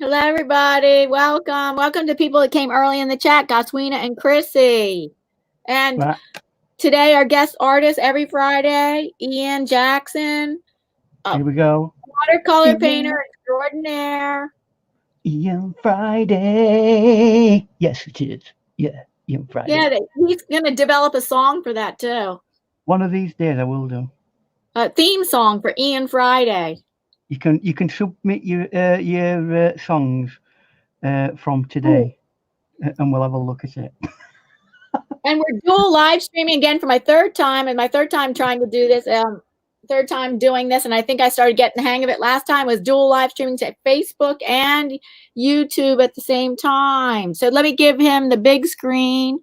Hello, everybody. Welcome. Welcome to people that came early in the chat, Goswina and Chrissy. And Right. today, our guest artist every Friday, Ian Jackson. Here we go. Watercolor painter extraordinaire. Ian Friday. Yes, it is. Yeah, Ian Friday. Yeah, he's going to develop a song for that, too. One of these days I will do. A theme song for Ian Friday. You can submit your songs from today, and we'll have a look at it. And we're dual live streaming again for my third time, and my third time trying to do this. Third time doing this, and I think I started getting the hang of it last time, was dual live streaming to Facebook and YouTube at the same time. So let me give him the big screen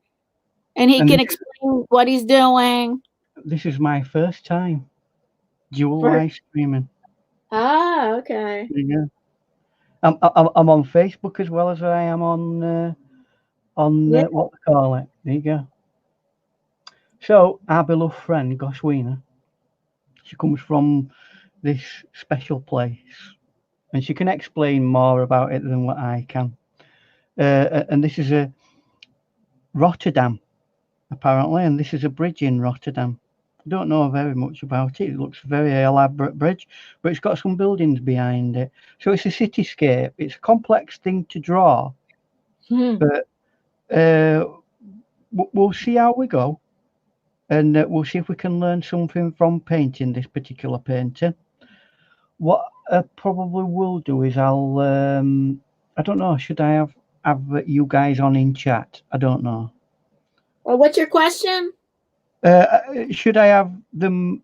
and he can explain what he's doing. This is my first time dual live streaming. Ah, okay. Yeah. I'm on Facebook as well as I am on what they call it. There you go. So our beloved friend Goswina, she comes from this special place, and she can explain more about it than what I can. And this is a Rotterdam, apparently, and this is a bridge in Rotterdam. I don't know very much about it. It looks a very elaborate bridge, but it's got some buildings behind it. So it's a cityscape. It's a complex thing to draw, but we'll see how we go, and we'll see if we can learn something from painting this particular painting. What I probably will do is I'll I don't know, should I have you guys on in chat? I don't know. Well, what's your question? Should I have the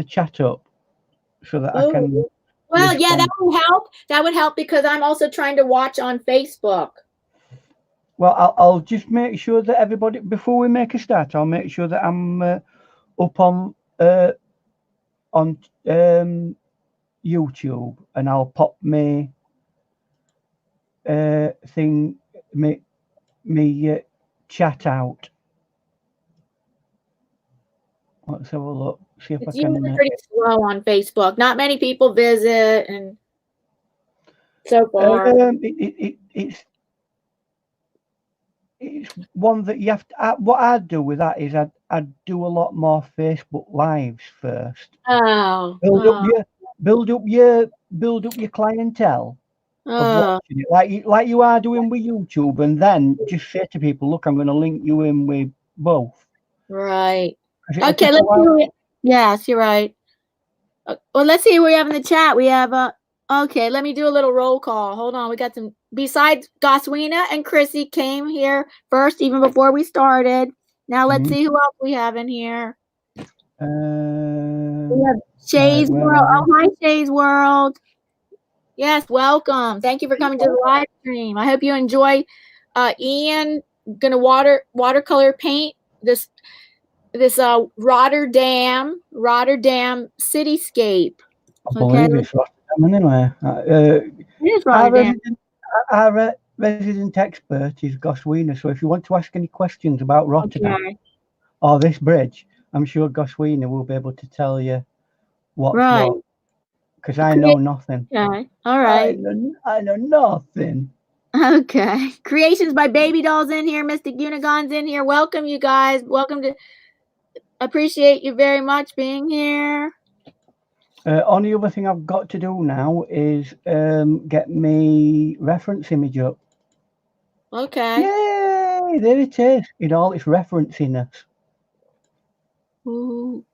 chat up so that I can? Well, respond? Yeah, that would help. That would help because I'm also trying to watch on Facebook. Well, I'll just make sure that everybody, before we make a start, I'll make sure that I'm up on YouTube, and I'll pop me thing me chat out. Let's have a look. See if it's I can. Usually pretty slow on Facebook. Not many people visit, and so far, it's one that you have to. What I'd do with that is I'd do a lot more Facebook lives first. Oh, build up your clientele of watching it, like you are doing with YouTube, and then just say to people, look, I'm going to link you in with both. Right. Okay. Let's see. Yes, you're right. Well, let's see who we have in the chat. We have okay, let me do a little roll call. Hold on. We got some, besides Goswina and Chrissy came here first, even before we started. Now let's see who else we have in here. We have Shay's World. Oh, hi, Shay's World. Yes, welcome. Thank you for coming to the live stream. I hope you enjoy Ian gonna watercolor paint this Rotterdam cityscape. I believe it's Rotterdam anyway. It is Rotterdam. Our resident expert is Goswina, so if you want to ask any questions about Rotterdam or this bridge, I'm sure Goswina will be able to tell you what's what. Because I know nothing. Okay, all right. I know nothing. Okay. Creations by Baby Dolls in here. Mystic Unigon's in here. Welcome, you guys. Welcome to. Appreciate you very much being here. Only other thing I've got to do now is get me reference image up. Okay. Yay! There it is. In all its referenciness. Ooh,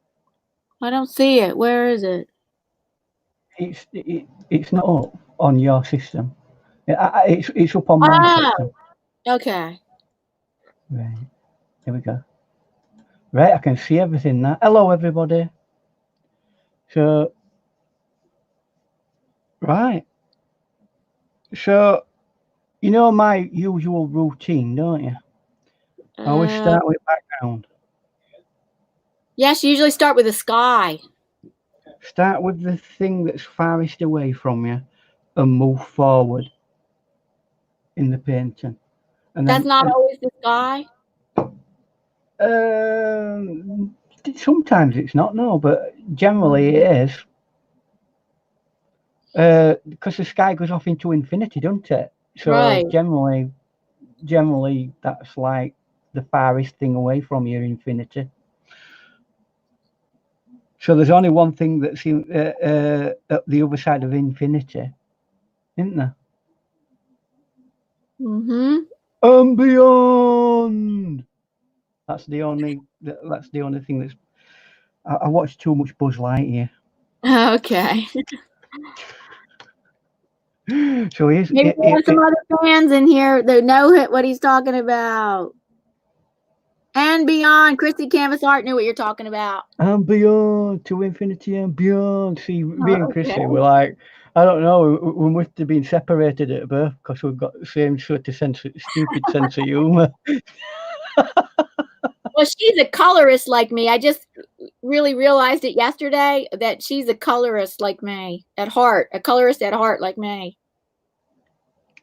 I don't see it. Where is it? It's not up on your system. It's up on my system. Okay. Right. Here we go. Right, I can see everything now. Hello, everybody. So, right. So, you know my usual routine, don't you? I always start with background. Yes, you usually start with the sky. Start with the thing that's farthest away from you and move forward in the painting. And that's not always the sky? Sometimes it's not, no, but generally it is. because the sky goes off into infinity, doesn't it? So Right. generally that's like the farthest thing away from your infinity. So there's only one thing that's at the other side of infinity, isn't there? Mm-hmm. And beyond. That's the only thing that's. I watch too much Buzz Lightyear. Okay. So here's Maybe we have some other fans in here that know what he's talking about. And beyond. Christy Canvas Art knew what you're talking about. And beyond, to infinity and beyond. See, me and Chrissy Okay. were like, I don't know, we must have been separated at birth because we've got the same sort of stupid sense of humour. Well, she's a colorist like me. I just really realized it yesterday that she's a colorist like me at heart, a colorist at heart like me.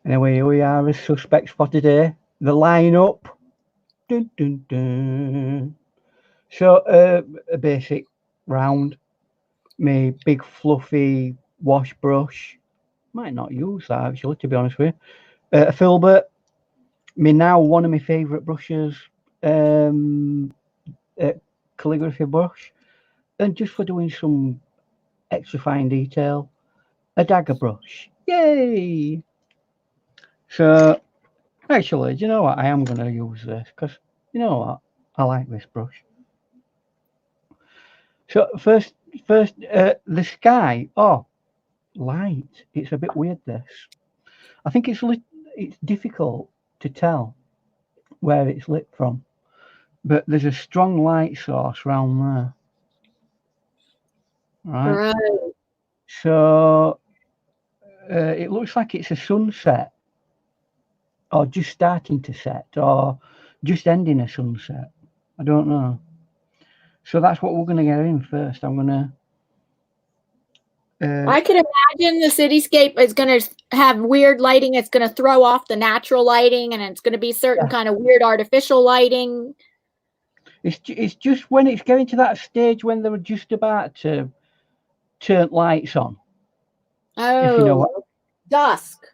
Anyway, here we are as suspects for today. The lineup. Dun, dun, dun. So a basic round. Me big fluffy wash brush. Might not use that actually, to be honest with you. A filbert. Me now one of my favourite brushes. Calligraphy brush, and just for doing some extra fine detail, a dagger brush. Yay! So actually, do you know what? I am going to use this because you know what? I like this brush. So first, the sky. Oh, light. It's a bit weird. This. I think it's difficult to tell where it's lit from, but there's a strong light source around there. Right. So it looks like it's a sunset, or just starting to set, or just ending a sunset. I don't know. So that's what we're going to get in first. I'm going to. I can imagine the cityscape is going to have weird lighting. It's going to throw off the natural lighting, and it's going to be certain kind of weird artificial lighting. It's just when it's getting to that stage when they're just about to turn lights on. Oh, if you know what. Dusk.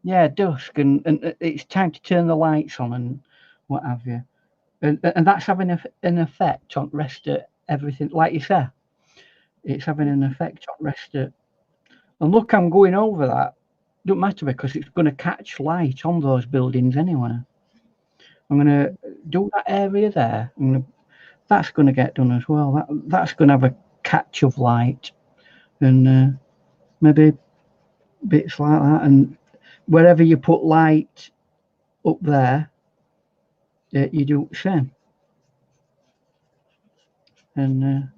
Yeah, dusk, and it's time to turn the lights on and what have you. And that's having an effect on rest of everything. Like you said, it's having an effect on rest of. And look, I'm going over that. Don't matter because it's going to catch light on those buildings anyway. I'm going to do that area there. That's going to get done as well. That's going to have a catch of light, and maybe bits like that. And wherever you put light up there, you do the same. And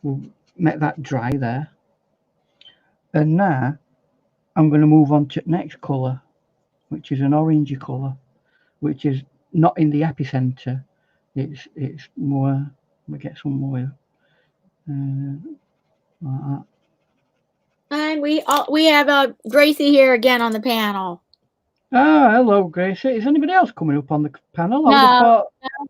we'll make that dry there. And now I'm going to move on to the next colour, which is an orangey colour, which is not in the epicenter. It's more. We get some more like that. And we have Gracie here again on the panel. Ah, hello, Gracie. Is anybody else coming up on the panel? No,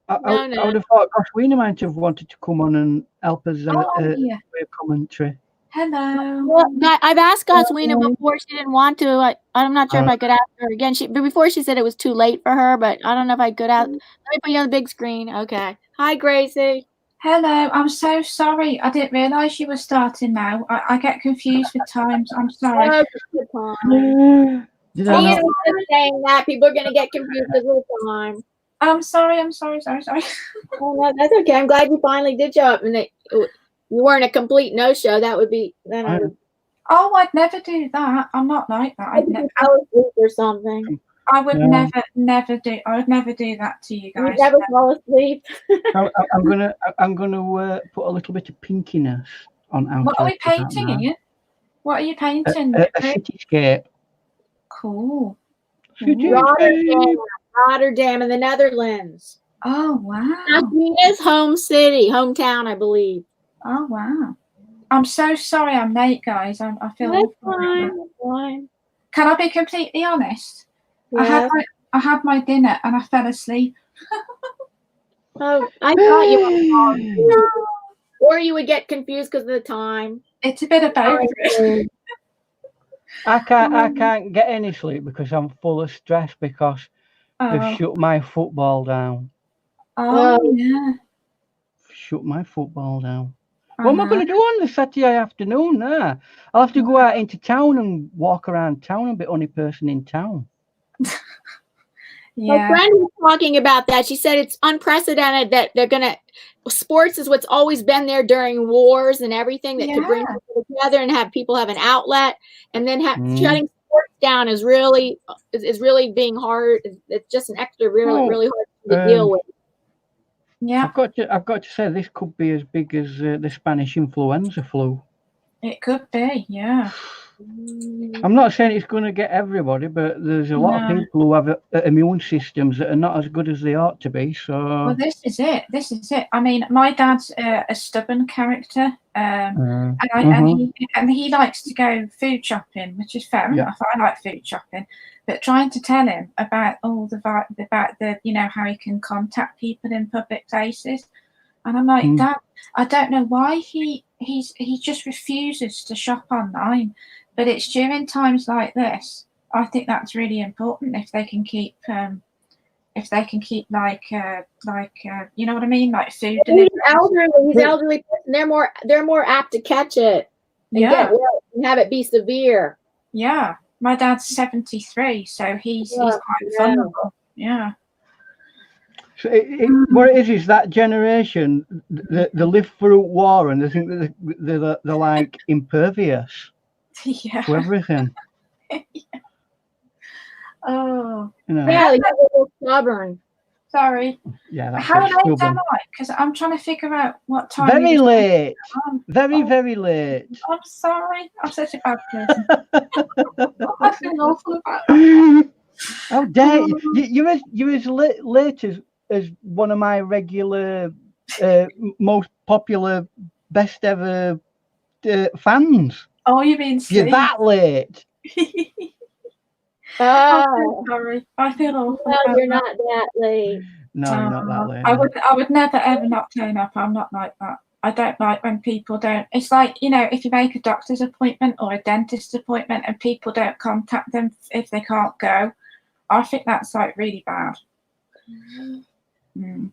I would have thought Goshwina might have wanted to come on and help us with commentary. Hello. Well, I've asked Goshwina before. She didn't want to. I'm not sure if I could ask her again. Before she said it was too late for her, but I don't know if I could ask. Let me put you on the big screen. Okay. Hi, Gracie. Hello. I'm so sorry. I didn't realise you were starting now. I get confused with times. I'm sorry. Did I not? Saying that people are going to get confused with the time. I'm sorry. Sorry. Oh, no, that's okay. I'm glad you finally did show up, and you weren't a complete no-show. That would be then. Oh, I'd never do that. I'm not like that. I'd never fall asleep or something. I would never do. I would never do that to you guys. You never fall asleep. I'm gonna put a little bit of pinkiness on. What are we painting here? What are you painting? A cityscape. Cool. Rotterdam in the Netherlands. Oh wow. That's hometown, I believe. Oh wow. I'm so sorry I'm late, guys. I feel That's fine. Can I be completely honest? Yeah. I had my dinner and I fell asleep. Oh, I thought you were or you would get confused because of the time. It's a bit of both. I can't get any sleep because I'm full of stress because they've shut my football down. Oh, yeah. Shut my football down. What am I going to do on the Saturday afternoon? I'll have to go out into town and walk around town and be the only person in town. My friend was talking about that. She said it's unprecedented that they're going to, sports is what's always been there during wars and everything that could bring people together and have people have an outlet. And then shutting sports down is really being hard. It's just an extra really hard to deal with. Yeah. I've got to say this could be as big as the Spanish influenza flu. It could be, yeah. I'm not saying it's going to get everybody, but there's a lot of people who have immune systems that are not as good as they ought to be. So, well, this is it. I mean, my dad's a stubborn character, and he likes to go food shopping, which is fair enough. I like food shopping, but trying to tell him about the how he can contact people in public places, and I'm like, Dad, I don't know why he just refuses to shop online. But it's during times like this, I think that's really important if they can keep like you know what I mean, like food. These elderly person, they're more apt to catch it and get worse and have it be severe. Yeah, my dad's 73, so he's quite vulnerable. Yeah. So what it is that generation they live through war and they think that they're like impervious. To everything. Oh, yeah, like a little stubborn. Sorry. Yeah, that's how late am I? Because I'm trying to figure out what time. Very late. Very late. I'm sorry. I'm such a bad person. I feel awful about that. How dare you? You're as late as one of my regular, most popular, best ever fans. Oh, you mean Steve? You're that late. Oh, sorry. I feel awful. No, you're not that late. No, you're not that late. I would never ever not turn up. I'm not like that. I don't like when people don't. It's like, if you make a doctor's appointment or a dentist appointment and people don't contact them if they can't go. I think that's like really bad. In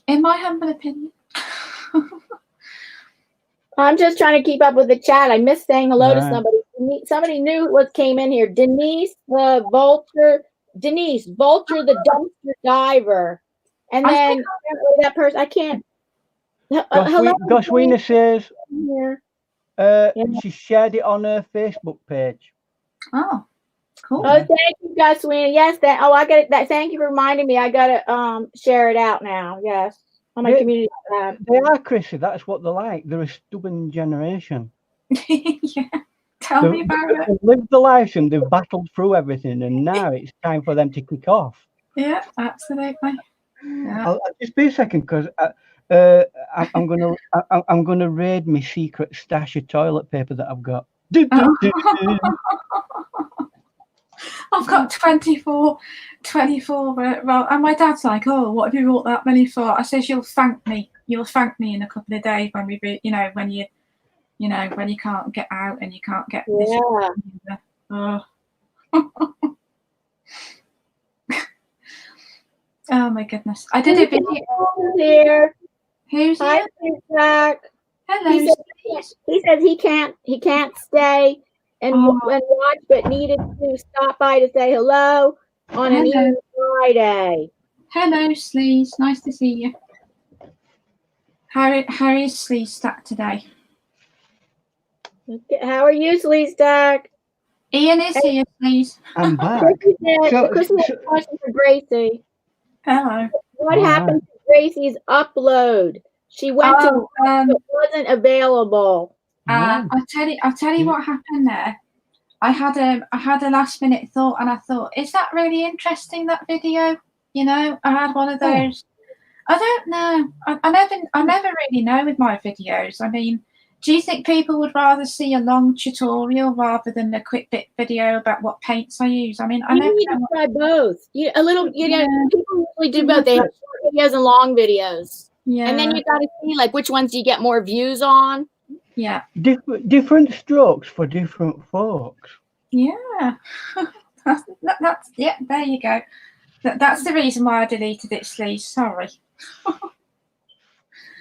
my humble opinion. I'm just trying to keep up with the chat. I missed saying hello to somebody. Somebody new what came in here. Denise the Vulture the dumpster diver. And then that person, I can't. Hello. Goshwina says she shared it on her Facebook page. Oh, cool. Oh, thank you, Goshwina. Yes, I got it. Thank you for reminding me. I gotta share it out now. Yes. On my community tab. They are, Chrissy. That's what they're like. They're a stubborn generation. Yeah. Tell me about it. They've lived the life and they've battled through everything, and now it's time for them to kick off. Yeah, absolutely. Yeah. I'll just be a second because I'm gonna raid my secret stash of toilet paper that I've got. I've got 24 and my dad's like, oh, what have you bought that many for? I says, you'll thank me in a couple of days when we when you can't get out and you can't get this. Oh. Oh my goodness. I did a video here. Who's here? Zach. Hello. He says he can't stay and watch, but needed to stop by to say hello on an evening Friday. Hello, Sleaze. Nice to see you. How is Sleaze Stack today? How are you, Sleaze Stack? Ian is here, Sleaze. I'm back. Chrissy has a question for Gracie. Hello. What happened to Gracie's upload? She went to it wasn't available. I'll tell you what happened there. I had a last minute thought and I thought, is that really interesting, that video? I had one of those. I don't know. I never really know with my videos. I mean, do you think people would rather see a long tutorial rather than a quick bit video about what paints I use? I mean, I never need to try both. People usually do both. They have short videos and long videos. Yeah. And then you got to see like which ones you get more views on. Yeah. Different strokes for different folks. Yeah. that's yeah, there you go. That's the reason why I deleted it, Sleaze. Sorry.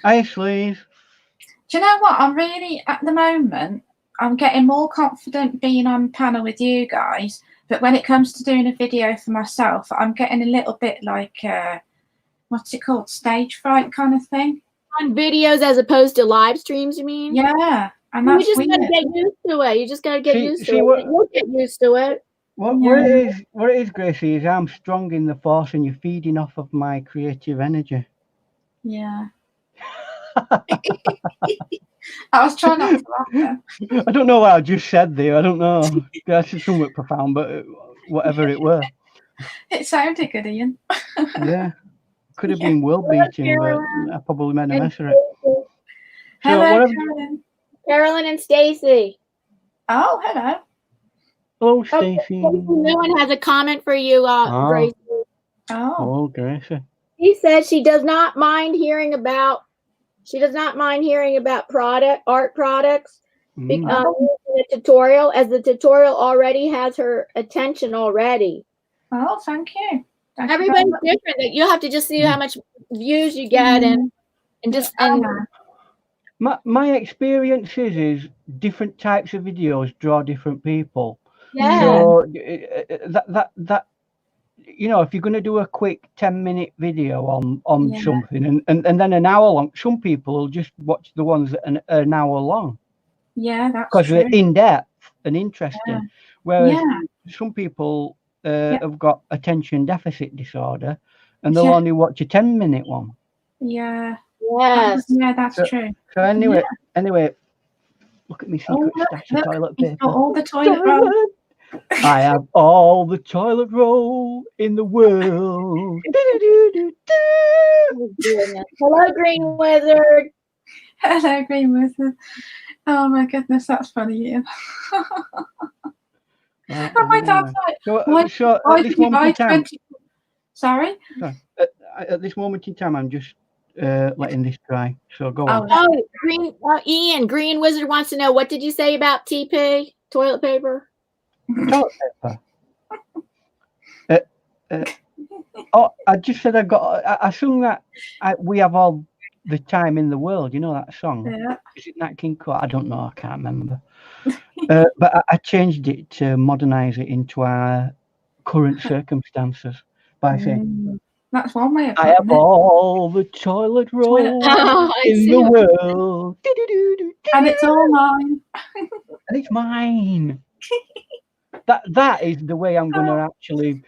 Hi, Sleaze. Do you know what? I'm really, at the moment, I'm getting more confident being on panel with you guys. But when it comes to doing a video for myself, I'm getting a little bit like, what's it called? Stage fright kind of thing. On videos as opposed to live streams, you mean? Yeah. And that's you just weird. gotta get used to it. You just gotta get used to it. What, You'll get used to it. What it is, Gracie, is I'm strong in the force and you're feeding off of my creative energy. Yeah. I was trying not to laugh then. I don't know what I just said there. I don't know. That's somewhat profound, but whatever it were. It sounded good, Ian. Yeah. Could have been world beating, but I probably made a mess of it. Hello, Marilyn and Stacy. Oh, hello. Hello, Stacy. No one has a comment for you, Gracie. Oh, Gracie. He says she does not mind hearing about art products in the tutorial, as the tutorial already has her attention already. Oh, thank you. Everybody's different. You have to just see how much views you get and my experiences is different types of videos draw different people. Yeah. So that you know, if you're going to do a quick 10-minute video on something and then an hour long, some people will just watch the ones that are an hour long. Yeah, that's because they're in depth and interesting. Whereas some people have got attention deficit disorder and they'll only watch a 10-minute one. Yeah. Yes. Yeah, that's true. So anyway, look at me secret stash of toilet paper. All the toilet roll. I have all the toilet roll in the world. Hello, Green Wizard. Hello, Green Wizard. Oh my goodness, that's funny, Ian. My dad's like, at this moment in time, sorry? At this moment in time, I'm just letting this dry. So go on. Ian, Green Wizard wants to know, what did you say about TP? Toilet paper? Toilet paper. I just said I sung that we have all the time in the world. You know that song? Yeah. Is it Nat King Cole? I don't know. I can't remember. But I changed it to modernize it into our current circumstances by saying, that's one way of I have all the toilet roll in the world. And it's all mine. And it's mine. That is the way I'm going to actually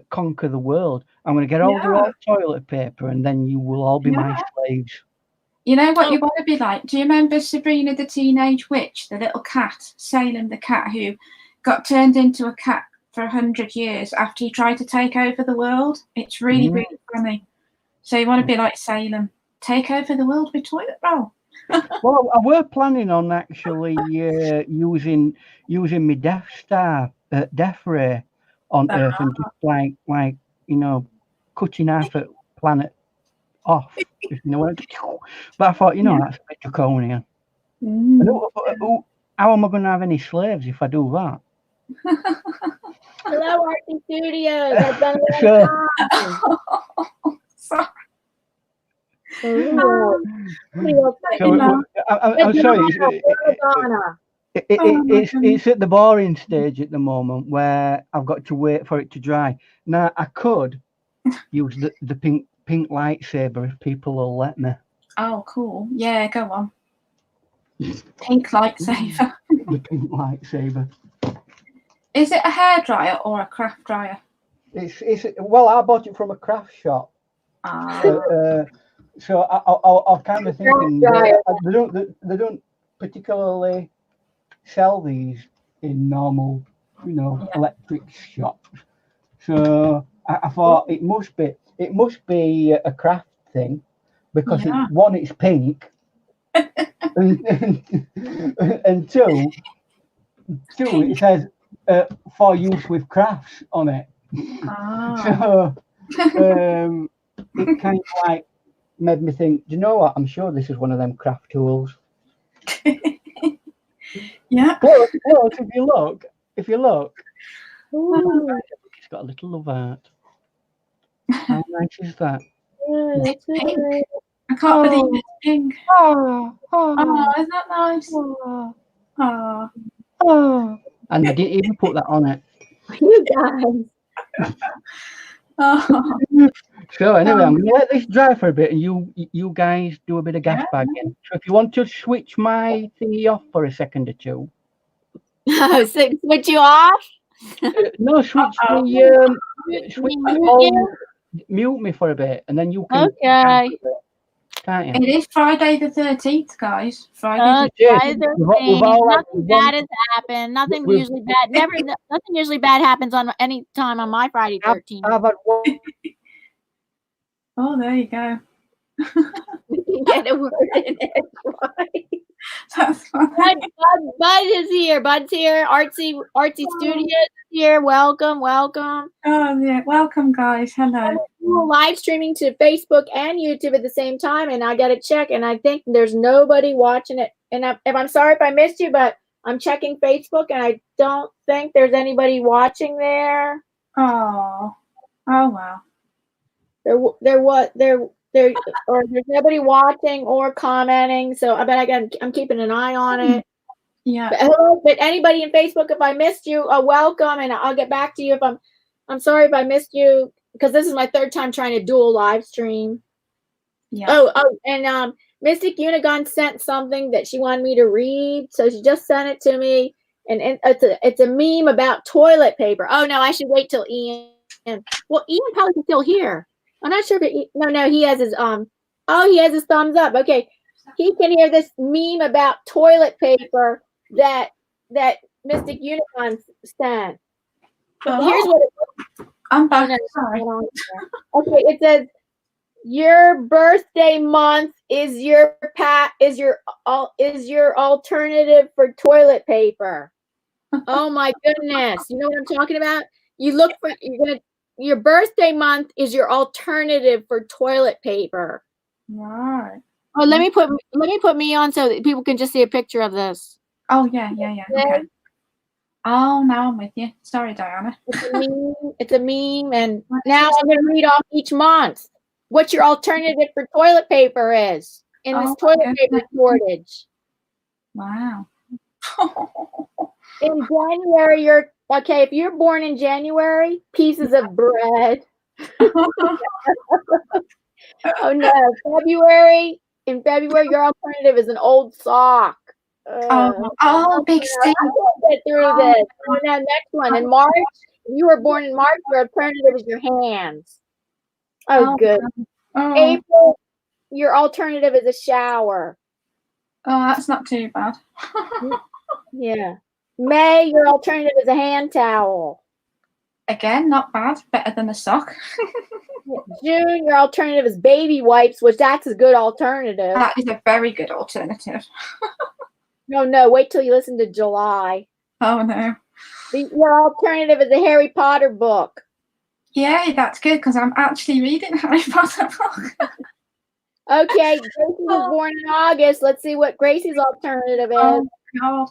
conquer the world. I'm going to get all the raw toilet paper and then you will all be my slaves. You know what you want to be like? Do you remember Sabrina the Teenage Witch, the little cat, Salem the cat, who got turned into a cat for 100 years after he tried to take over the world? It's really, really funny. So you want to be like Salem. Take over the world with toilet roll. Well, I were planning on actually using my Death Star, Death Ray on Earth and just like you know, cutting half a planet off. If you know what I mean. But I thought, that's a bit draconian. How am I going to have any slaves if I do that? Hello, Archie Studios. I've done it. Sorry. I'm sorry. It's at the boring stage at the moment where I've got to wait for it to dry. Now I could use the pink lightsaber if people will let me. Oh, cool. Yeah, go on. Pink lightsaber. The pink lightsaber. Is it a hairdryer or a craft dryer? Well, I bought it from a craft shop. So I kind of thinking they don't particularly sell these in normal, electric shops. So I thought it must be a craft thing because it's pink, and two it says for use with crafts on it. So it kind of like made me think, do you know what? I'm sure this is one of them craft tools. Yeah. Plus, if you look, if you look, Ooh. it's got a little love heart. How nice is that? Yeah, that's Pink. right. I can't believe it's pink. Oh, Oh, isn't that nice? oh, Oh. oh. And I didn't even put that on it. You guys. Oh. So anyway, I'm gonna let this dry for a bit, and you guys do a bit of gas bagging. So if you want to switch my thingy off for a second or two. Switch you off? No, switch mute me for a bit, and then you can. Okay. Can't you? It is Friday the 13th, guys. Friday the 13th. Nothing bad has happened. Nothing usually bad. Nothing usually bad happens on any time on my Friday 13th. I've had one. Oh, there you go. We can get a word in it. That's funny. Bud is here. Bud's here. Artsy Studios is here. Welcome. Oh yeah, welcome guys. Hello. We're live streaming to Facebook and YouTube at the same time, and I got to check, and I think there's nobody watching it. And I'm sorry if I missed you, but I'm checking Facebook, and I don't think there's anybody watching there. Oh wow. Or there's nobody watching or commenting, so I'm keeping an eye on it. Yeah. But anybody in Facebook, if I missed you, welcome, and I'll get back to you if I'm sorry if I missed you, because this is my third time trying to dual live stream. Yeah. And Mystic Unigon sent something that she wanted me to read, so she just sent it to me, and it's a meme about toilet paper. Oh no, I should wait till Ian. Well, Ian probably can still hear. I'm not sure if no, he has his he has his thumbs up. Okay, he can hear this meme about toilet paper that Mystic Unicorn sent. Here's what it I'm back. Sorry. Okay, it says your birthday month is your alternative for toilet paper. Oh my goodness. You know what I'm talking about? Your birthday month is your alternative for toilet paper. Right. Oh, let me put me on so that people can just see a picture of this. Oh yeah. Okay. Oh, now I'm with you. Sorry, Diana. It's a meme, and now I'm going to read off each month what your alternative for toilet paper is in this toilet paper shortage. Wow. In January, if you're born in January, pieces of bread. Oh no, in February, your alternative is an old sock. Big stick. I can't get through this. Oh no, next one. In March, if you were born in March, your alternative is your hands. Oh, good. April, your alternative is a shower. Oh, that's not too bad. Yeah. May, your alternative is a hand towel. Again, not bad. Better than a sock. June, your alternative is baby wipes, which that's a good alternative. That is a very good alternative. No, wait till you listen to July. Oh no. Your alternative is a Harry Potter book. Yay, that's good, because I'm actually reading Harry Potter book. Okay, Gracie was born in August. Let's see what Gracie's alternative is. Oh God.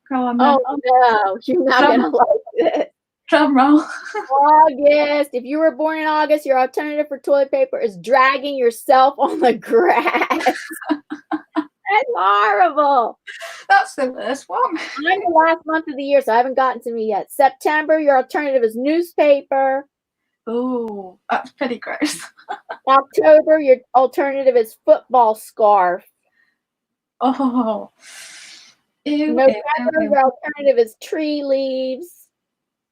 Go on then. Oh no, you're not gonna like this. Drum roll. August. If you were born in August, your alternative for toilet paper is dragging yourself on the grass. That's horrible. That's the worst one. I'm the last month of the year, so I haven't gotten to me yet. September, your alternative is newspaper. Ooh, that's pretty gross. October, your alternative is football scarf. Oh. Ew, November, your alternative is tree leaves.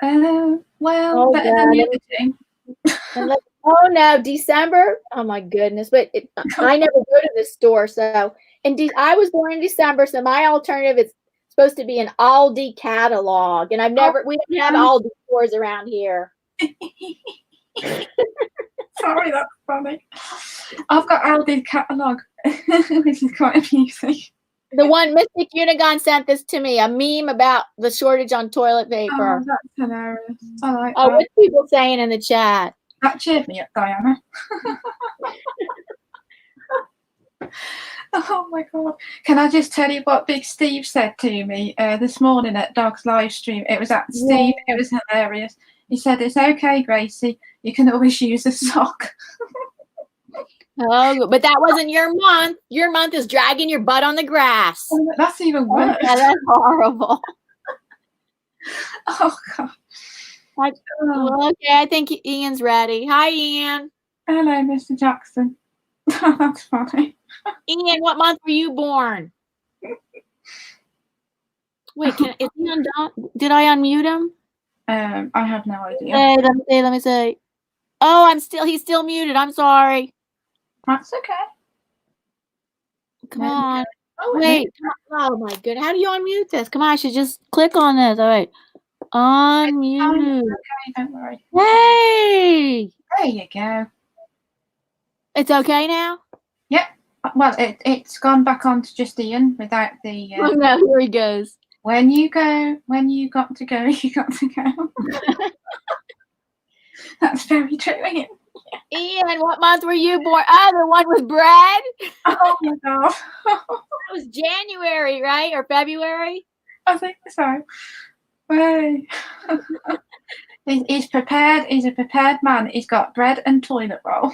Well, better than the other two. Oh no, December. Oh my goodness! But I never go to this store, so I was born in December, so my alternative is supposed to be an Aldi catalog, and we don't have Aldi stores around here. Sorry, that's funny. I've got Aldi catalog, which is quite amusing. The one Mystic Unigon sent this to me, a meme about the shortage on toilet paper. Oh, that's hilarious. I like that. What's people saying in the chat? That cheered me up, Diana. Oh my God. Can I just tell you what Big Steve said to me this morning at Dog's live stream? It was at Steve. Yeah. It was hilarious. He said, "It's okay, Gracie. You can always use a sock." Oh, but that wasn't your month. Your month is dragging your butt on the grass. Oh, that's even worse. Yeah, that's horrible. Oh God. Well, okay, I think Ian's ready. Hi, Ian. Hello, Mr. Jackson. That's funny. Ian, what month were you born? Wait, is he undone? Did I unmute him? I have no idea. Hey, let me say. Oh, he's still muted. I'm sorry. That's okay. Come on. Oh, wait. Oh my goodness. How do you unmute this? Come on, I should just click on this. All right. Unmute. Okay, don't worry. Hey. There you go. It's okay now? Yep. Well, it's gone back on to just Ian without the. Oh no, here he goes. When you got to go, you got to go. That's very true, Ian. Ian, what month were you born? Oh, the one with bread? Oh my God. That was January, right? Or February? I think so. Hey. He's prepared. He's a prepared man. He's got bread and toilet roll.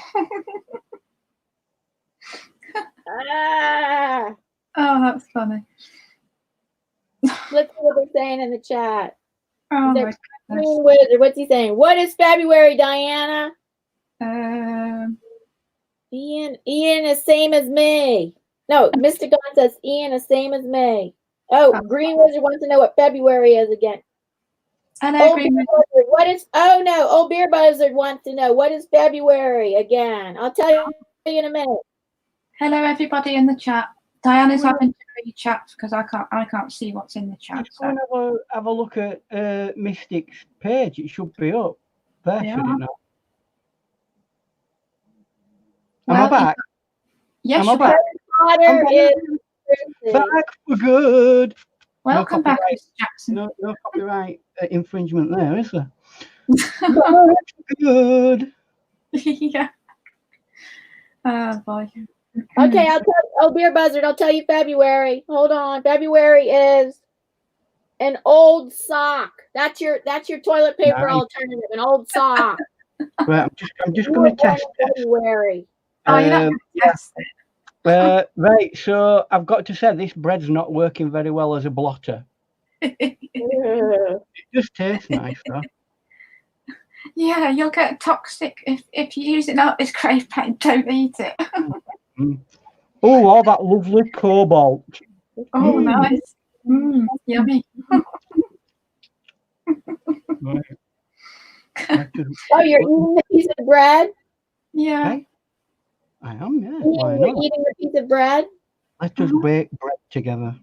Ah. Oh, that's funny. Let's see what they're saying in the chat. Oh my goodness. Wizard, what's he saying? What is February, Diana? Ian is same as me. No, Mr. Gunn says Ian is same as me. Oh, Green Wizard wants to know what February is again. I know, Green Wizard. What is? Oh no, Old Beer Buzzard wants to know what is February again. I'll tell you in a minute. Hello, everybody in the chat. Diana's having to read chat because I can't see what's in the chat. Just go and have a look at Mystic's page. It should be up there, should it not? Am I back? Yes, am I back? Potter is back for good. Welcome back, Mr. Jackson. No copyright infringement there, is there? Back for good. Yeah. Oh boy. Okay, I'll tell Old Beer Buzzard. I'll tell you February. Hold on. February is an old sock. That's your toilet paper alternative. An old sock. Right, I'm just going to test February. Oh, you're not going to test it. Right, so I've got to say this bread's not working very well as a blotter. It just tastes nice, though. Yeah, you'll get toxic if you use it out this crave paint. Don't eat it. Oh, all that lovely cobalt. Oh, nice. Yummy. Right. Oh, you're eating a piece of bread? Yeah. Hey, I am, yeah. Why You're not? eating a piece of bread? Let's just bake bread together.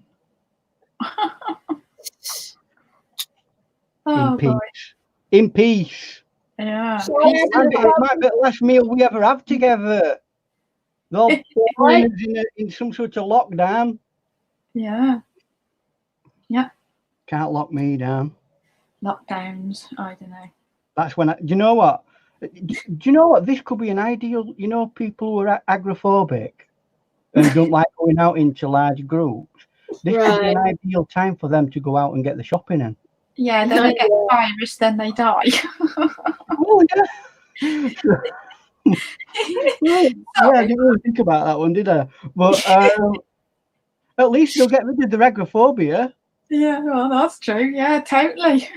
Oh, in peace. boy. In peace. Yeah. It might be the last meal we ever have together. They'll put us in some sort of lockdown. Yeah. Yeah. Can't lock me down. Lockdowns. I don't know. That's when do you know what? Do you know what? This could be an ideal, people who are agoraphobic and don't like going out into large groups. This could be an ideal time for them to go out and get the shopping in. Yeah, then they get the virus, then they die. Oh, yeah. Yeah, I didn't really think about that one, did I? But at least you'll get rid of the agoraphobia. Yeah, well, that's true. Yeah, totally.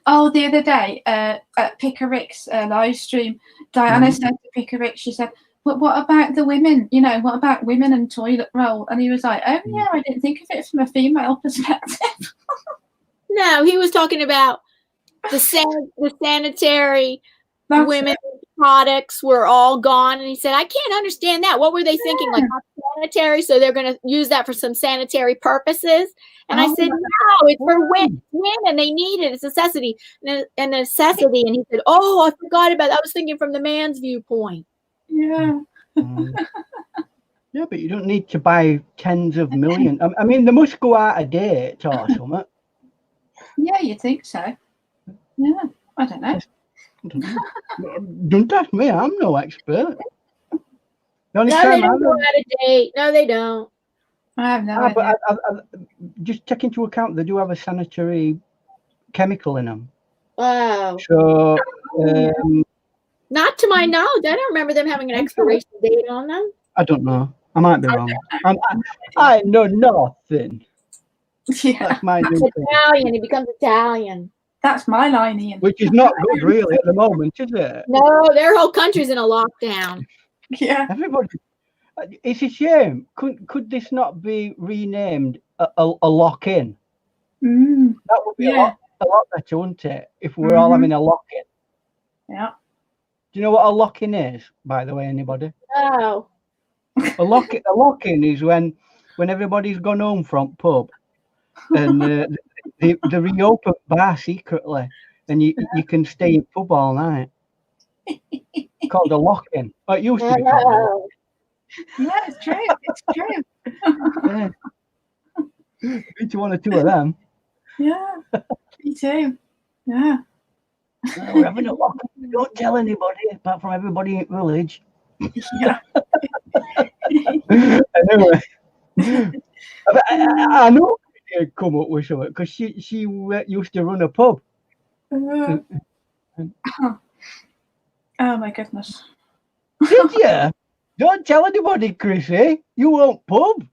Oh, the other day at Pickerick's live stream, Diana said to Pickerick, she said, "But what about the women? What about women and toilet roll?" And he was like, "Oh yeah, I didn't think of it from a female perspective." No, he was talking about the sanitary women products were all gone, and he said, "I can't understand that. What were they thinking? Like sanitary, so they're going to use that for some sanitary purposes?" And I said, "No, it's for women. They need it. It's a necessity, a necessity." And he said, "Oh, I forgot about that. I was thinking from the man's viewpoint." Yeah. Yeah, but you don't need to buy tens of millions. I mean, they must go out of date or something. Yeah, you think so? Yeah, I don't know. Don't ask me. I'm no expert. No, they don't go out of date. No, they don't. I have no idea. But just take into account they do have a sanitary chemical in them. Wow. So, not to my knowledge. I don't remember them having an expiration date on them. I don't know. I might be wrong. I know nothing. Yeah. That's my new Italian. thing. He becomes Italian. That's my line, Ian. Which is not good, really, at the moment, is it? No, their whole country's in a lockdown. Yeah. Everybody. It's a shame. Could this not be renamed a lock-in? That would be a lot better, wouldn't it? If we're all having a lock-in. Yeah. Do you know what a lock-in is, by the way, anybody? No. A lock-in is when everybody's gone home from pub and they reopen bar secretly and you can stay in pub all night. Called a lock-in. Oh, it used to be called. Yeah, it's true. It's true. Yeah. Been to one or two of them. Yeah, me too. Yeah. We're having a lock-in. Don't tell anybody apart from everybody in the village. Yeah. Anyway, I know she'd come up with something because she used to run a pub. Oh my goodness. Did you? Don't tell anybody, Chrissy. You won't pub.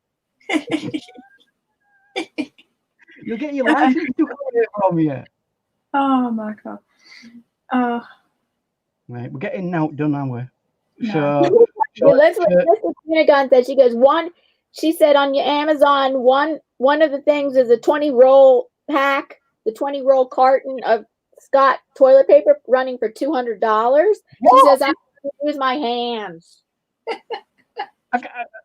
You'll get your license took away from you. Oh my god. Right, we're getting outdone, aren't we? No. So let's Gun said. She goes, she said on your Amazon, one of the things is a 20 roll pack, the 20 roll carton of Scott toilet paper running for $200. She says, I use my hands.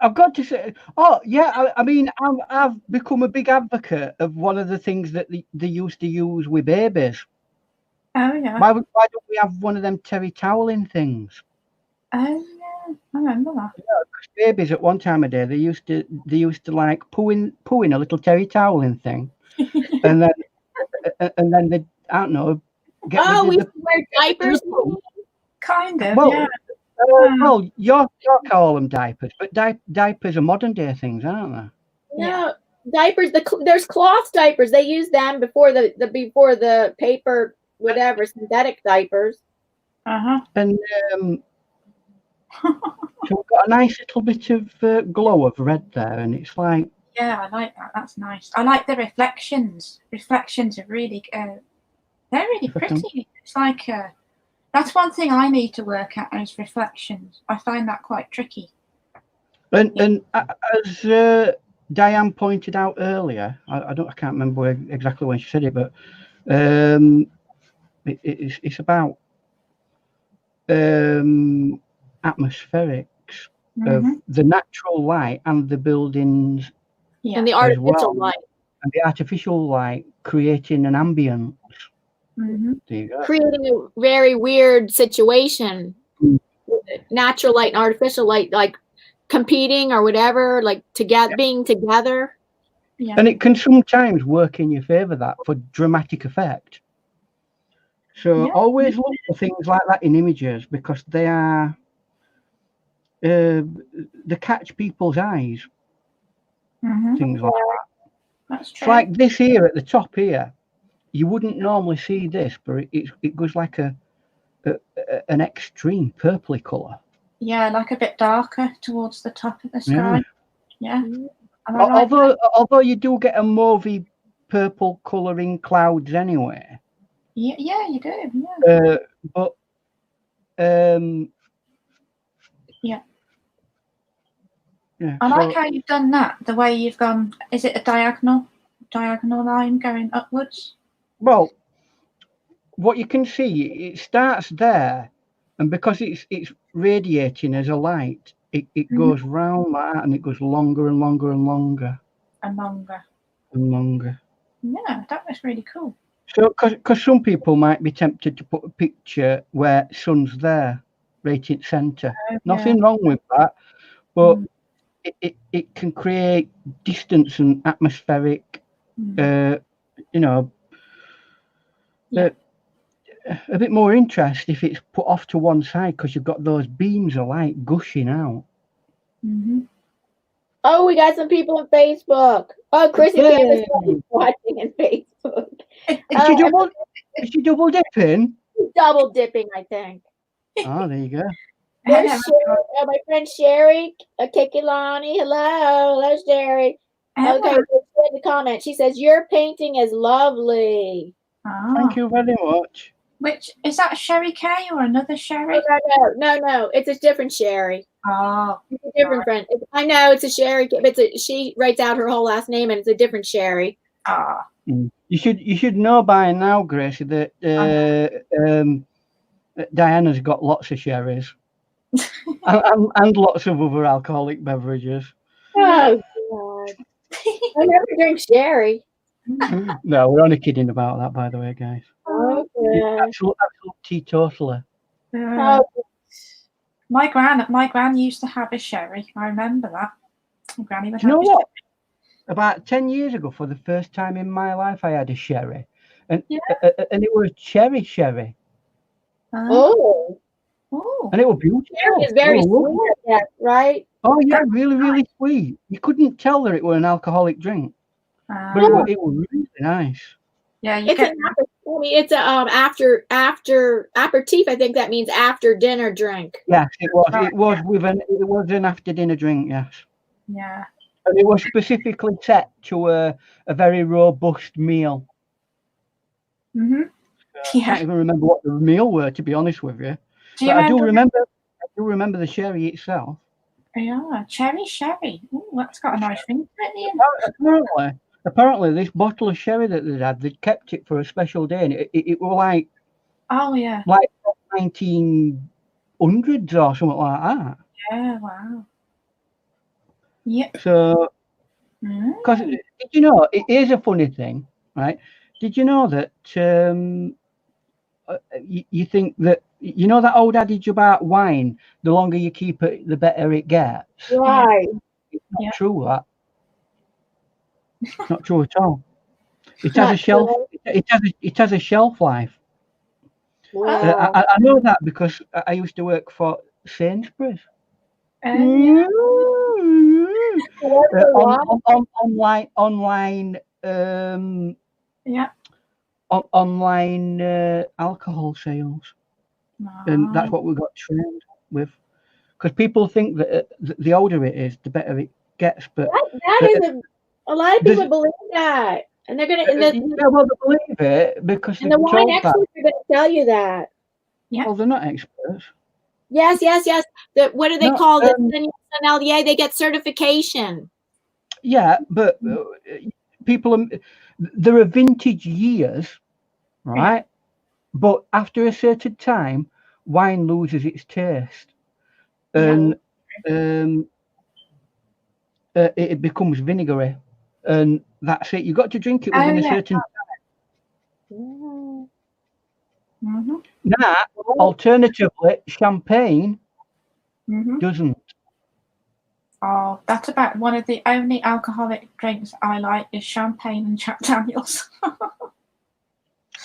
I've got to say, I mean, I've become a big advocate of one of the things that they used to use with babies. Oh yeah. Why don't we have one of them terry toweling things? Oh yeah, I remember that. Yeah, babies at one time of day they used to like poo in a little terry toweling thing, and then they I don't know. We wear diapers. Kind of. Well, yeah. Well, you call them diapers, but diapers are modern day things, aren't they? No, diapers. There's cloth diapers. They use them before the paper, whatever, synthetic diapers. And so we've got a nice little bit of glow of red there, and it's like. Yeah, I like that. That's nice. I like the reflections. Reflections are really, they're really pretty. It's like. That's one thing I need to work at is reflections. I find that quite tricky. And as Diane pointed out earlier, I can't remember exactly when she said it, but it's about atmospherics of the natural light and the buildings, and the artificial light, and the artificial light creating an ambience. Creating a very weird situation. Natural light and artificial light, like competing or whatever, like being together. Yeah. And it can sometimes work in your favor, that for dramatic effect. So always look for things like that in images, because they are they catch people's eyes. Things like that. That's true. It's like this here at the top here. You wouldn't normally see this, but it goes like an extreme purpley colour. Yeah, like a bit darker towards the top of the sky. Yeah. Although you do get a mauvey purple colour in clouds anyway. Yeah, you do. Yeah. But yeah. I like how you've done that. The way you've gone. Is it a diagonal line going upwards? Well, what you can see, it starts there, and because it's radiating as a light, it goes round like that, and it goes longer and longer and longer. And longer. And longer. Yeah, that was really cool. So, because some people might be tempted to put a picture where sun's there, right in centre. Nothing wrong with that, but it can create distance and atmospheric, a bit more interest if it's put off to one side, because you've got those beams of light gushing out. Oh, we got some people on Facebook. Oh, Chrissy Campbell's watching on Facebook. Is she double dipping? Double dipping, I think. Oh, there you go. There's Sherry, my friend Sherry Kekilani. Hello, Sherry. Okay, in the comment, she says your painting is lovely. Thank you very much. Which is that, Sherry K or another Sherry? No, it's a different Sherry. Oh, it's a different friend. I know it's a Sherry, but she writes out her whole last name, and it's a different Sherry. You should know by now, Gracie, that Diana's got lots of sherries and lots of other alcoholic beverages. Oh God! I never drink sherry. No, we're only kidding about that, by the way, guys. Okay. Absolute teetotaler. My gran used to have a sherry. I remember that. Granny would have. Do you know what? About 10 years ago, for the first time in my life, I had a sherry, and it was cherry sherry. Oh. And it was beautiful. Sherry is very sweet, right? Oh yeah, really, really sweet. You couldn't tell that it was an alcoholic drink, but it was really nice. Yeah, it's after aperitif. I think that means after dinner drink. Yes, it was. It was an after dinner drink. Yes. Yeah. And it was specifically set to a very robust meal. Mm-hmm. I can't even remember what the meal were, to be honest with you. But I do remember the sherry itself. Yeah, sherry. Ooh, that's got a nice thing. Apparently, this bottle of sherry that they had, they kept it for a special day, and it was like, like 1900s or something like that. Yeah, wow. Yeah. So, because did you know, it is a funny thing, right? Did you know that you think that, you know that old adage about wine, the longer you keep it, the better it gets? Right. It's not true, that. It's not true at all. It has a shelf. It has a shelf life. Wow. I know that because I used to work for Sainsbury's. Online alcohol sales, and that's what we got trained with. Because people think that the older it is, the better it gets. But that is a lot of people believe that, and they're gonna. They believe it because the wine experts are gonna tell you that. Yeah. Well, they're not experts. Yes. What do they call it? Sommelier. They get certification. Yeah, but people there are vintage years, right? But after a certain time, wine loses its taste, and it becomes vinegary, and that's it. You've got to drink it within a certain time. Now, alternatively, champagne doesn't. Oh, that's about one of the only alcoholic drinks I like is champagne and Jack Daniels.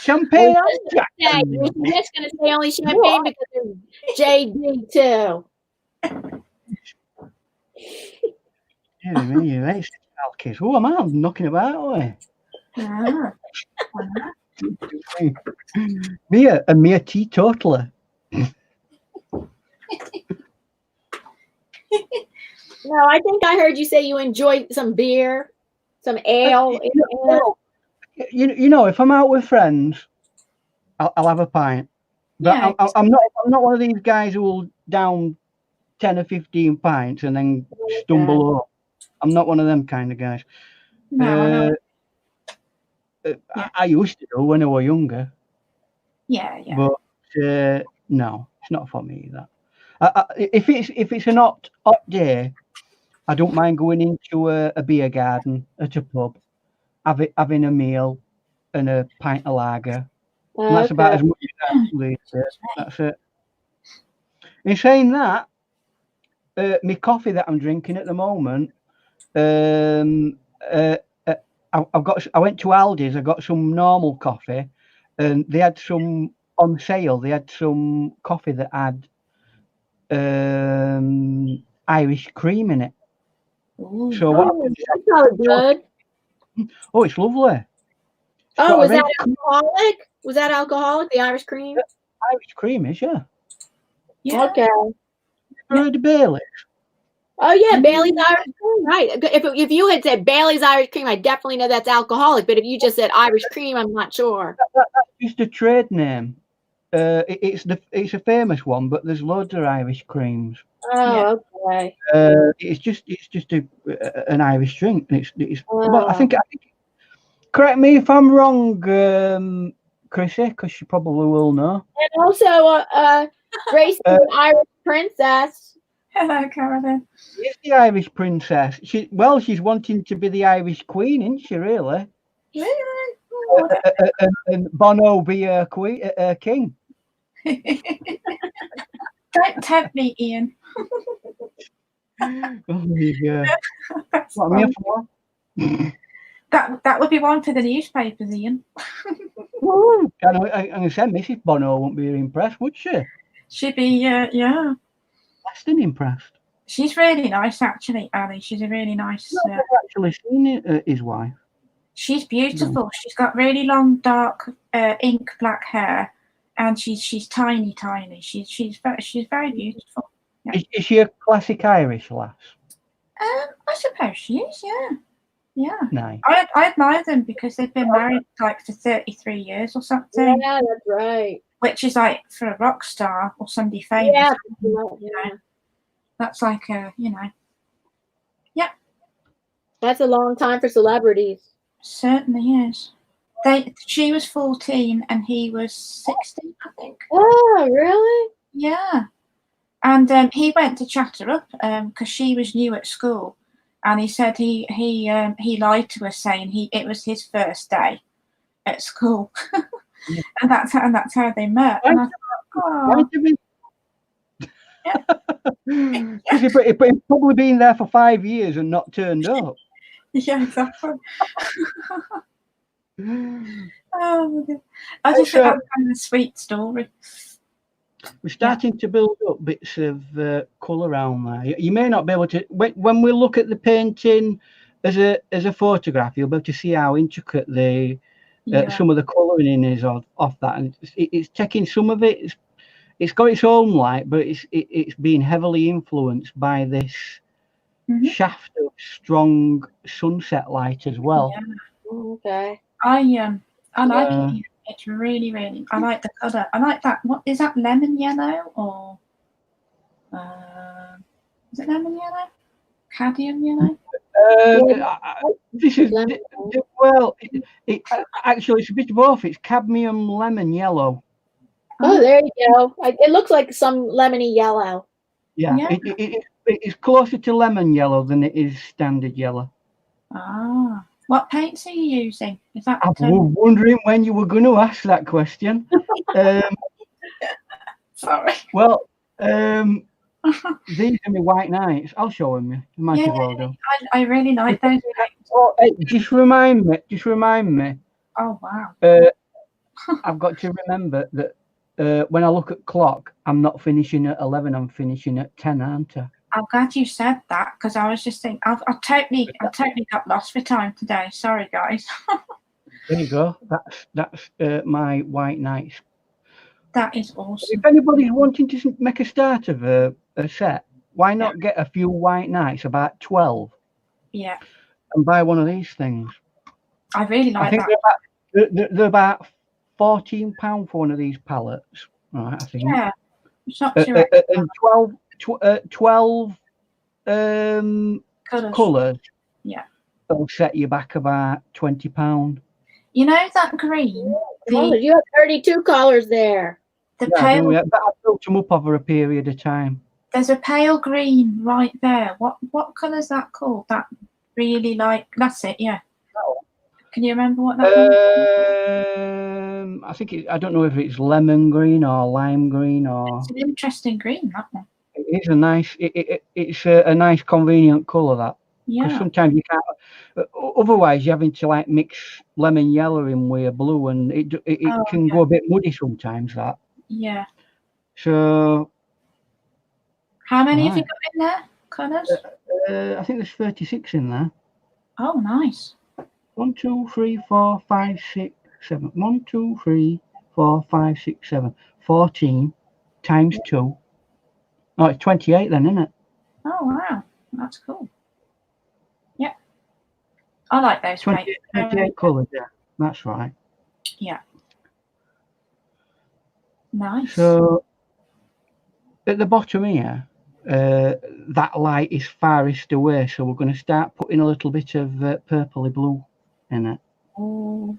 Champagne and Jack Daniels. We're just going to say only champagne because there's JD too. You hate kids. Who am I? I'm knocking about, me a teetotaler. No, I think I heard you say you enjoy some beer, some ale. You know, if I'm out with friends, I'll have a pint. But I'm not one of these guys who will down 10 or 15 pints and then stumble up. I'm not one of them kind of guys. No, I used to do when I was younger. Yeah. But no, it's not for me, that. If it's an hot day, I don't mind going into a beer garden at a pub, having a meal and a pint of lager. And that's about as much as I actually do. That's it. In saying that, my coffee that I'm drinking at the moment, I went to Aldi's. I got some normal coffee, and they had some on sale. They had some coffee that had Irish cream in it. Ooh. So what? That's probably good. Oh, it's lovely. Oh, was that alcoholic? Was that alcoholic? The Irish cream? Irish cream is, yeah. Okay. Heard of Bailey's? Oh yeah, Bailey's Irish cream, right? If you had said Bailey's Irish cream, I definitely know that's alcoholic. But if you just said Irish cream, I'm not sure. That's just a trade name. It's a famous one, but there's loads of Irish creams. Oh, okay. It's just an Irish drink. Well, I think. Correct me if I'm wrong, Chrissy, because she probably will know. And also, Gracie, Irish princess. Hello, Carolyn. She's the Irish princess. She's wanting to be the Irish queen, isn't she? Really? And Bono be a king. Don't tempt me, Ian. Oh, yeah. What am I for? That would be one for the newspapers, Ian. I'm going to say Mrs. Bono won't be impressed, would she? She'd be, yeah. Less than impressed. She's really nice, actually, Ali. She's a really nice. I've actually seen his wife. She's beautiful. Yeah. She's got really long, dark, ink black hair, and she's tiny. She's very beautiful. Yeah. Is she a classic Irish lass? I suppose she is. Yeah. Nice. I admire them because they've been married like for 33 years or something. Yeah, that's right. Which is like for a rock star or somebody famous. Yeah. You know, that's like yeah. That's a long time for celebrities. Certainly is. She was 14 and he was 16, I think. Oh, really? Yeah. And he went to chat her up because she was new at school, and he said he lied to her saying it was his first day at school, yeah. and that's how they met. And I thought, yeah. He's probably been there for 5 years and not turned up. Yeah, exactly. Oh, I just think that's kind of a sweet story. We're starting to build up bits of colour around there. You may not be able to, when we look at the painting as a photograph, you'll be able to see how intricate some of the colouring is off that, and it's taking some of it. It's got its own light, but it's being heavily influenced by this shaft of strong sunset light as well. Yeah. Okay. I like it. It's really, really. I like the colour. I like that. What is that? Lemon yellow or is it lemon yellow? Cadmium yellow? This is actually it's a bit of both. It's cadmium lemon yellow. Oh, there you go. It looks like some lemony yellow. Yeah. It's closer to lemon yellow than it is standard yellow. Ah. What paints are you using? Is that? I was wondering when you were going to ask that question. Sorry. Well, these are my white nights. I'll show them you. You might as well do. I really like those paints. Oh, just remind me. Oh wow. I've got to remember that when I look at clock, I'm not finishing at 11. I'm finishing at 10, aren't I? I'm glad you said that because I was just thinking I totally got lost for time today. Sorry, guys. There you go. That's my white nights. That is awesome. If anybody's wanting to make a start of a set, why not get a few white nights, about 12? Yeah. And buy one of these things. I really like that. They're about £14 for one of these palettes, right? I think. Yeah. It's not too and 12 colours. Yeah. It'll set you back about £20. You know that green? You have 32 colors there. The pale. But I built them up over a period of time. There's a pale green right there. What colour is that called? That really that's it. Yeah. Oh. Can you remember what that one? I think I don't know if it's lemon green or lime green or. It's an interesting green, that one. It is a nice. It's a nice, convenient colour that. Yeah. Because sometimes you can't. Otherwise, you're having to like mix lemon yellow in with a blue, and it can go a bit muddy sometimes. That. Yeah. So. How many have you got in there? colours? I think there's 36 in there. Oh, nice. 1, 2, 3, 4, 5, 6, 7. 1, 2, 3, 4, 5, 6, 7. 14 times 2. Oh, it's 28 then, isn't it? Oh, wow. That's cool. Yep. I like those 28 colours, yeah. That's right. Yeah. Nice. So, at the bottom here, that light is farthest away, so we're going to start putting a little bit of purpley blue in it. Oh.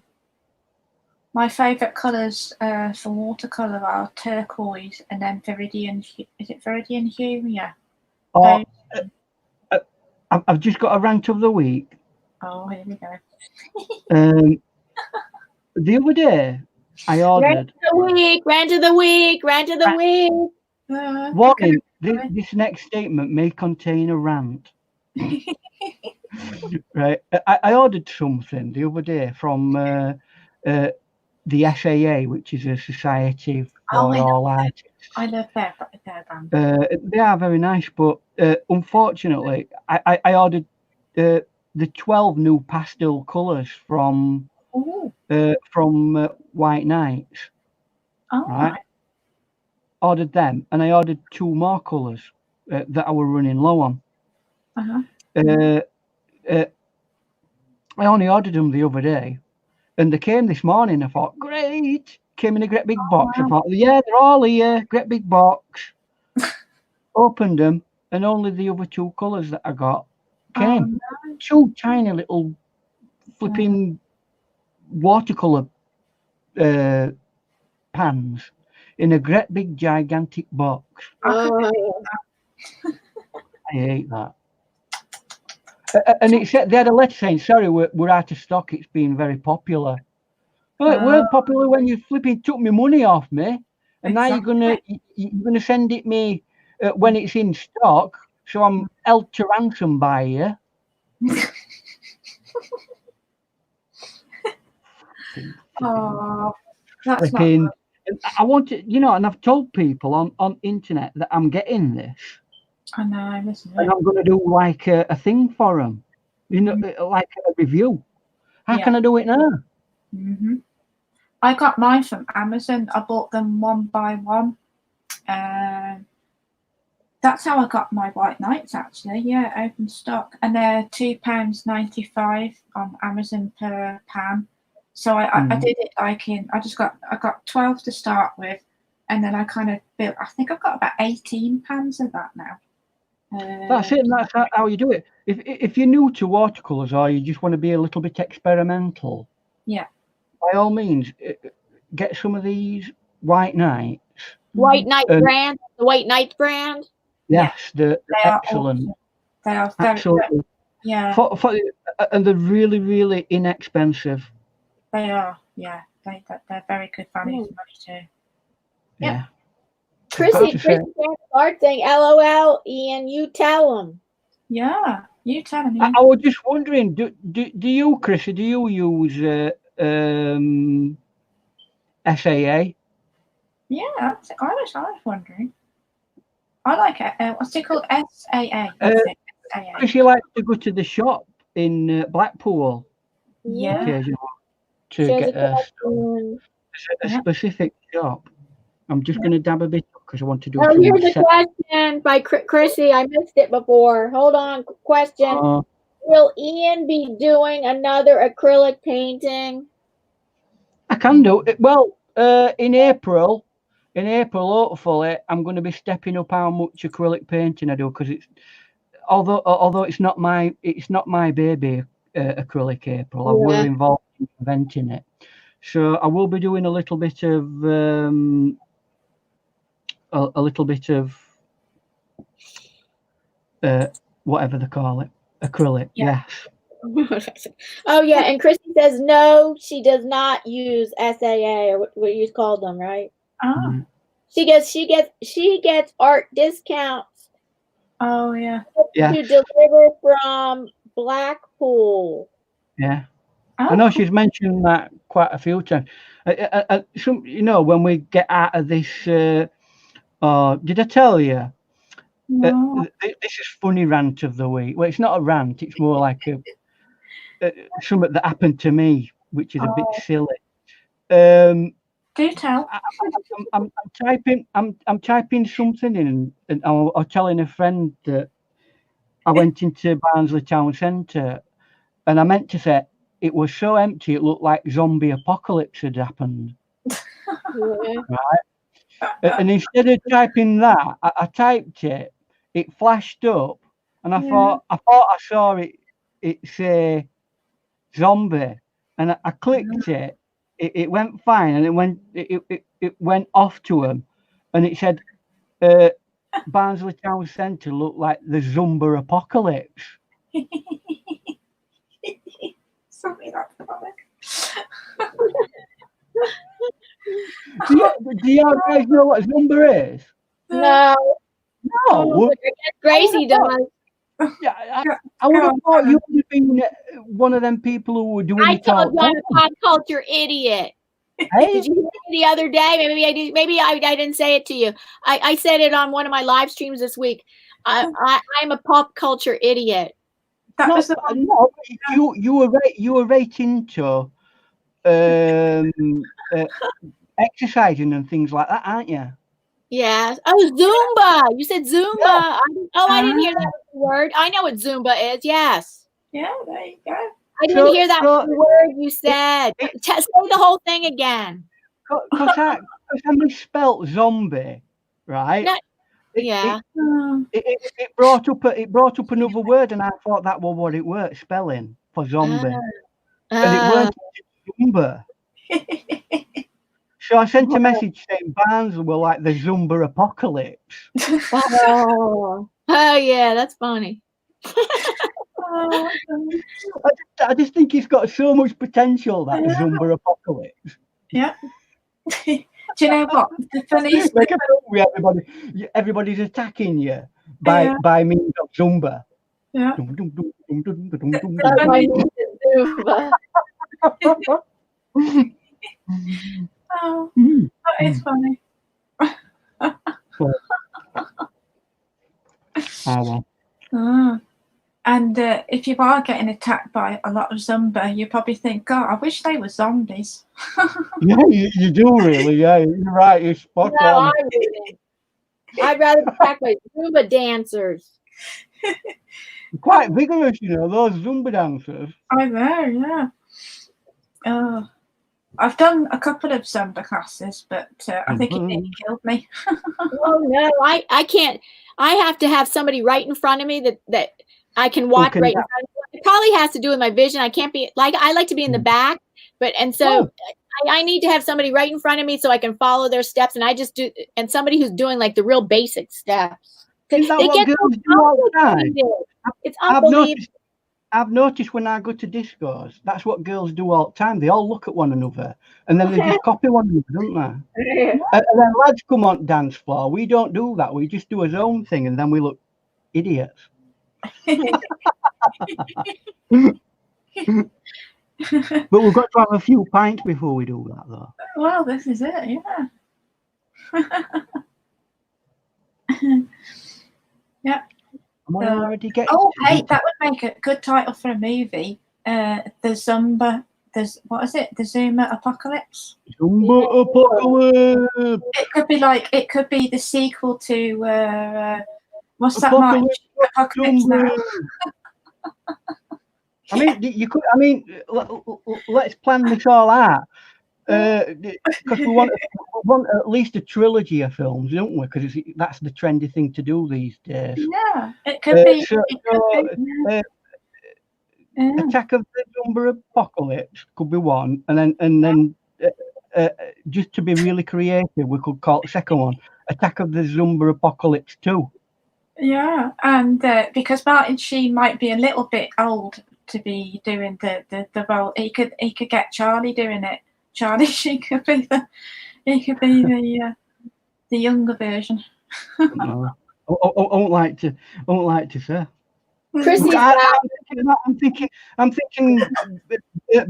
My favourite colours for watercolour are turquoise and then viridian. Is it viridian hue? Yeah. Oh, I've just got a rant of the week. Oh, here we go. The other day, I ordered. Rant of the week. Warning, this next statement may contain a rant. Right. I ordered something the other day from the SAA, which is a society for all artists. I love their brand. They are very nice, but unfortunately, I ordered the 12 new pastel colours from White Nights. Oh, right. Ordered them, and I ordered 2 more colours that I were running low on. I only ordered them the other day, and they came this morning. I thought, great, came in a great big box. Wow. I thought, yeah, they're all here, great big box. Opened them, and only the other 2 colours that I got came. Oh, no. 2 tiny little flipping watercolour pans in a great big gigantic box. I hate that. And it said they had a letter saying, "Sorry, we're out of stock. It's been very popular." Well, it weren't popular when you flipping took my money off me, and now you're gonna send it me when it's in stock. So I'm held to ransom by you. Oh, that's flipping. Not I want to, and I've told people on internet that I'm getting this. I know, listen. And I'm going to do like a thing for them, like a review. How can I do it now? I got mine from Amazon. I bought them 1 by 1. That's how I got my White Nights, actually. Yeah, open stock, and they're £2.95 on Amazon per pan. So I did it like I got 12 to start with, and then I kind of built. I think I've got about 18 pans of that now. That's it. And that's how you do it. If you're new to watercolors or you just want to be a little bit experimental, by all means, get some of these White Nights. White Night brand, the White Night brand. Yes, they're excellent. They are absolutely. And they're really, really inexpensive. They are, yeah. They're very good value for money too. Yeah. Chrissy art thing. LOL, Ian. You tell them. Yeah, you tell them. I was just wondering, do you, Chrissy, do you use SAA? Yeah, I was wondering. I like it. What's it called? SAA. Chrissy likes to go to the shop in Blackpool. Yeah. To get a specific shop. I'm just going to dab a bit because I want to do. Oh, here's a question by Chrissy. I missed it before. Hold on. Question: will Ian be doing another acrylic painting? I can do it. Well, in April, hopefully, I'm going to be stepping up how much acrylic painting I do, because it's although it's not my baby, acrylic April. I will involve in inventing it, so I will be doing a little bit of whatever they call it, acrylic. Yes. Oh yeah, and Christy says no, she does not use SAA or what you called them, right? Oh. She gets art discounts. Oh yeah. To deliver from Blackpool. Yeah. I know she's mentioned that quite a few times. When we get out of this, did I tell you? This is funny rant of the week. Well, it's not a rant. It's more like something that happened to me, which is a bit silly. Do tell. I'm typing something in, and I was telling a friend that I went into Barnsley Town Centre, and I meant to say it was so empty it looked like zombie apocalypse had happened. Right? And instead of typing that, I typed it. It flashed up, and I thought I saw it say zombie, and I clicked it. It went fine, and it went off to him, and it said Barnsley Town Centre looked like the Zumba apocalypse. Something like that. Do you guys know what Zumba is? No. No. Gracie does. Yeah, I would have thought you would have been one of them people who were doing it all. I told you I'm a pop culture idiot. Hey? Did you hear me the other day? Maybe I did. Maybe I didn't say it to you. I said it on one of my live streams this week. I'm a pop culture idiot. That was the no, you were right into exercising and things like that, aren't you? Yeah. Oh, Zumba. You said Zumba. I didn't hear that word. I know what Zumba is. Yes. Yeah, there you go. I didn't hear that word you said. Say the whole thing again. Because I misspelt zombie, right? No, yeah. It brought up another word, and I thought that was what it were, spelling for zombie. And it weren't Zumba. So I sent a message saying Barnes were like the Zumba apocalypse. Oh yeah, that's funny. I just think it's got so much potential, that Zumba apocalypse. Yeah. Do you know what? The funniest like a film, everybody's attacking you by means of Zumba. Yeah. Oh, that is funny. Well. And if you are getting attacked by a lot of Zumba, you probably think, God, I wish they were zombies. Yeah, you do really. Yeah, you're right. You're spot on. I'd rather attack by Zumba dancers. Quite vigorous, you know, those Zumba dancers. I know, yeah. I've done a couple of Zumba classes, but I think it nearly killed me. Oh no, I can't. I have to have somebody right in front of me that I can watch right in front of me. It probably has to do with my vision. I can't be like, I like to be in the back, so I need to have somebody right in front of me so I can follow their steps, and I just do, and somebody who's doing like the real basic steps. Is that what girls do all the time? It's unbelievable. I've noticed when I go to discos, that's what girls do all the time. They all look at one another, and then they just copy one another, don't they? And then lads come on dance floor. We don't do that. We just do our own thing, and then we look idiots. But we've got to have a few pints before we do that, though. Well, this is it, yeah. Yeah. Hey, that would make a good title for a movie. The Zumba. What is it? The Zumba Apocalypse. Zumba Apocalypse. It could be the sequel to what's that? Apocalypse Now. I mean, you could. I mean, let's plan this all out. Because we want at least a trilogy of films, don't we? Because that's the trendy thing to do these days. Yeah, it could be. Attack of the Zumba Apocalypse could be one, and then just to be really creative, we could call the second one Attack of the Zumba Apocalypse 2. Yeah, and because Martin Sheen might be a little bit old to be doing the role, he could get Charlie doing it. Charlie Sheen could be the younger version. I won't like to say. I'm thinking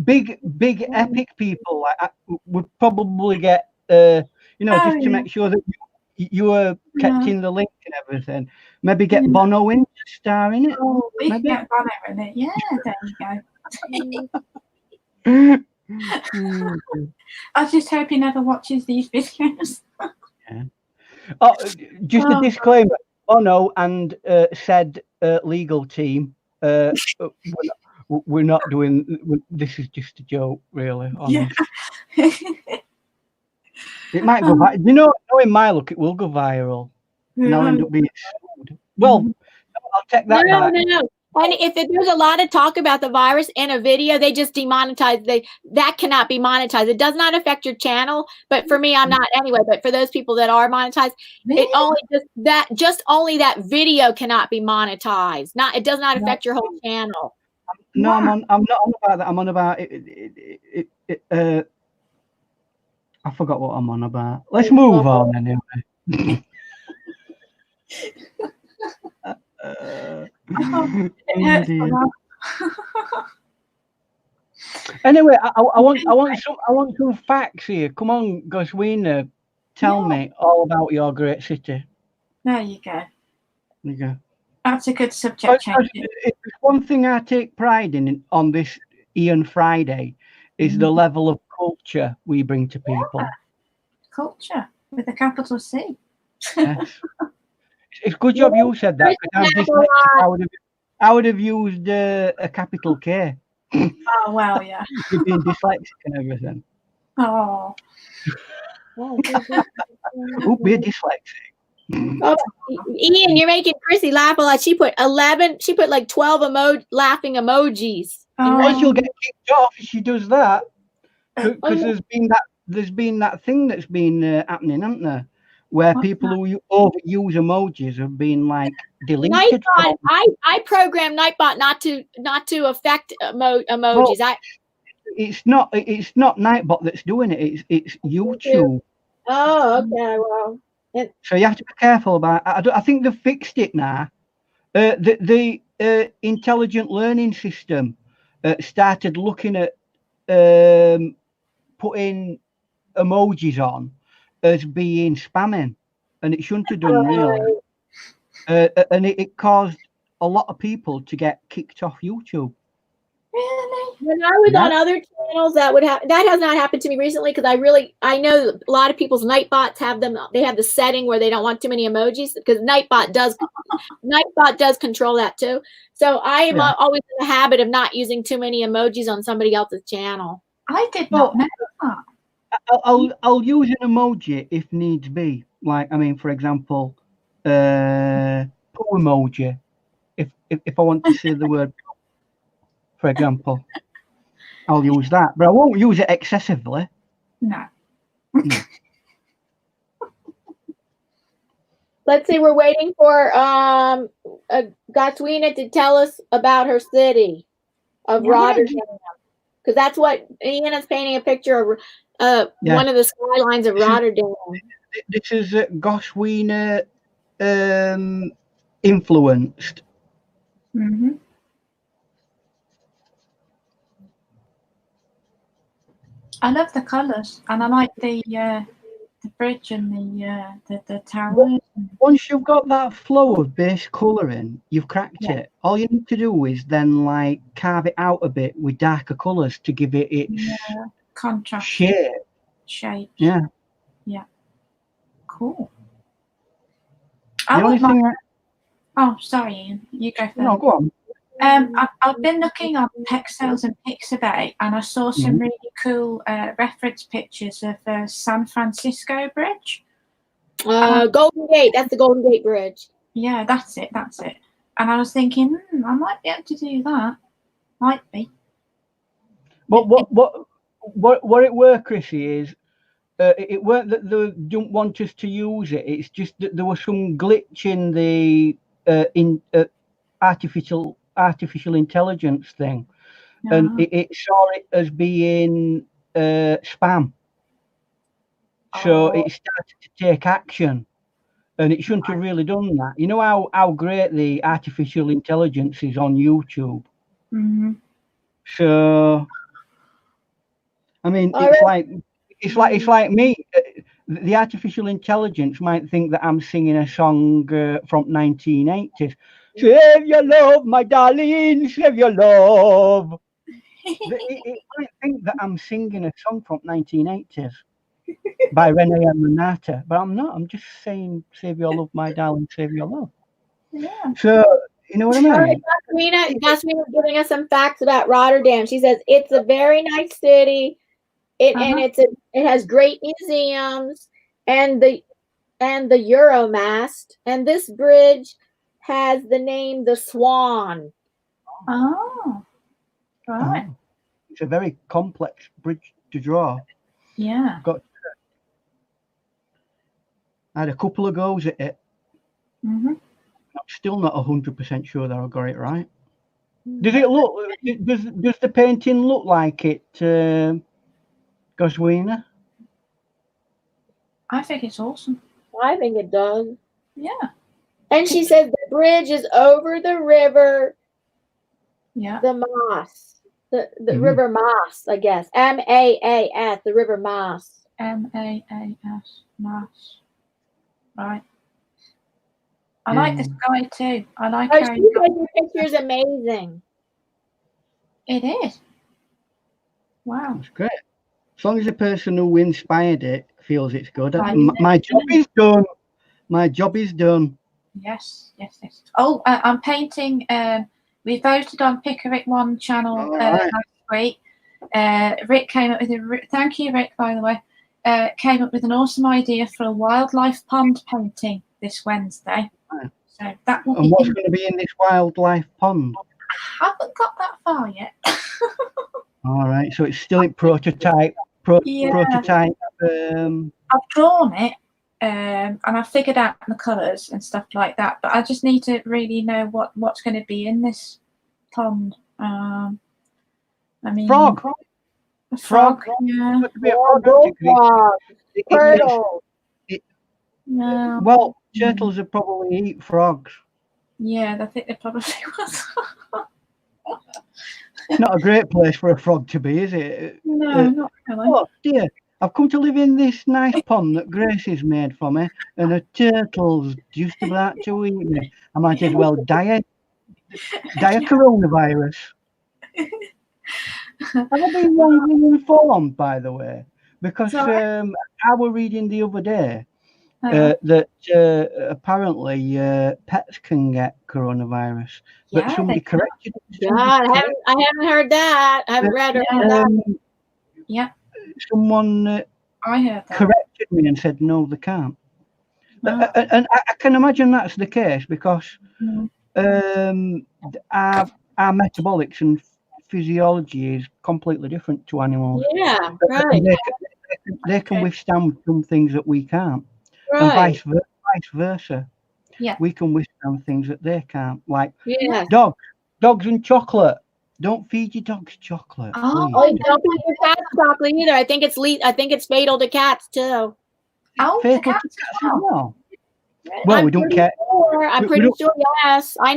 big epic people would probably get just to make sure that you were catching the link and everything. Maybe get Bono in to star in it. Oh, we can get Bono in it. Yeah, there you go. I just hope he never watches these videos. Yeah. Oh, just a disclaimer. Bono and said legal team, we're not doing. This is just a joke, really. Honest. Yeah. It might go viral. You know, in my look, it will go viral. And I'll end up being sued. Well, I'll take that back. No. And if there's a lot of talk about the virus in a video, they just demonetize. That cannot be monetized. It does not affect your channel, but for me, I'm not anyway. But for those people that are monetized, it only only that video cannot be monetized. It does not affect your whole channel. No, I'm not on about that. I'm on about it. I forgot what I'm on about. Let's move on anyway. Anyway, I want some facts here. Come on, Goswina, tell me all about your great city. There you go. There you go. That's a good subject. It's one thing I take pride in on this Ian Friday is the level of culture we bring to people. Yeah. Culture with a capital C. Yes. It's a good job you said that, because I would have used a capital K. Oh, well, yeah. You're being dyslexic and everything. Oh. Ooh, be dyslexic. Oh, Ian, you're making Chrissy laugh a lot. She put 12 laughing emojis. Oh, she'll get kicked off if she does that. Because there's been that thing that's been happening, hasn't there? Where people who overuse emojis have been like deleted. Nightbot, I programmed Nightbot not to affect emojis. Well, it's not Nightbot that's doing it. It's YouTube. Oh, okay. Well, so you have to be careful about. I think they've fixed it now. The intelligent learning system started looking at putting emojis on as being spamming, and it shouldn't have done really. And it caused a lot of people to get kicked off YouTube. Really? When I was on other channels, that has not happened to me recently, because I know a lot of people's Nightbots have them. They have the setting where they don't want too many emojis, because Nightbot does control that too. So I am always in the habit of not using too many emojis on somebody else's channel. I did not know that. I'll use an emoji if needs be. Like, I mean, for example, poo emoji. If I want to say the word, for example, I'll use that, but I won't use it excessively. No. Let's see. We're waiting for Goswina to tell us about her city of Rotterdam, because that's what Ian is painting a picture of. One of the skylines of Rotterdam. This is Goswina influenced. Mm-hmm. I love the colours, and I like the bridge and the towers. Once you've got that flow of base colouring, you've cracked it. All you need to do is then like carve it out a bit with darker colours to give it its contrast shape. Yeah. Cool. Oh, sorry, Ian. You go first. No, go on. I've been looking on Pexels and Pixabay, and I saw some really cool reference pictures of San Francisco Bridge. Golden Gate. That's the Golden Gate Bridge. Yeah, that's it. And I was thinking, I might be able to do that. Might be. But what it were, Chrissy, is it weren't that they didn't want us to use it. It's just that there was some glitch in the artificial intelligence thing, and it saw it as being spam. So it started to take action, and it shouldn't have really done that. You know how great the artificial intelligence is on YouTube. Mm-hmm. So, I mean, it's like me. the artificial intelligence might think that I'm singing a song from 1980s. Save your love, my darling, save your love. It might think that I'm singing a song from 1980s by Renee and Renata, but I'm not. I'm just saying, save your love, my darling, save your love. Yeah. So, you know what I mean? Gasmina's giving us some facts about Rotterdam. She says it's a very nice city. And it has great museums and the Euromast, and this bridge has the name the Swan. Oh, right. It's a very complex bridge to draw. Yeah. I had a couple of goes at it. Mm-hmm. I'm still not 100% sure that I got it right. Does it look? Does the painting look like it, Goswina? I think it's awesome. I think it does. Yeah. And she says the bridge is over the river. Yeah. The Maas. The River Maas, I guess. Maas, the River Maas. Maas. Maas. Right. I like this guy too. I like how your picture is amazing. It is. Wow. That's great. As long as the person who inspired it feels it's good. My job is done. My job is done. Yes. Oh, I'm painting. We voted on Pickerick One channel last week. Rick came up with thank you, Rick, by the way. Came up with an awesome idea for a wildlife pond painting this Wednesday. Right. So that will and what's going to be in this wildlife pond? I haven't got that far yet. All right, so it's still in prototype. Prototype. I've drawn it, and I've figured out the colours and stuff like that. But I just need to really know what's going to be in this pond. I mean, frog. A frog. Yeah. Turtle. No. Well, turtles would probably eat frogs. Yeah, I think they probably was. Not a great place for a frog to be, is it? No, not really. Oh dear, I've come to live in this nice pond that Gracie's made for me, and a turtle's just about to eat me. I might as well die of coronavirus. Have I been wrongly informed, by the way? Because I was reading the other day that apparently pets can get coronavirus, but somebody corrected it. I haven't heard that. I haven't read that. Yeah. Someone I heard that. corrected me and said no, they can't. And I can imagine that's the case because our metabolics and physiology is completely different to animals. Yeah, right. They can withstand some things that we can't, right. And vice versa. Yeah, we can withstand things that they can't, like dogs and chocolate. Don't feed your dogs chocolate. Oh, don't feed your cats chocolate either. I think it's fatal to cats too. Oh, fatal to cats as well. Well, we don't care. I'm pretty sure. Yes, I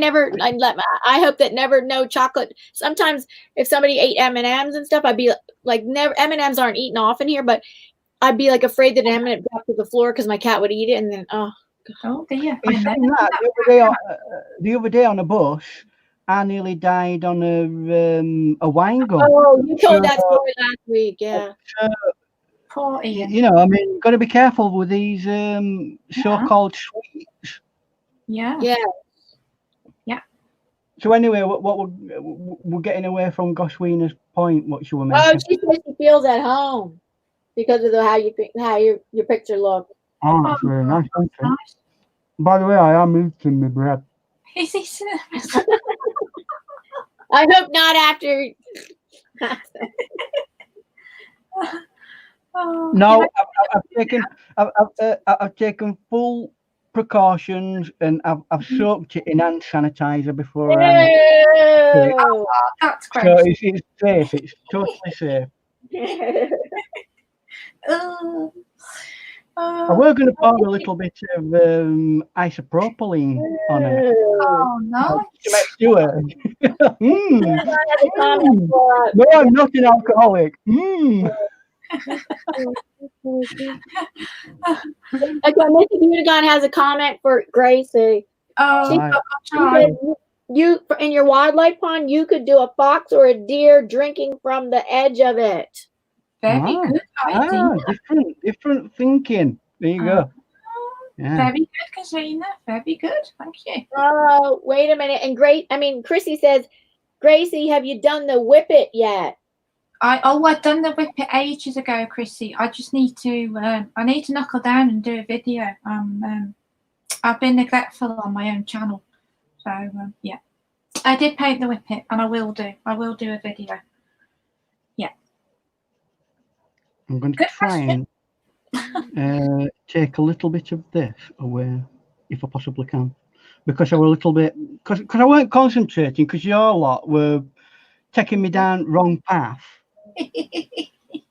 hope that never no chocolate. Sometimes if somebody ate M&Ms and stuff, I'd be like, never. M&Ms aren't eaten often here, but I'd be like afraid that M&M would drop to the floor because my cat would eat it, and then dear. The other day on a bus, I nearly died on a wine gum. Oh, you told that story last week, yeah. Poor Ian. You know, I mean, got to be careful with these so-called sweets. Yeah. So anyway, what we're getting away from Goswina's point. What she was making. Oh, she says she feels at home because of how your picture looks. Oh, that's very nice. Nice. By the way, I am eating my bread. He's eating it. I hope not after. No, I've taken full precautions, and I've soaked it in hand sanitizer before. That's great. So it's safe. It's totally safe. I was going to pour a little bit of isopropylene on it. Oh, no. To make sure. No, I'm not an alcoholic. Okay, Mr. Unigon has a comment for Gracie. Oh, you in your wildlife pond, you could do a fox or a deer drinking from the edge of it. Very good idea. Different thinking. There you go. Yeah. Very good, Katrina. Very good. Thank you. Oh, wait a minute. And Chrissy says, Gracie, have you done the whippet yet? I've done the whippet ages ago, Chrissy. I just need to I need to knuckle down and do a video. I've been neglectful on my own channel. So yeah. I did paint the whippet and I will do a video. Yeah. I'm going to try and take a little bit of this away if I possibly can. Because I was a little bit because I weren't concentrating because your lot were taking me down wrong path.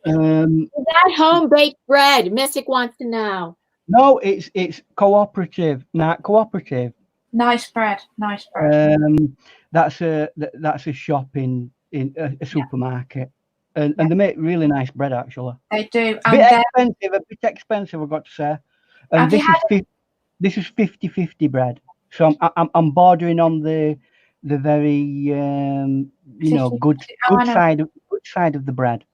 That home baked bread, Mystic wants to know. No, it's cooperative. Not cooperative. Nice bread. That's a shop in a supermarket, and they make really nice bread actually. They do. A bit expensive, I've got to say. And this is 50-50 bread, so I'm bordering on the very good side of the bread.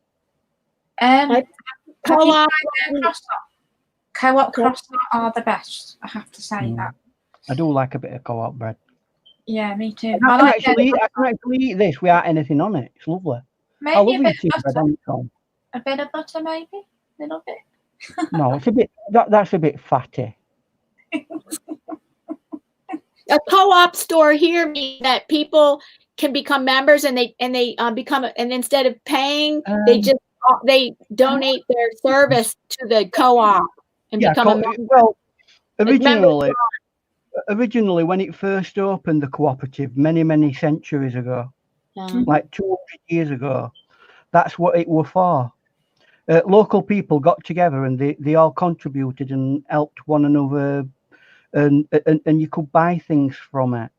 Co-op croissant are the best. I have to say that. I do like a bit of co-op bread. Yeah, me too. I can actually eat this without anything on it. It's lovely. Maybe I love eating bread on its own. A bit of butter, maybe a little bit. No, it's a bit. That's a bit fatty. A co-op store here means that people can become members and they become, and instead of paying, they donate their service to the co-op and become a member. Well, originally when it first opened, the cooperative many centuries ago, like 200 years ago, that's what it were for. Local people got together and they all contributed and helped one another, and you could buy things from it.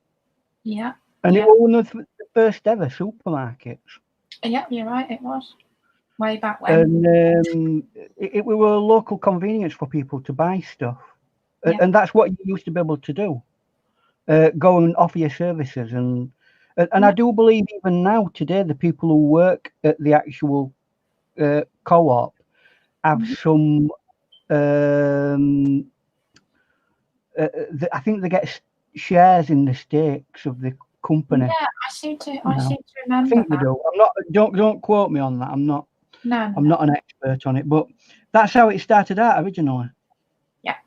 Yeah. And it was one of the first ever supermarkets. Yeah, you're right, it was. Way back when. And it were a local convenience for people to buy stuff. Yeah. And that's what you used to be able to do. Go and offer your services. And I do believe even now, today, the people who work at the actual co-op have some... I think they get shares in the stakes of the company. Yeah, I seem to remember. I think they do. I'm not. Don't quote me on that. I'm not. No. I'm not an expert on it, but that's how it started out originally. Yeah.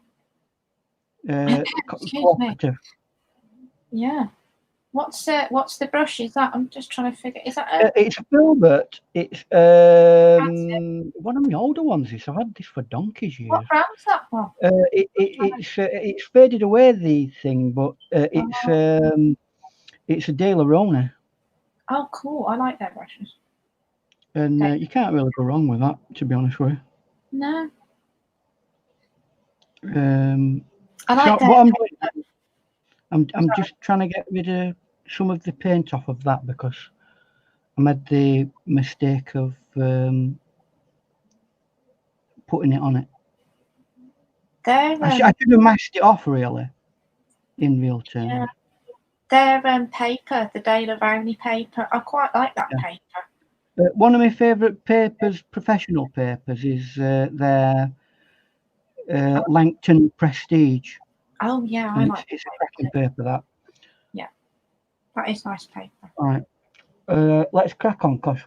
Cooperative. Yeah. What's the brush? Is that? I'm just trying to figure. Is that? It's Filbert. It's one of my older ones. I've had this for donkey's years. What brand's that one? It's faded away, the thing, but it's a De La Rona. Oh, cool! I like their brushes. And you can't really go wrong with that, to be honest with you. No. I like that. I'm just trying to get rid of some of the paint off of that because I made the mistake of putting it on it. I should have mashed it off, really, in real terms. Yeah. Their paper, the De La Rona paper, I quite like that paper. One of my favourite papers, professional papers, is their Langton Prestige. Oh yeah, it's a cracking paper, that. Yeah, that is nice paper. All right, let's crack on because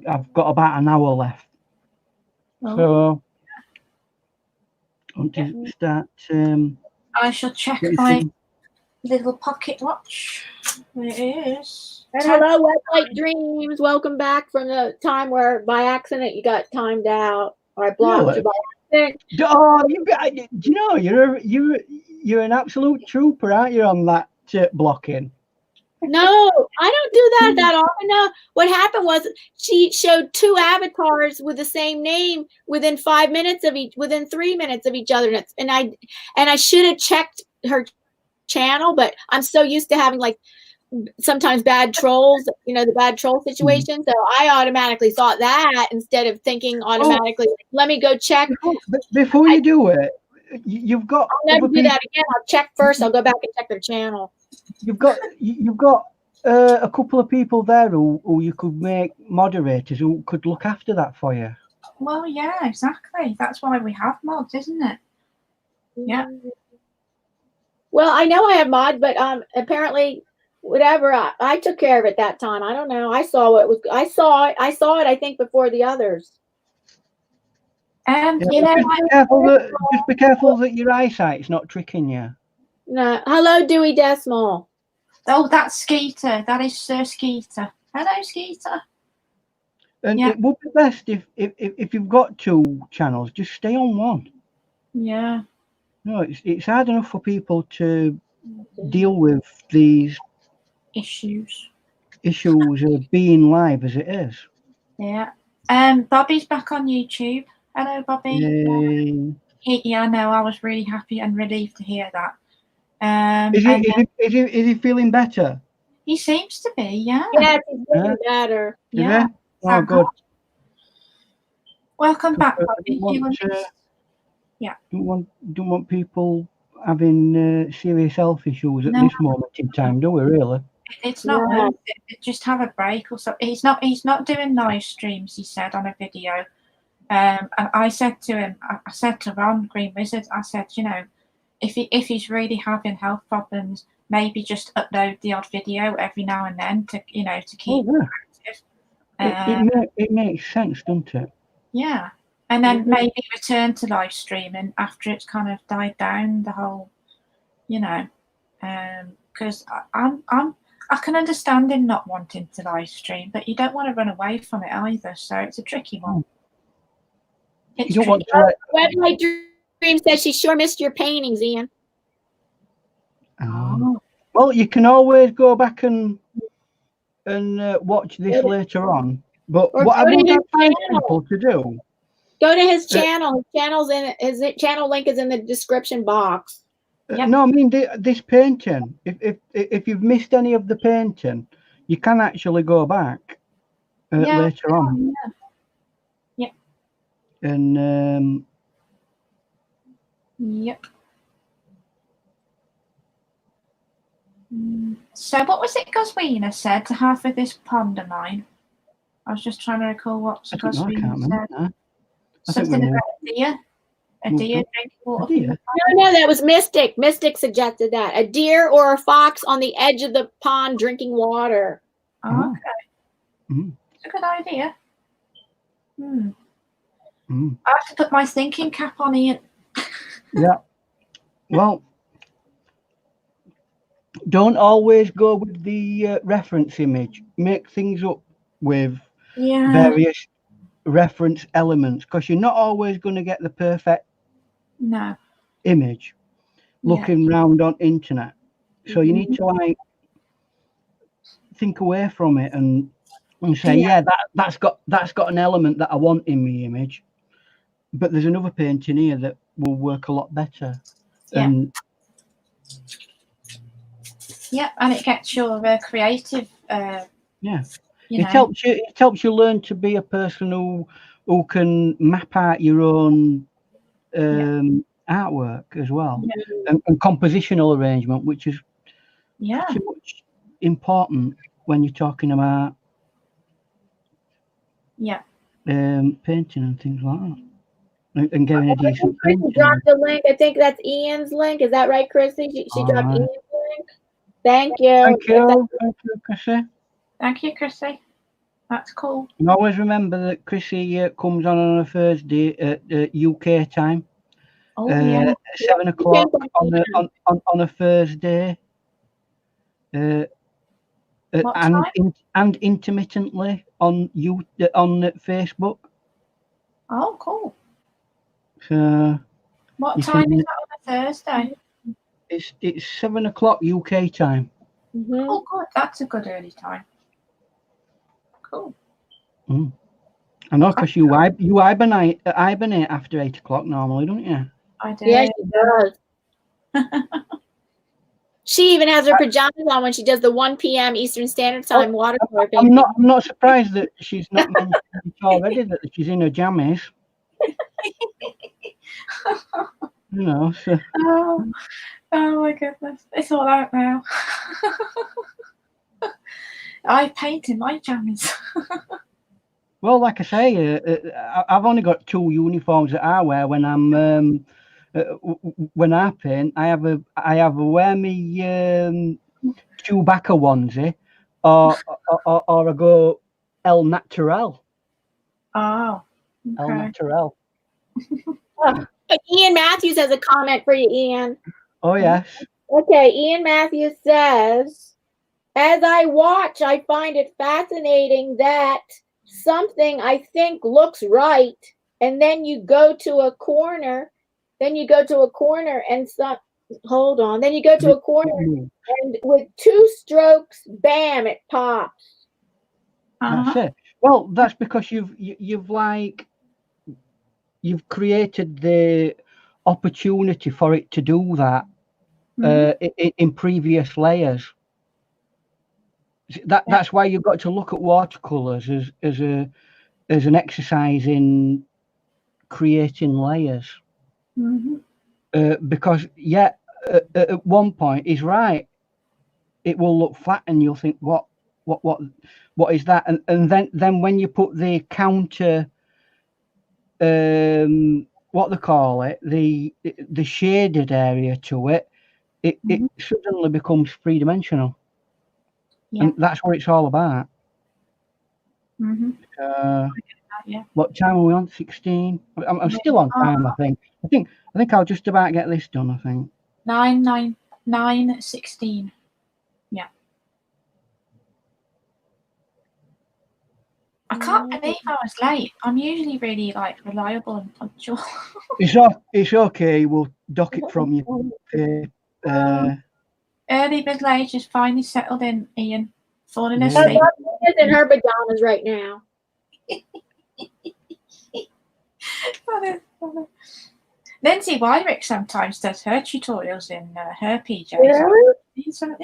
I've got about an hour left. Oh. So I'll just start. I shall check my little pocket watch. There it is. And hello, Website Dreams. Welcome back from the time where by accident you got timed out, or I blocked you by accident. Oh, do you know you're an absolute trooper, aren't you, on that blocking? No, I don't do that often. No, what happened was she showed two avatars with the same name within 5 minutes of within 3 minutes of each other, and I should have checked her channel, but I'm so used to having like sometimes bad trolls, you know, the bad troll situation. So I automatically thought that instead of thinking automatically, let me go check. Before you do it, you've got. I'll never do that again. I'll check first. I'll go back and check their channel. You've got a couple of people there who you could make moderators who could look after that for you. Well, yeah, exactly. That's why we have mods, isn't it? Yeah. Well, I know I have mod, but apparently, whatever, I took care of it that time. I don't know. I saw what was. I saw it. I think before the others. You know, just be careful that your eyesight's not tricking you. No. Hello, Dewey Decimal. Oh, that's Skeeter. That is Sir Skeeter. Hello, Skeeter. And it would be best if you've got 2 channels, just stay on one. Yeah. No, it's hard enough for people to deal with these issues of being live as it is. Yeah. Bobby's back on YouTube. Hello, Bobby. Yay. Yeah, no, I was really happy and relieved to hear that. Is he feeling better? He seems to be, yeah. Yeah, he's feeling better. Yeah. Oh, good. Welcome back, Bobby. Don't want people having serious health issues at this moment in time, do we? Really? It's not worth it. Just have a break or something. He's not doing live streams. He said on a video. And I said to him, I said to Ron Green Wizard, I said, you know, if he's really having health problems, maybe just upload the odd video every now and then to keep active. It makes sense, doesn't it? Yeah, and then maybe return to live streaming after it's kind of died down the whole, because I can understand him not wanting to live stream, but you don't want to run away from it either. So it's a tricky one. You don't want to. Website Dream says she sure missed your paintings, Ian. Well, you can always go back and watch this later on. But what I would advise people to do, go to his channel. His channel link is in the description box. No, I mean this painting. If you've missed any of the painting, you can actually go back later on. Yeah. And yep. So what was it Goswina said to have for this pond of mine? I was just trying to recall what Goswina said. Something about a deer. A deer drinking water. No, that was Mystic. Mystic suggested that. A deer or a fox on the edge of the pond drinking water. Oh, okay. It's a good idea. I have to put my thinking cap on, Ian. Yeah. Well, don't always go with the reference image. Make things up with various reference elements, because you're not always going to get the perfect image looking round on internet. So you need to think away from it and say, that's got an element that I want in my image, but there's another painting here that will work a lot better. And it gets your creative it helps you learn to be a person who can map out your own artwork as well, and compositional arrangement, which is pretty much important when you're talking about painting and things like that, and getting a decent painting. Dropped the link. I think that's Ian's link. Is that right, Chrissy? She dropped Ian's link. Thank you. Thank you, Chrissy. Thank you, Chrissy. That's cool. And always remember that Chrissy comes on a Thursday at UK time. 7 o'clock on a Thursday. And intermittently on Facebook. Oh, cool. So what time is that on a Thursday? It's 7 o'clock UK time. Oh, good. That's a good early time. Cool. I know, because you hibernate after 8 o'clock normally, don't you? I do. Yeah, she does. She even has her pajamas on when she does the 1 p.m. Eastern Standard Time watercolor painting. I'm not surprised that she's not mentioned it already, that she's in her jammies. You know, so. Oh my goodness. It's all out now. I paint in my jammies. Well, like I say, I've only got 2 uniforms that I wear when I'm when I paint. I have a wear me Chewbacca onesie, or I go El Natural. Oh, okay. El Natural. Ian Matthews has a comment for you, Ian. Oh yes. Okay, Ian Matthews says, as I watch, I find it fascinating that something I think looks right, and then you go to a corner, and then you go to a corner and with 2 strokes, bam, it pops. That's it. Well, that's because you've created the opportunity for it to do that in previous layers. That's why you've got to look at watercolors as an exercise in creating layers. Because at one point he's right, it will look flat and you'll think what is that, and then when you put the counter what they call it, the shaded area to it, it suddenly becomes 3-dimensional. And that's what it's all about. What time are we on? 16. I'm still on time. I think I'll just about get this done. I think 9:16. Yeah. I can't believe I was late. I'm usually really reliable and punctual. It's okay. We'll dock it from you. Early mid late just finally settled in, Ian. Falling asleep. She's in her pajamas right now. Lindsay Wyrick sometimes does her tutorials in her PJs. Really? Some of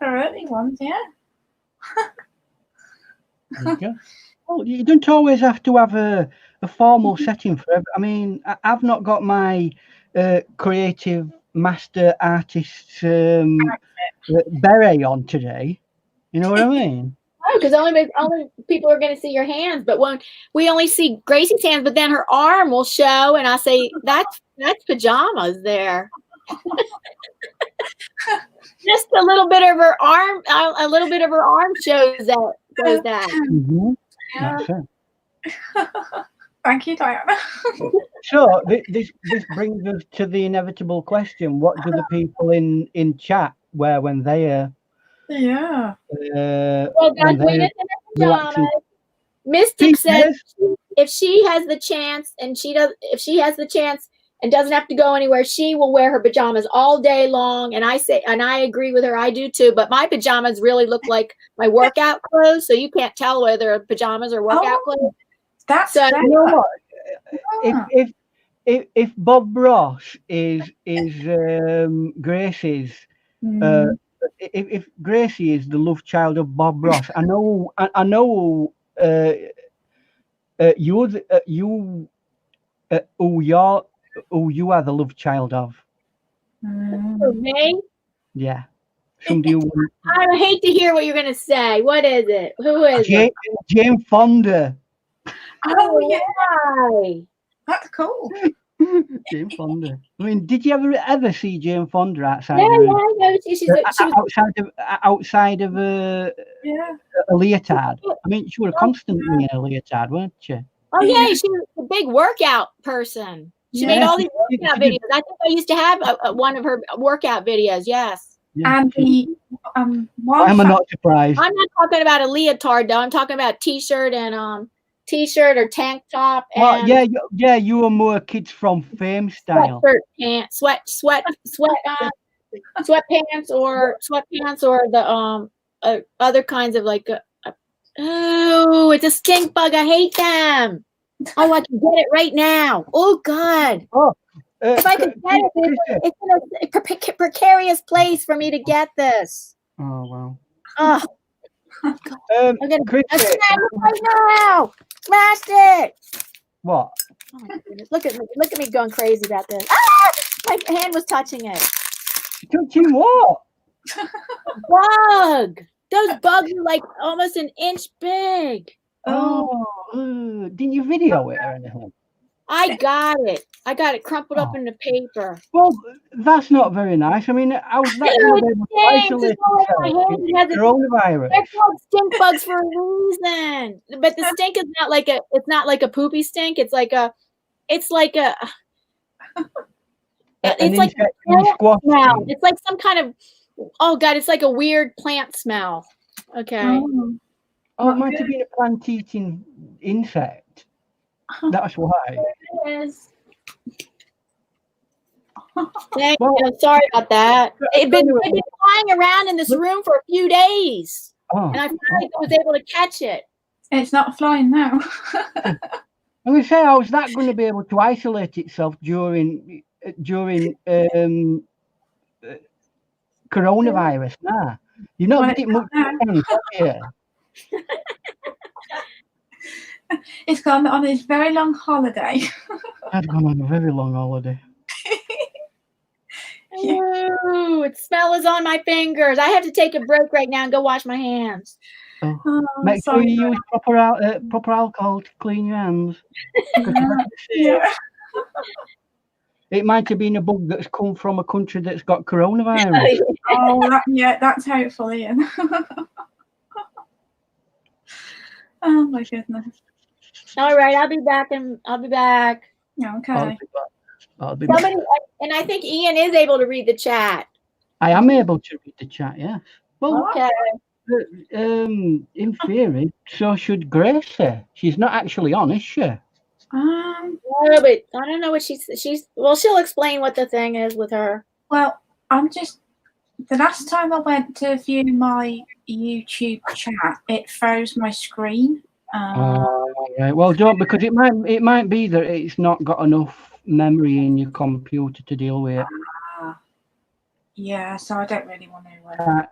her early ones, There you go. Well, you don't always have to have a formal setting for it. I mean, I've not got my creative master artist beret on today. You know what I mean? Oh, because only people are going to see your hands, but when we only see Gracie's hands, but then her arm will show, and I say that's pajamas there. Just a little bit of her arm, shows that. That's it. Thank you, Diana. So this brings us to the inevitable question: what do the people in chat wear when they are? Well, guys, we in her pajamas. Mystic says if she has the chance and doesn't have to go anywhere, she will wear her pajamas all day long. And I agree with her. I do too. But my pajamas really look like my workout clothes, so you can't tell whether they're pajamas or workout clothes. That's you know what? If Bob Ross is Gracie's. If Gracie is the love child of Bob Ross, I know you are the love child of. Me? Yeah. Somebody I hate to hear what you're gonna say. What is it? Who is it? Jane Fonda. Oh yeah. Why? That's cool. Jane Fonda. I mean, did you ever see Jane Fonda outside? Outside of a leotard. I mean, she was constantly in a leotard, weren't she? Oh yeah, she was a big workout person. She made all these workout videos. I think I used to have one of her workout videos. Yes. Yeah, and I'm not surprised. I'm not talking about a leotard though. I'm talking about t-shirt and t-shirt or tank top. And yeah, you were more Kids from Fame style. Sweatpants or the other kinds of it's a stink bug. I hate them. Oh, I can get it right now. Oh God. Oh, If I could get it, it's in a precarious place for me to get this. Oh, wow. Oh, Gracie, right now! Smashed it! what? Oh my goodness. Look at me going crazy about this. Ah! My hand was touching it. Touching what? Bug! Those bugs are like almost an inch big. Oh, didn't you video it or anything? I got it. I got it crumpled up in the paper. Well, that's not very nice. I mean, how's that going to be able to isolate coronavirus? They're called stink bugs for a reason. But the stink is not like it's not like a poopy stink. It's like a it's like a plant smell. It's like some kind of, oh God, it's like a weird plant smell. Okay. Oh, it might have been a plant-eating insect. That's why. It is. Thank you. Sorry about that. It's been flying around in this room for a few days, and I finally was able to catch it. It's not flying now. I'm going to say, how's that going to be able to isolate itself during coronavirus? Nah, you're not getting much sense, have you? It's gone on its very long holiday. I've gone on a very long holiday. Ooh, its smell is on my fingers. I have to take a break right now and go wash my hands. Make sure you use proper alcohol to clean your hands. It might have been a bug that's come from a country that's got coronavirus. That's hopeful, Ian. Oh my goodness. All right, I'll be back. Okay. I'll be back. Somebody, and I think Ian is able to read the chat. I am able to read the chat, yes. Well, okay. In theory, so should Gracie. She's not actually on, is she? No, but I don't know what she's. Well, she'll explain what the thing is with her. Well, the last time I went to view my YouTube chat, it froze my screen. Right. Well, don't, because it might be that it's not got enough memory in your computer to deal with it. Yeah, so I don't really want to.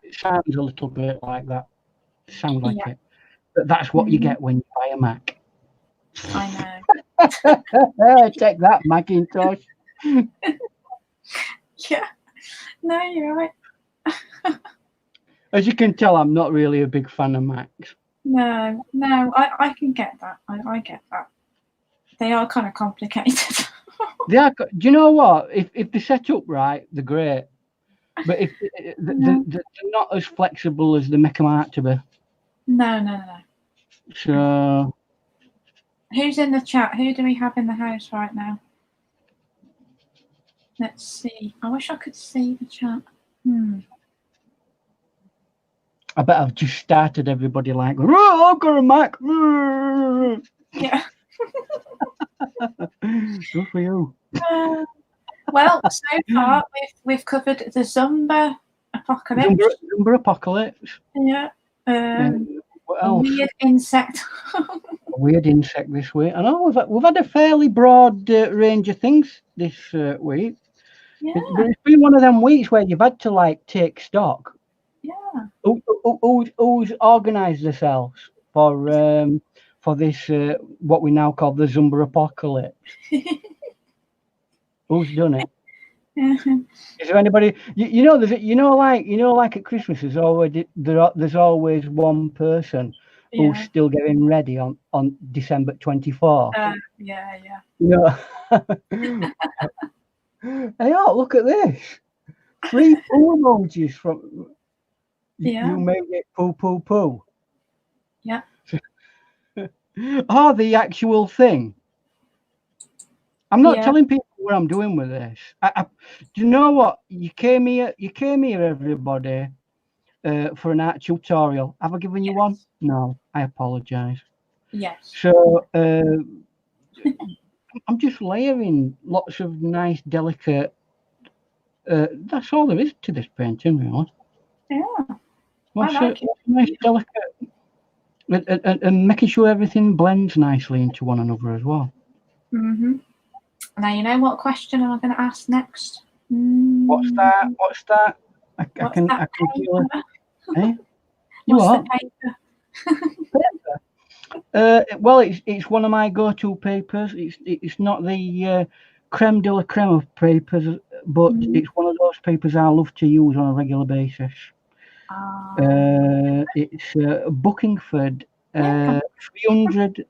It sounds a little bit like that. Sounds like it. But that's what you get when you buy a Mac. I know. Take that, Macintosh. Yeah. No, you're right. As you can tell, I'm not really a big fan of Macs. No, I can get that. I get that. They are kind of complicated. They are. Do you know what? If they're set up right, they're great. But if they're not as flexible as they make them out to be. No. So. Who's in the chat? Who do we have in the house right now? Let's see. I wish I could see the chat. I bet I've just started everybody like, oh, I've got a Mac. Yeah. Good for you. Well, so far we've covered the Zumba apocalypse. Zumba apocalypse. Yeah. What else? Weird insect. A weird insect this week. I know we've had a fairly broad range of things this week. Yeah. It's been one of them weeks where you've had to like take stock. Yeah. Who's organised themselves for this what we now call the Zumba apocalypse? Who's done it? Is there anybody? Like at Christmas, there's always one person who's still getting ready on December 24th. Yeah. Hey, look at this! 3 poo emojis from. You made it poo. Yeah. The actual thing. I'm not telling people what I'm doing with this. Do you know what? You came here, everybody, for an art tutorial. Have I given you one? No, I apologise. Yes. So I'm just layering lots of nice, delicate. That's all there is to this painting, really. Yeah. I like it. Nice, delicate, and making sure everything blends nicely into one another as well. Mm-hmm. Now you know what question am I going to ask next? What's that? What's that? I can feel it. Eh? What's the paper? Well, it's one of my go-to papers. It's not the creme de la creme of papers, but it's one of those papers I love to use on a regular basis. It's Buckingford, £300,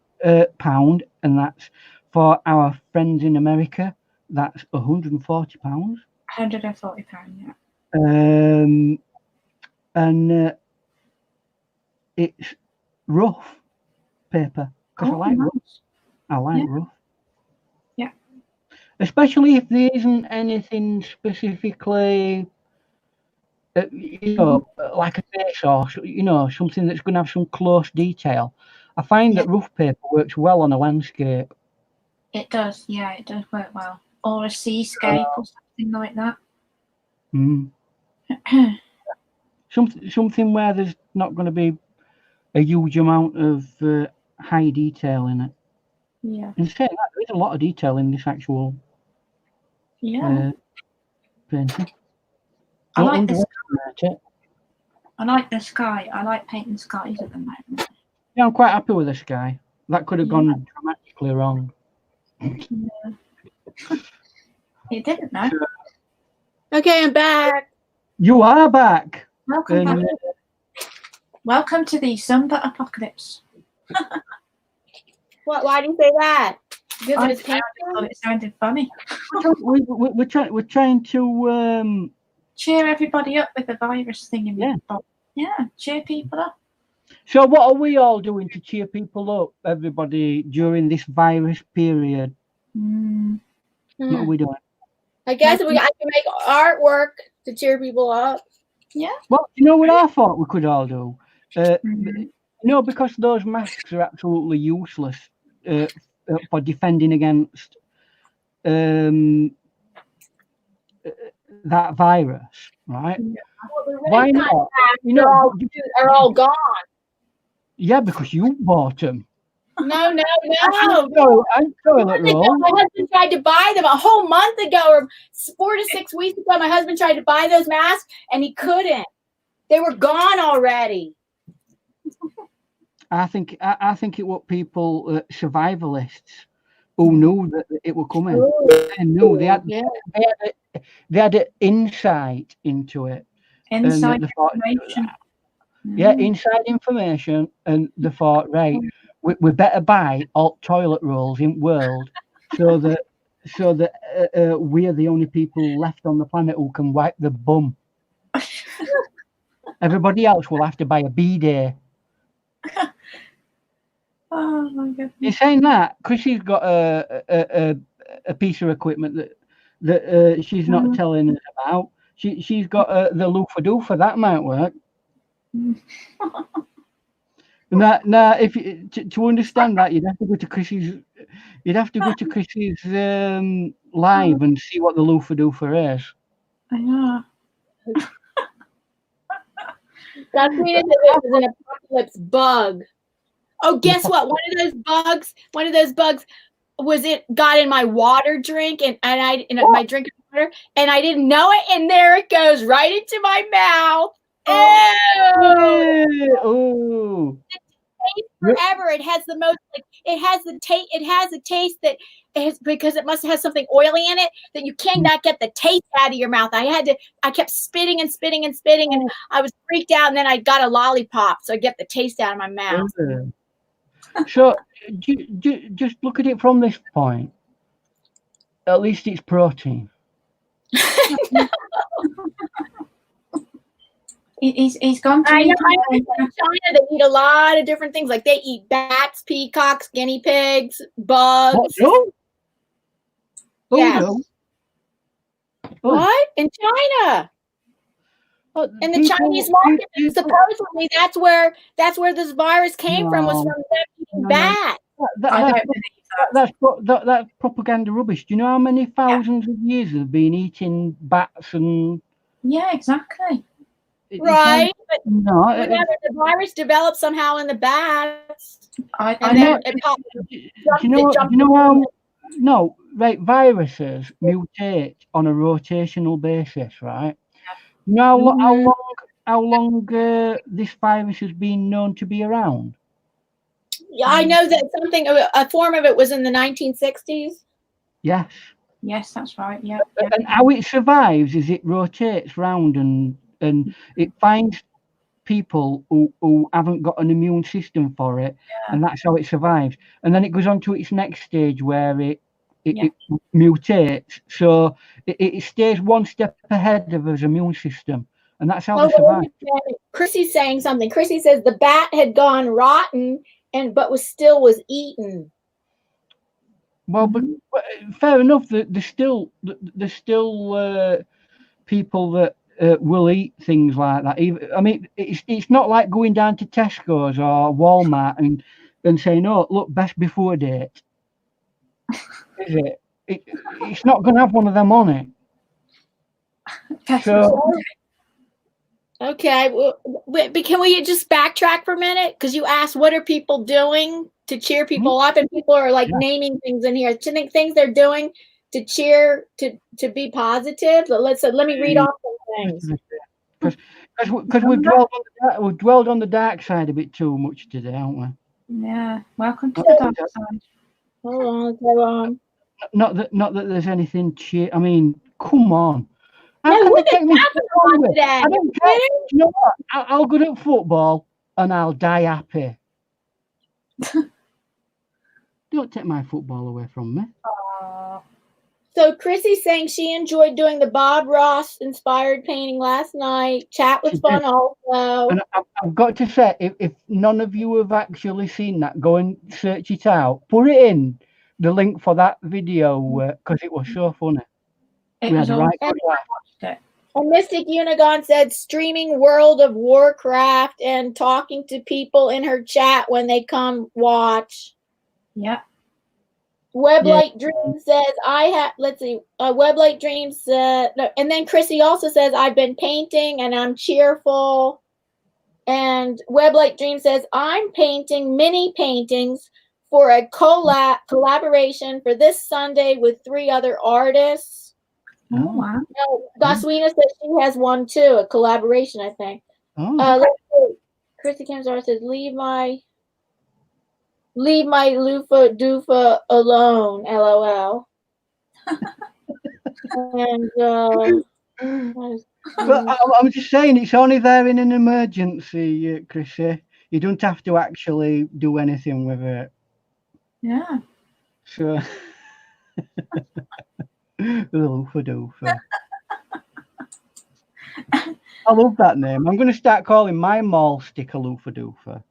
and that's for our friends in America. That's £140. £140, yeah. And it's rough paper because I like rough. I like rough. Yeah. Especially if there isn't anything specifically, you know, like a face or, you know, something that's going to have some close detail. I find that rough paper works well on a landscape. It does, yeah, it does work well. Or a seascape or something like that. Something where there's not going to be a huge amount of high detail in it. Yeah. And saying that, there is a lot of detail in this actual painting. I like the sky. I like the sky. I like painting skies at the moment. Yeah, I'm quite happy with the sky. That could have gone dramatically wrong. Yeah. You didn't know. Okay, I'm back. You are back. Welcome back. Welcome to the Sunbat apocalypse. What? Why do you say that? Because it sounded funny. We're trying to cheer everybody up with the virus thing. Yeah, cheer people up. So what are we all doing to cheer people up, everybody, during this virus period? What are we doing? I guess I can make artwork to cheer people up. Yeah. Well, you know what I thought we could all do? You know, because those masks are absolutely useless for defending against that virus, right? Yeah. Well, why not? You know, are all gone. Yeah, because you bought them. No. I'm toilet roll. My husband tried to buy them a whole month ago, or 4 to 6 weeks ago. My husband tried to buy those masks, and he couldn't. They were gone already. I think it was people, survivalists, who knew that it was coming. They knew they had an insight into it. Inside information. Yeah, inside information, and they thought, right, we better buy all toilet rolls in the world, so that we're the only people left on the planet who can wipe the bum. Everybody else will have to buy a bidet. Oh my goodness! You're saying that Chrissy's got a piece of equipment that she's not telling us about. She's got the loofah-doo that might work. Now, if you, to understand that, you'd have to go to Chrissy's. You'd have to go to Chrissy's live and see what the loofah-doo is. I know. That's an apocalypse bug. Oh, guess what? One of those bugs got in my water drink and my drinking water, and I didn't know it, and there it goes right into my mouth. Oh. Forever. It has the most it has the taste that because it must have something oily in it that you cannot get the taste out of your mouth. I kept spitting and I was freaked out, and then I got a lollipop so I get the taste out of my mouth. So just look at it from this point. At least it's protein. He's gone to in China. They eat a lot of different things. Like they eat bats, peacocks, guinea pigs, bugs. What? In China? In the Chinese market, supposedly that's where this virus came from. Was from them eating bats. That's propaganda rubbish. Do you know how many thousands of years they've been eating bats and? Yeah, exactly. Right, but the virus developed somehow in the bats. Do you know no, right, viruses mutate on a rotational basis, right? Now, how long this virus has been known to be around? Yeah, I know that a form of it was in the 1960s. Yes. Yes, that's right. Yeah. And how it survives is it rotates round and it finds people who haven't got an immune system for it, and that's how it survives. And then it goes on to its next stage where it mutates, so it stays one step ahead of its immune system, and that's how they survive. Chrissy's saying something. Chrissy says the bat had gone rotten but was eaten. Well, but fair enough. There's still people that will eat things like that. I mean, it's not like going down to Tesco's or Walmart and saying, "Oh, look, best before date." Is it? It's not going to have one of them on it. So, okay, but can we just backtrack for a minute? Because you asked, what are people doing to cheer people up, and people are like naming things in here. Things they're doing to cheer to be positive. Let me read off some things. Because we've dwelled on the dark side a bit too much today, haven't we? Yeah. Welcome to the dark side. Hold on. Not that there's anything cheer. I mean, come on. I don't care. You know what? I'll go to football and I'll die happy. Don't take my football away from me. So Chrissy's saying she enjoyed doing the Bob Ross inspired painting last night. Chat was fun also. And I've got to say, if none of you have actually seen that, go and search it out. Put it in the link for that video because it was so funny. It was And Mystic Unigon said streaming World of Warcraft and talking to people in her chat when they come watch. Yeah. Weblight Dreams says Weblight Dreams and then Chrissy also says I've been painting and I'm cheerful. And Weblight Dreams says I'm painting mini paintings for a collaboration for this Sunday with 3 other artists. Oh wow. Goswina says she has one too, a collaboration, I think. Let's see. Chrissy Kamsar says leave my loofah doofa alone, LOL. And but I'm just saying, it's only there in an emergency, Chrissy. You don't have to actually do anything with it. Yeah. So, the loofah doofa. I love that name. I'm going to start calling my mall stick a loofah doofa.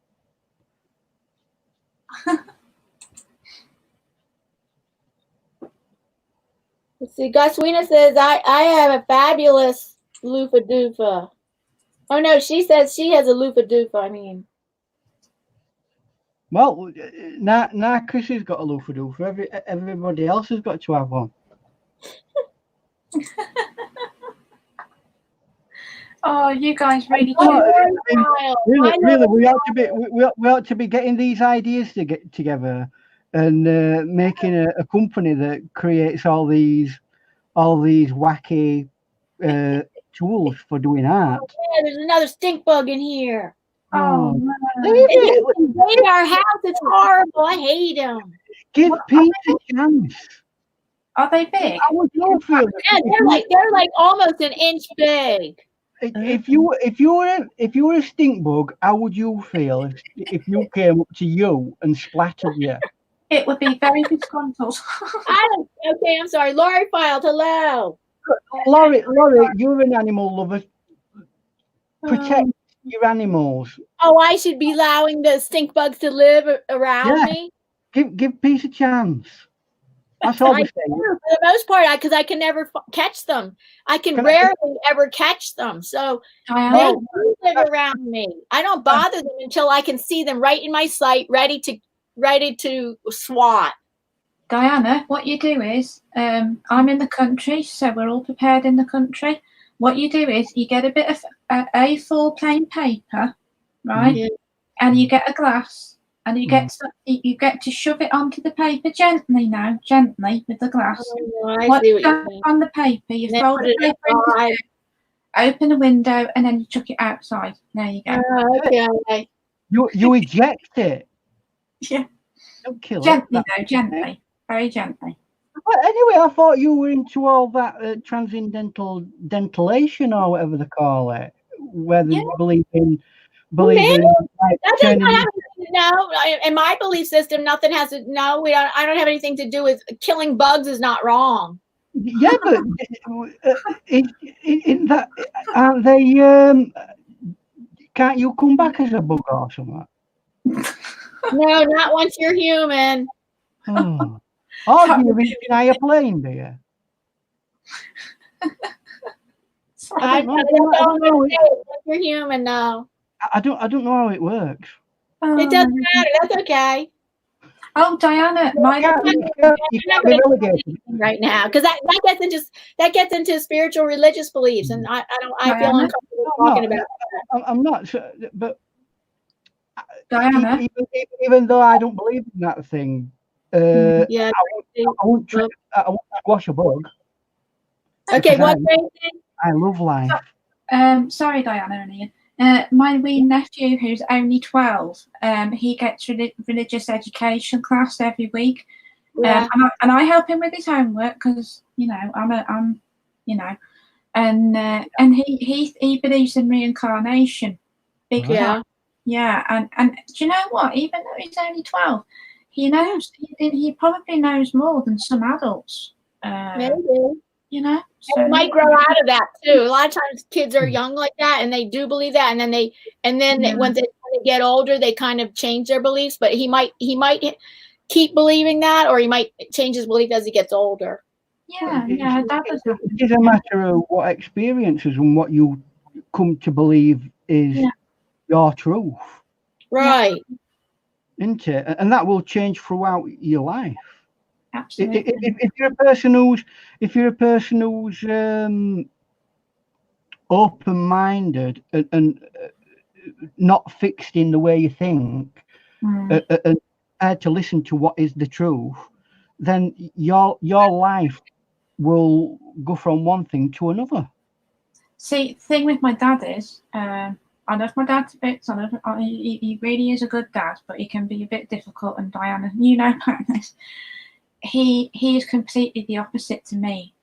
Let's see. Goswina says I have a fabulous loofah doofa. Oh no, she says she has a loofah doofa. I mean, well, now Chrissy's got a loofah doofa. Everybody else has got to have one. Oh, you guys really really, we ought to be getting these ideas together and making a company that creates all these wacky tools for doing art. Yeah, there's another stink bug in here. Oh, in our house, it's horrible. I hate them. Give Pete a chance. Are they big? How would you feel? Yeah, they're like almost an inch big. If you were a stink bug, how would you feel if you came up to you and splattered you? It would be very disgruntled. Okay, I'm sorry. Laurie filed. Hello. Laurie, you're an animal lover. Protect your animals. Oh, I should be allowing the stink bugs to live around me? Give Pete a chance. That's all I'm saying. For the most part, because I can never catch them. I can rarely ever catch them. So they do live around me. I don't bother them until I can see them right in my sight, ready to swat. Diana, what you do is, I'm in the country, so we're all prepared in the country. What you do is you get a bit of A4 plain paper, right? And you get a glass And you get to shove it onto the paper gently now, gently with the glass. Oh, I see what you're saying. On the paper, you fold the paper into two, open a window, and then you chuck it outside. There you go. Okay. You eject it. Yeah. Don't kill gently, it. Though, gently. Very gently. Well, anyway, I thought you were into all that transcendental dentilation or whatever they call it, where they believe in like, that doesn't have anything, no. In my belief system, nothing has to. No, I don't have anything to do with killing bugs. Is not wrong. Yeah, but in that, aren't they? Can't you come back as a bug or something? No, not once you're human. Oh, do you reach an higher plane, do you? I don't know. You're human now. I don't know how it works. It doesn't matter. That's okay. Oh, Diana, right now, because that gets into spiritual religious beliefs, and I feel uncomfortable talking about that. I'm not sure, but Diana, even though I don't believe in that thing, I won't squash a bug. Okay, what thing? I love life. Sorry, Diana and Ian. My wee nephew, who's only 12, he gets religious education class every week, and I help him with his homework because I'm and he believes in reincarnation. Big time. Yeah, and do you know what? Even though he's only 12, he knows. He probably knows more than some adults. Maybe. So it might grow out of that too. A lot of times kids are young like that and they do believe that, and then when they get older they kind of change their beliefs, but he might keep believing that, or he might change his belief as he gets older. That does happen. It is a matter of what experiences and what you come to believe is your truth, right? Isn't it? And that will change throughout your life. Absolutely. If you're a person who's open-minded and not fixed in the way you think, and prepared to listen to what is the truth, then your life will go from one thing to another. See, the thing with my dad is, I love my dad to bits. He really is a good dad, but he can be a bit difficult. And Diana, you know about this. He is completely the opposite to me.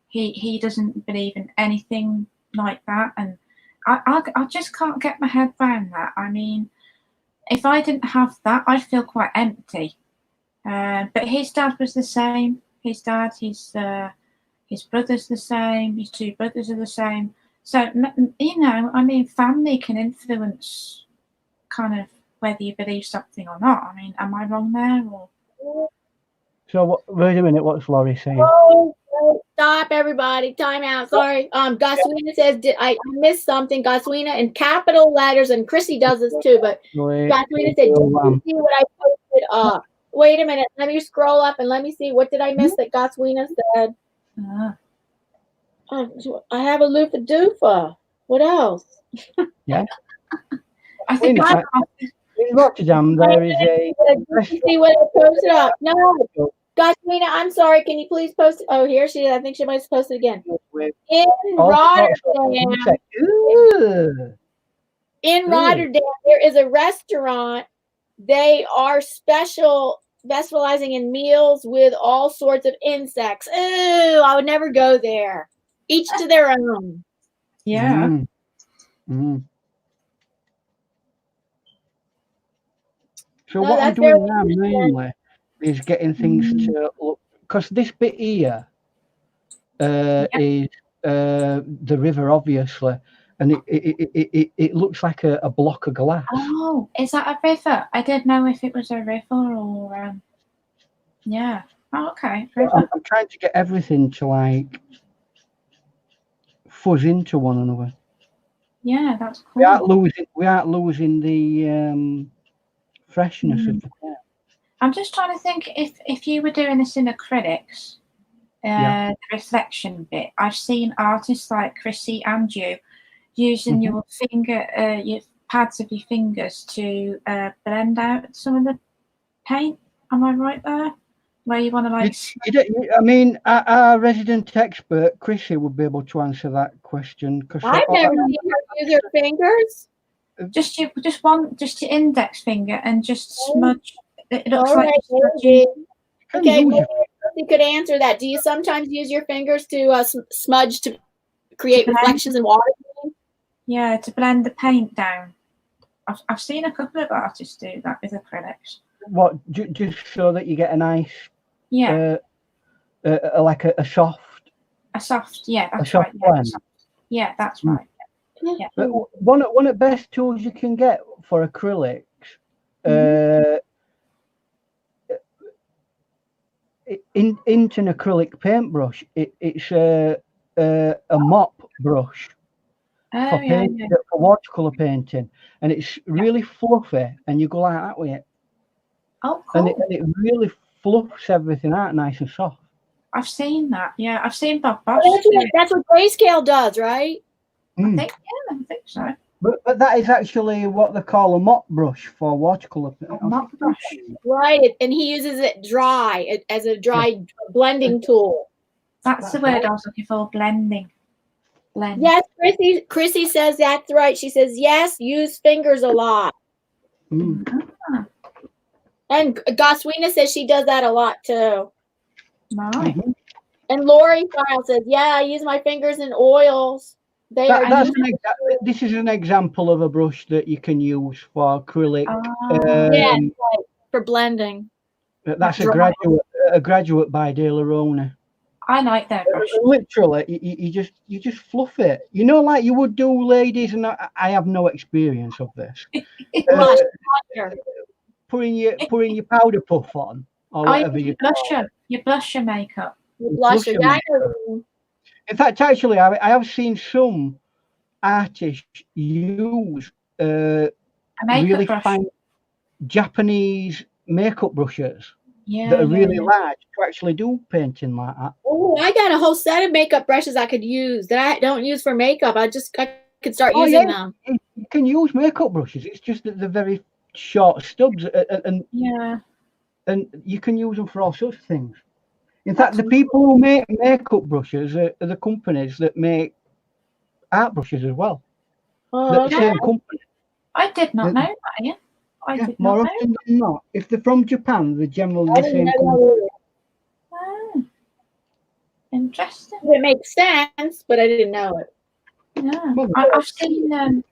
He doesn't believe in anything like that, and I just can't get my head around that. I mean, if I didn't have that, I'd feel quite empty. But his dad was the same. His dad, his brother's the same. His two brothers are the same. So I mean, family can influence kind of whether you believe something or not. I mean, am I wrong there? Or? So wait a minute, what's Laurie saying? Oh, stop, everybody! Time out. Sorry. Goswina says I missed something. Goswina in capital letters, and Chrissy does this too. But Goswina said, "Did you see what I posted up?" Wait a minute. Let me scroll up and let me see. What did I miss that Goswina said? I have a loofah doofa. What else? Yeah. I think in Rotterdam there is a. See what I posted up. No, Goswina, I'm sorry. Can you please post it? Oh, here she is. I think she might have posted again. In Rotterdam. In Rotterdam, there is a restaurant. They are specializing in meals with all sorts of insects. Ooh, I would never go there. Each to their own. Yeah. So what I'm doing now mainly is getting things to look, because this bit here is the river, obviously, and it looks like a block of glass. Oh, is that a river? I didn't know if it was a river or yeah. Oh, okay. I'm trying to get everything to like fuzz into one another. Yeah, that's cool. We aren't losing the freshness of the pen. I'm just trying to think if you were doing this in acrylics, the reflection bit. I've seen artists like Gracie and you using your finger, pads of your fingers to blend out some of the paint. Am I right there? Where you want to like... I mean, our resident expert, Chrissy, would be able to answer that question. I've never seen her use her fingers. Just your index finger and just smudge. It looks All like right, smudging. Okay, you could answer that. Do you sometimes use your fingers to smudge to create reflections in water? Yeah, to blend the paint down. I've seen a couple of artists do that with acrylics. What, just so that you get a nice, like a soft. A soft, yeah, that's soft right. blend. Yeah, that's right. Yeah. But one of the best tools you can get for acrylics, into an acrylic paintbrush, it's a mop brush for painting, for watercolor painting, and it's really fluffy, and you go like that with it. Oh, cool. And it really fluffs everything out nice and soft. I've seen that. Yeah, I've seen Bob Bosch. That's what Grayscale does, right? I think so. But that is actually what they call a mop brush for watercolor. Mop brush. Right, and he uses it dry as a dry blending tool. That's the word I was looking for, blending. Blend. Yes, Chrissy says that's right. She says, yes, use fingers a lot. And Goswina says she does that a lot too. Nice. And Lori File says, yeah, I use my fingers in oils. This is an example of a brush that you can use for acrylic. Yeah, for blending. That's a graduate by De La Rona. I like that brush. Literally, you just fluff it. You know, like you would do, ladies, and I have no experience of this. Putting your powder puff on, or whatever you your blusher makeup. Blusher. In fact, actually, I have seen some artists use really fine Japanese makeup brushes that are really large to actually do painting like that. Oh, I got a whole set of makeup brushes I could use that I don't use for makeup. I could start using them. You can use makeup brushes. It's just that they're very short stubs, and you can use them for all sorts of things. In fact, the people who make makeup brushes are the companies that make art brushes as well. The same company. I did not know that, yeah. More often than not, if they're from Japan, they're generally the same company. Oh, interesting. It makes sense, but I didn't know it. Yeah, I've seen.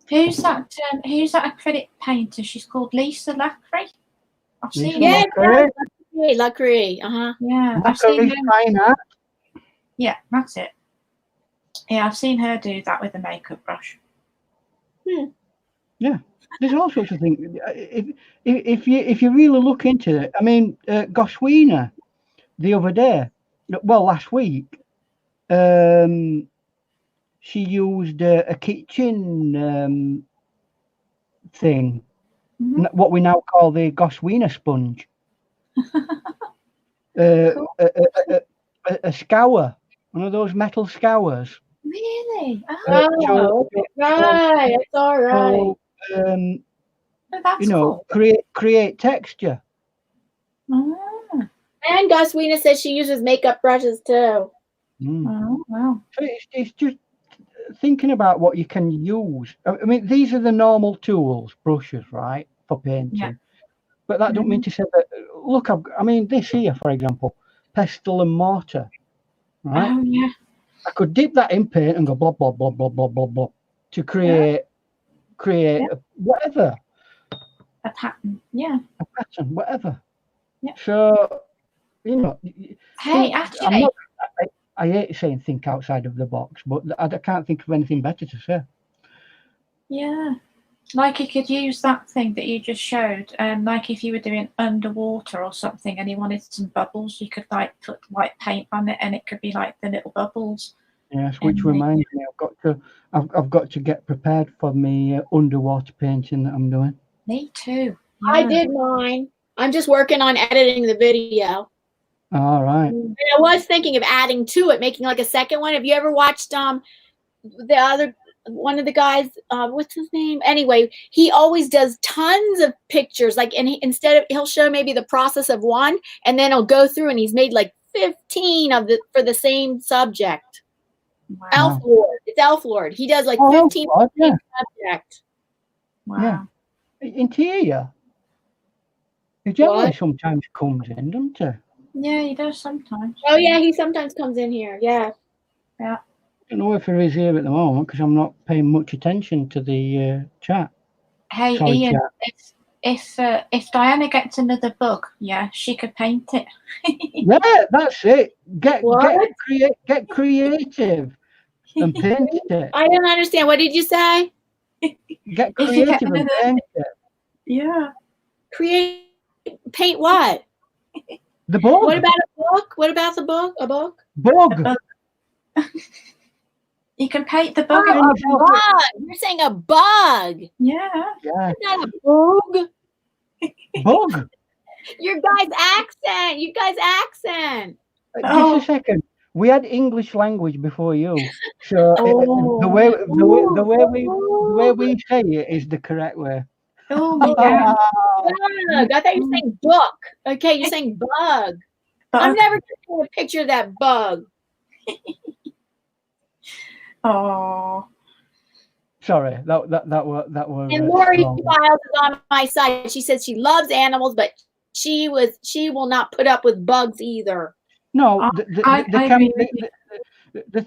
Who's that acrylic painter? She's called Lisa Lacry. I've seen her. Lacry. Yeah, I've seen her. Yeah, that's it. Yeah, I've seen her do that with a makeup brush. Yeah, there's all sorts of things. If you really look into it, I mean, Goswina the other day, well, last week, she used a kitchen thing, what we now call the Goswina sponge. Cool. A scour, one of those metal scours. Really? Oh, right. It's all right. So, that's cool. create texture. And Goswina says she uses makeup brushes too. Oh, wow. So it's just thinking about what you can use. I mean, these are the normal tools, brushes, right, for painting. Yeah. But that don't mean to say that. Look, I mean, this here, for example, pestle and mortar, right? Oh, yeah. I could dip that in paint and go blah blah blah blah blah blah blah to create whatever. A pattern, yeah. A pattern, whatever. Yeah. So, you know. Hey, actually, I hate saying think outside of the box, but I can't think of anything better to say. Yeah. Like you could use that thing that you just showed, like if you were doing underwater or something and you wanted some bubbles, you could like put white paint on it and it could be like the little bubbles. Yes, which reminds me, I've got to get prepared for me underwater painting that I'm doing. Me too. Yeah. I did mine. I'm just working on editing the video. All right. And I was thinking of adding to it, making like a second one. Have you ever watched the other one of the guys, what's his name? Anyway, he always does tons of pictures. Like, and he'll show maybe the process of one, and then he'll go through and he's made like 15 for the same subject. Wow. Elf Lord. It's Elf Lord. He does like 15 subject. Wow. Yeah. Interior. He generally sometimes comes in, doesn't he? Yeah, he does sometimes. Oh yeah, he sometimes comes in here. Yeah. Yeah. I don't know if he is here at the moment because I'm not paying much attention to the chat. Hey, sorry, Ian, chat. If Diana gets another bug, yeah, she could paint it. Yeah, that's it. Get creative and paint it. I don't understand. What did you say? Get creative and paint it. Yeah. Paint what? The bug. What about a book? What about the book? A book? Bug. You can paint the bug. Oh, a bug. You're saying a bug. Yeah. Yeah. It's not a bug. Bug. You guys' accent. Just a second. We had English language before you, so the way we say it is the correct way. Oh my God. Bug. I thought you were saying book. Okay, you're saying bug. I'm never going to picture that bug. Oh. Sorry, that was. And Lori Files is on my side. She says she loves animals, but she will not put up with bugs either. No, the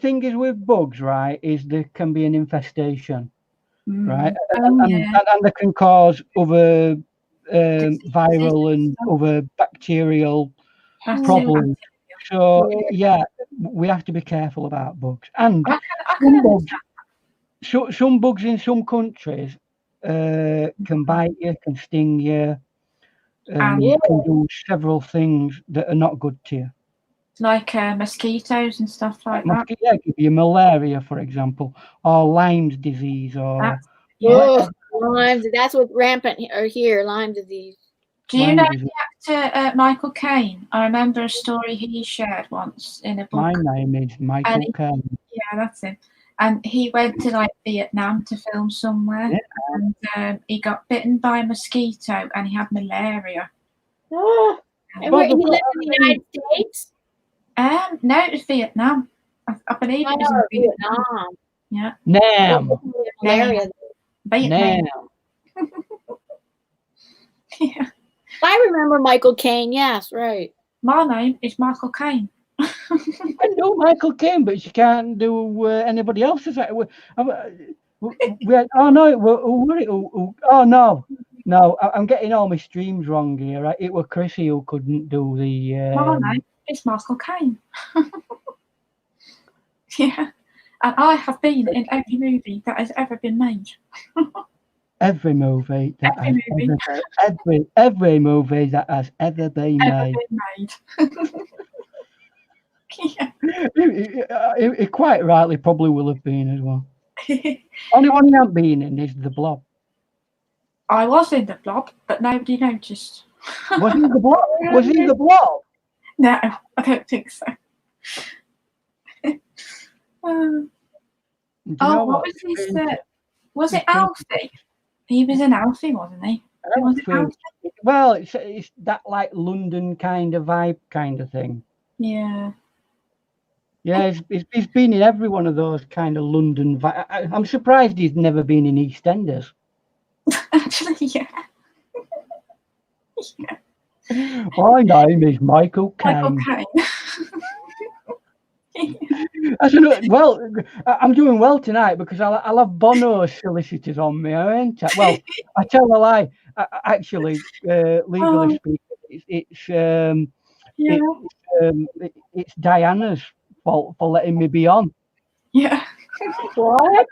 thing is with bugs, right? Is there can be an infestation, right? And they can cause other viral and other bacterial problems. So yeah, we have to be careful about bugs. And some bugs in some countries can bite you, can sting you, can do several things that are not good to you. Like mosquitoes and stuff like that. Yeah, give you malaria, for example, or Lyme's disease, or Lyme. That's what rampant here. Lyme disease. Do you know the actor Michael Caine? I remember a story he shared once in a book. My name is Michael Caine. Yeah, that's him. And he went to like Vietnam to film somewhere, and he got bitten by a mosquito, and he had malaria. Oh, and he lived in the United States. No, it was Vietnam. I believe it was in Vietnam. Yeah. Vietnam. Yeah. I remember Michael Caine. Yes, right. My name is Michael Caine. I know Michael Caine, but she can't do anybody else's. No, I'm getting all my streams wrong here. Right? It was Chrissy who couldn't do the. My name is Michael Caine. Yeah, and I have been in every movie that has ever been made. Every movie that every movie that has ever been made. Yeah. It quite rightly probably will have been as well. Only one you haven't been in is The Blob. I was in The Blob, but nobody noticed. Was he The Blob? Was he The Blob? No, I don't think so. What was his? Was it Alfie? He was in Alfie, wasn't he? Well, it's that like London kind of vibe kind of thing. Yeah. Yeah, he's been in every one of those kind of London. I'm surprised he's never been in EastEnders. Actually, yeah. Yeah. My name is Michael Caine. I said, well, I'm doing well tonight because I'll have Bono's solicitors on me, ain't I? Well, I tell a lie. Actually, legally speaking, it's Diana's fault for letting me be on. Yeah. What?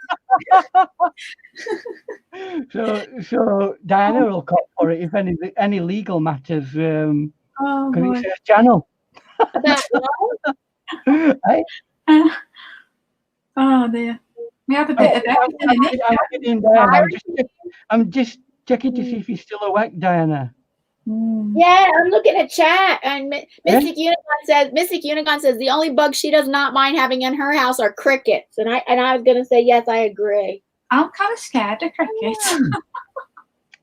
So Diana will cop for it if any legal matters, because it's her channel. Hey? Oh dear. We have a bit of everything. I'm just checking to see if you're still awake, Diana. Yeah, I'm looking at chat, and Mystic Unicorn says the only bug she does not mind having in her house are crickets, and I was gonna say yes, I agree. I'm kind of scared of crickets.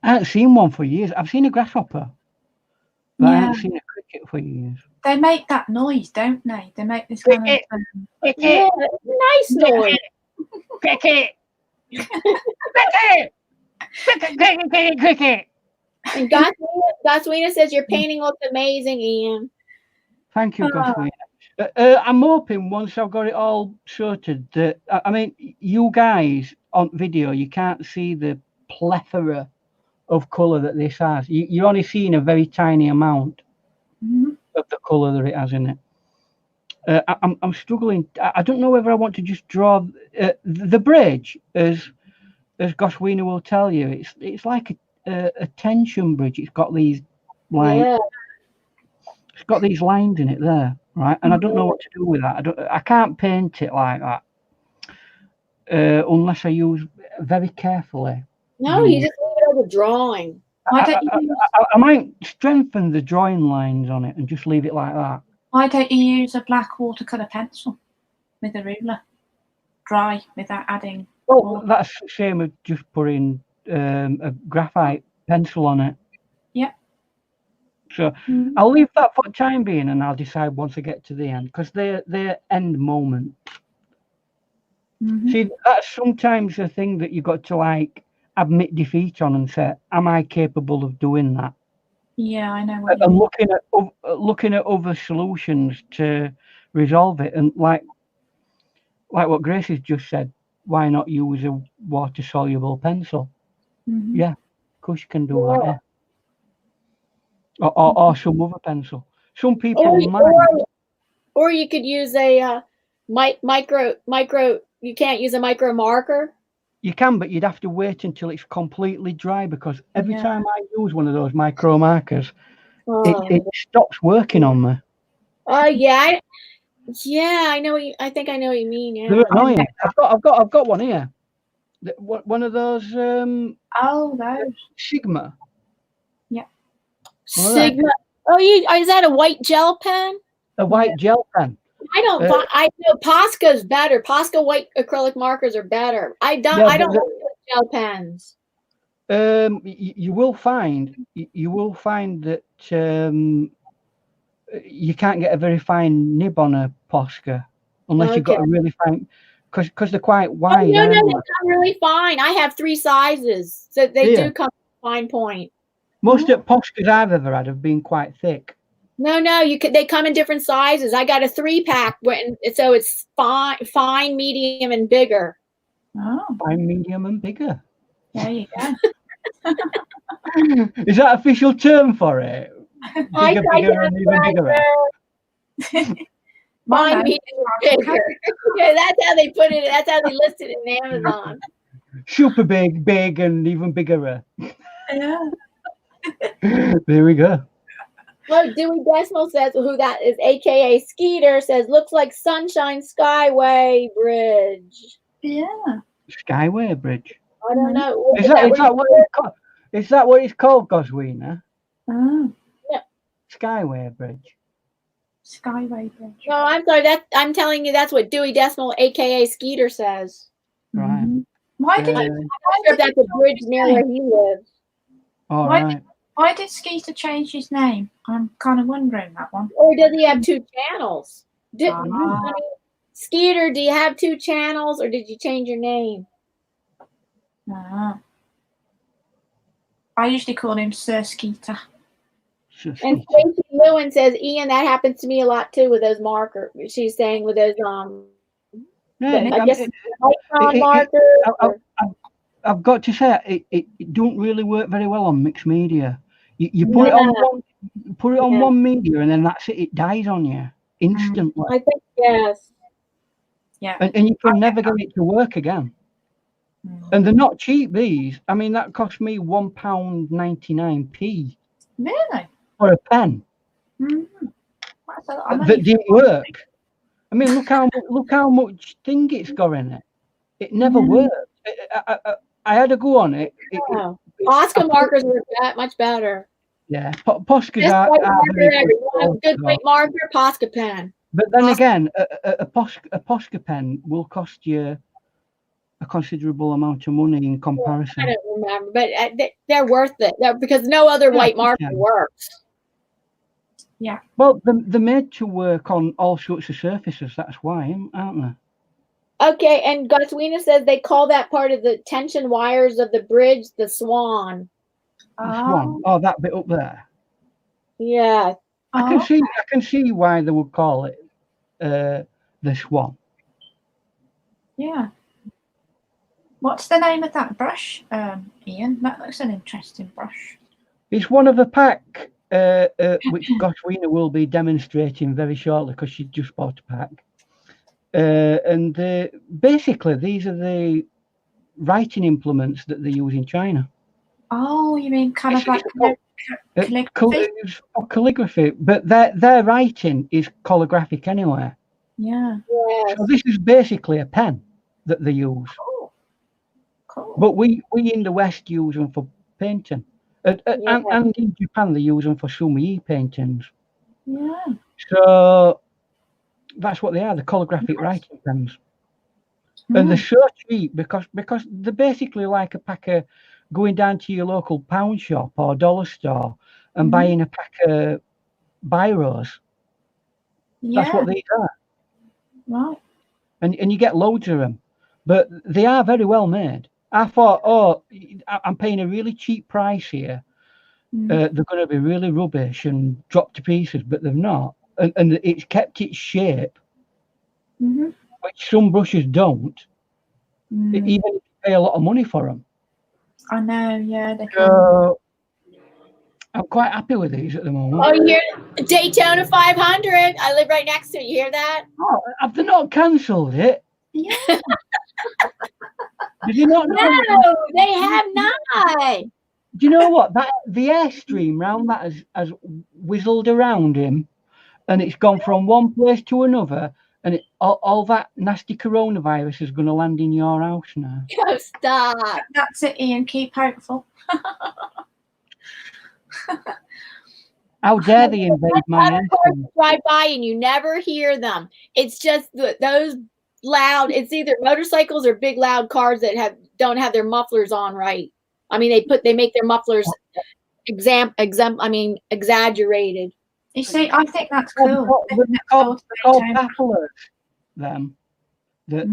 I haven't seen one for years. I've seen a grasshopper, but I haven't seen a cricket for years. They make that noise, don't they? They make this kind of yeah, nice noise. Cricket. Cricket. Cricket. And Goswina says your painting looks amazing, Ian. Thank you, Goswina. I'm hoping once I've got it all sorted that, I mean, you guys on video, you can't see the plethora of colour that this has. You're only seeing a very tiny amount of the colour that it has in it. I'm struggling. I don't know whether I want to just draw the bridge, as Goswina will tell you. It's like a tension bridge. It's got these it's got these lines in it there, right? And I don't know what to do with that. I can't paint it like that unless I use very carefully. No, you just leave it over drawing. I might strengthen the drawing lines on it and just leave it like that. Why don't you use a black watercolor pencil with a ruler, dry, without adding? Oh, that's the same as just putting a graphite pencil on it. Yeah. So I'll leave that for the time being, and I'll decide once I get to the end, because they're end moment. See, that's sometimes a thing that you've got to like admit defeat on and say, am I capable of doing that? Yeah, I know what and you mean. looking at other solutions to resolve it, and like what Gracie's just said, why not use a water soluble pencil? Yeah, of course you can do that. Yeah. Or some other pencil. Some people might. Or you could use a micro. You can't use a micro marker. You can, but you'd have to wait until it's completely dry, because every time I use one of those micro markers, it stops working on me. Yeah. I know. I think I know what you mean. Yeah. They're annoying. I've got one here. One of those. Those Sigma. Yeah. Sigma. Oh, is that a white gel pen? A white gel pen. I don't. I know Posca's better. Posca white acrylic markers are better. I don't like gel pens. You will find that you can't get a very fine nib on a Posca unless you've got a really fine, because they're quite wide. No, they come really fine. I have 3 sizes, so they do come fine point. Most of the Poscas I've ever had have been quite thick. No, they come in different sizes. I got a 3-pack, so it's fine, medium, and bigger. Oh, fine, medium, and bigger. There you go. Is that official term for it? Bigger, and even bigger. Fine, medium, bigger. Yeah, that's how they put it. That's how they list it in Amazon. Super big, and even bigger. Yeah. There we go. Look, Dewey Decimal says, who that is, aka Skeeter, says, looks like Sunshine Skyway Bridge. Yeah. Skyway Bridge. I don't know. Is that what it's called, Goswina? Oh. Yeah. Skyway Bridge. Skyway Bridge. No, I'm sorry. I'm telling you, that's what Dewey Decimal, aka Skeeter, says. Right. Why did I'm not sure if that's a bridge near where he lives. All right. Why did Skeeter change his name? I'm kind of wondering that one. Or does he have 2 channels? Skeeter, do you have 2 channels, or did you change your name? I usually call him Sir Skeeter. And Stacey Lewin says, Ian, that happens to me a lot too with those markers. She's saying with those I guess markers. I've got to say it don't really work very well on mixed media. You put it on one media, and then that's it. It dies on you instantly. I think yes. Yeah. And you can never get it to work again. And they're not cheap, these. I mean, that cost me £1.99. Really? For a pen. That didn't work. I mean, look how much thing it's got in it. It never worked. I had to go on it. Oscar markers were that much better. Yeah, Poscas Best are white marker very ever. good. You want a good white marker? Posca pen. But then again, a Posca pen will cost you a considerable amount of money in comparison. I don't remember, but they're worth it. Because no other white marker works. Yeah. Well, they're made to work on all sorts of surfaces. That's why, aren't they? Okay, and Goswina says they call that part of the tension wires of the bridge the swan. The swan. Oh, that bit up there. Yeah. I can see why they would call it the swan. Yeah. What's the name of that brush, Ian? That looks an interesting brush. It's one of a pack, which Goswina will be demonstrating very shortly because she just bought a pack. And basically, these are the writing implements that they use in China. Oh, you mean kind of like calligraphy? But their writing is calligraphic anyway. Yeah. So this is basically a pen that they use. Cool. But we in the West use them for painting. And in Japan, they use them for sumi paintings. Yeah. So that's what they are, the calligraphic writing pens. And they're so cheap because they're basically like a pack of going down to your local pound shop or dollar store and buying a pack of biros. Yeah. That's what they are. Right. And you get loads of them. But they are very well made. I thought, oh, I'm paying a really cheap price here. They're going to be really rubbish and drop to pieces, but they're not. And it's kept its shape, which some brushes don't, even if you pay a lot of money for them. I know, yeah. They can. I'm quite happy with these at the moment. Oh, you hear Daytona 500? I live right next to it. You hear that? Oh, have they not cancelled it? Yeah. Did you not know? No, they have not. Do you know what? The airstream round that has whizzled around him, and it's gone from one place to another, and all that nasty coronavirus is going to land in your house now. Oh, stop. That's it, Ian. Keep hopeful. How dare they invade my house? Drive by and you never hear them. It's just those loud. It's either motorcycles or big loud cars that don't have their mufflers on right. I mean, they make their mufflers exaggerated. You see, I think that's cool. They're called bafflers, them that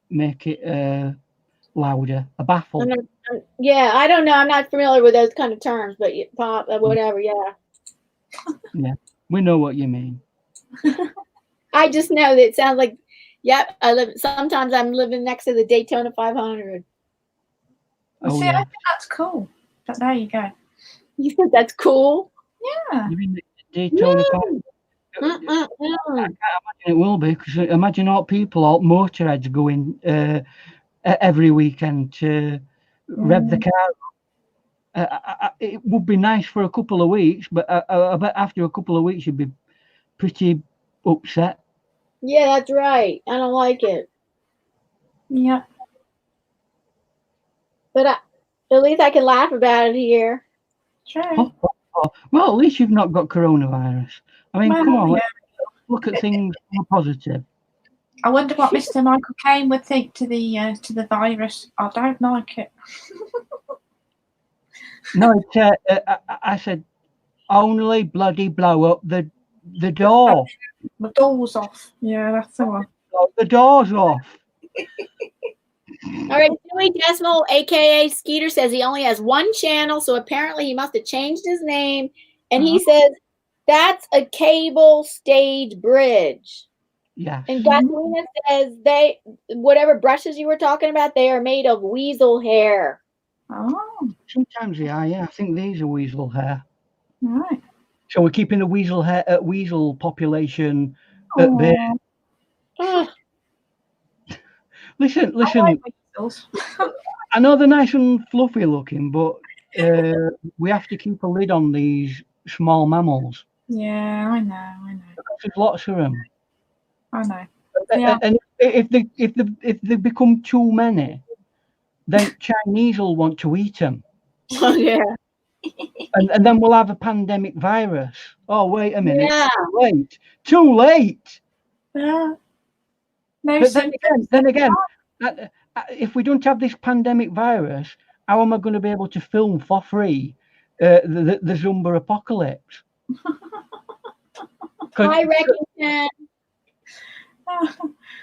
make it louder. A baffle. Yeah, I don't know. I'm not familiar with those kind of terms, but pop, whatever. Yeah. Yeah, we know what you mean. I just know that it sounds like. Yep, sometimes I'm living next to the Daytona 500. Well, see, I think that's cool. But there you go. You think that's cool? Yeah. You mean the Daytona 500? I can't imagine it will be, because imagine all motorheads going every weekend to rev the car. It would be nice for a couple of weeks, but I bet after a couple of weeks you'd be pretty upset. Yeah, that's right. I don't like it. Yeah. But at least I can laugh about it here. Sure. Well, at least you've not got coronavirus. I mean, come on, look at things more positive. I wonder what Mr. Michael Caine would think to the virus. I don't like it. No, I said only bloody blow up the door. The door's off. Yeah, that's the one. The door's off. All right, Billy Decimal, aka Skeeter, says he only has one channel, so apparently he must have changed his name. And he says that's a cable stage bridge. Yeah. And Gasolina says whatever brushes you were talking about, they are made of weasel hair. Oh. Sometimes they are, yeah. I think these are weasel hair. Right. So we're keeping the weasel population at bay. Listen. I know they're nice and fluffy looking, but we have to keep a lid on these small mammals. Yeah, I know. Because there's lots of them. I know. And if they become too many, then Chinese will want to eat them. Oh yeah. and then we'll have a pandemic virus. Oh, wait a minute. Yeah. Too late. Yeah. But then again, if we don't have this pandemic virus, how am I going to be able to film for free the Zumba apocalypse? I reckon.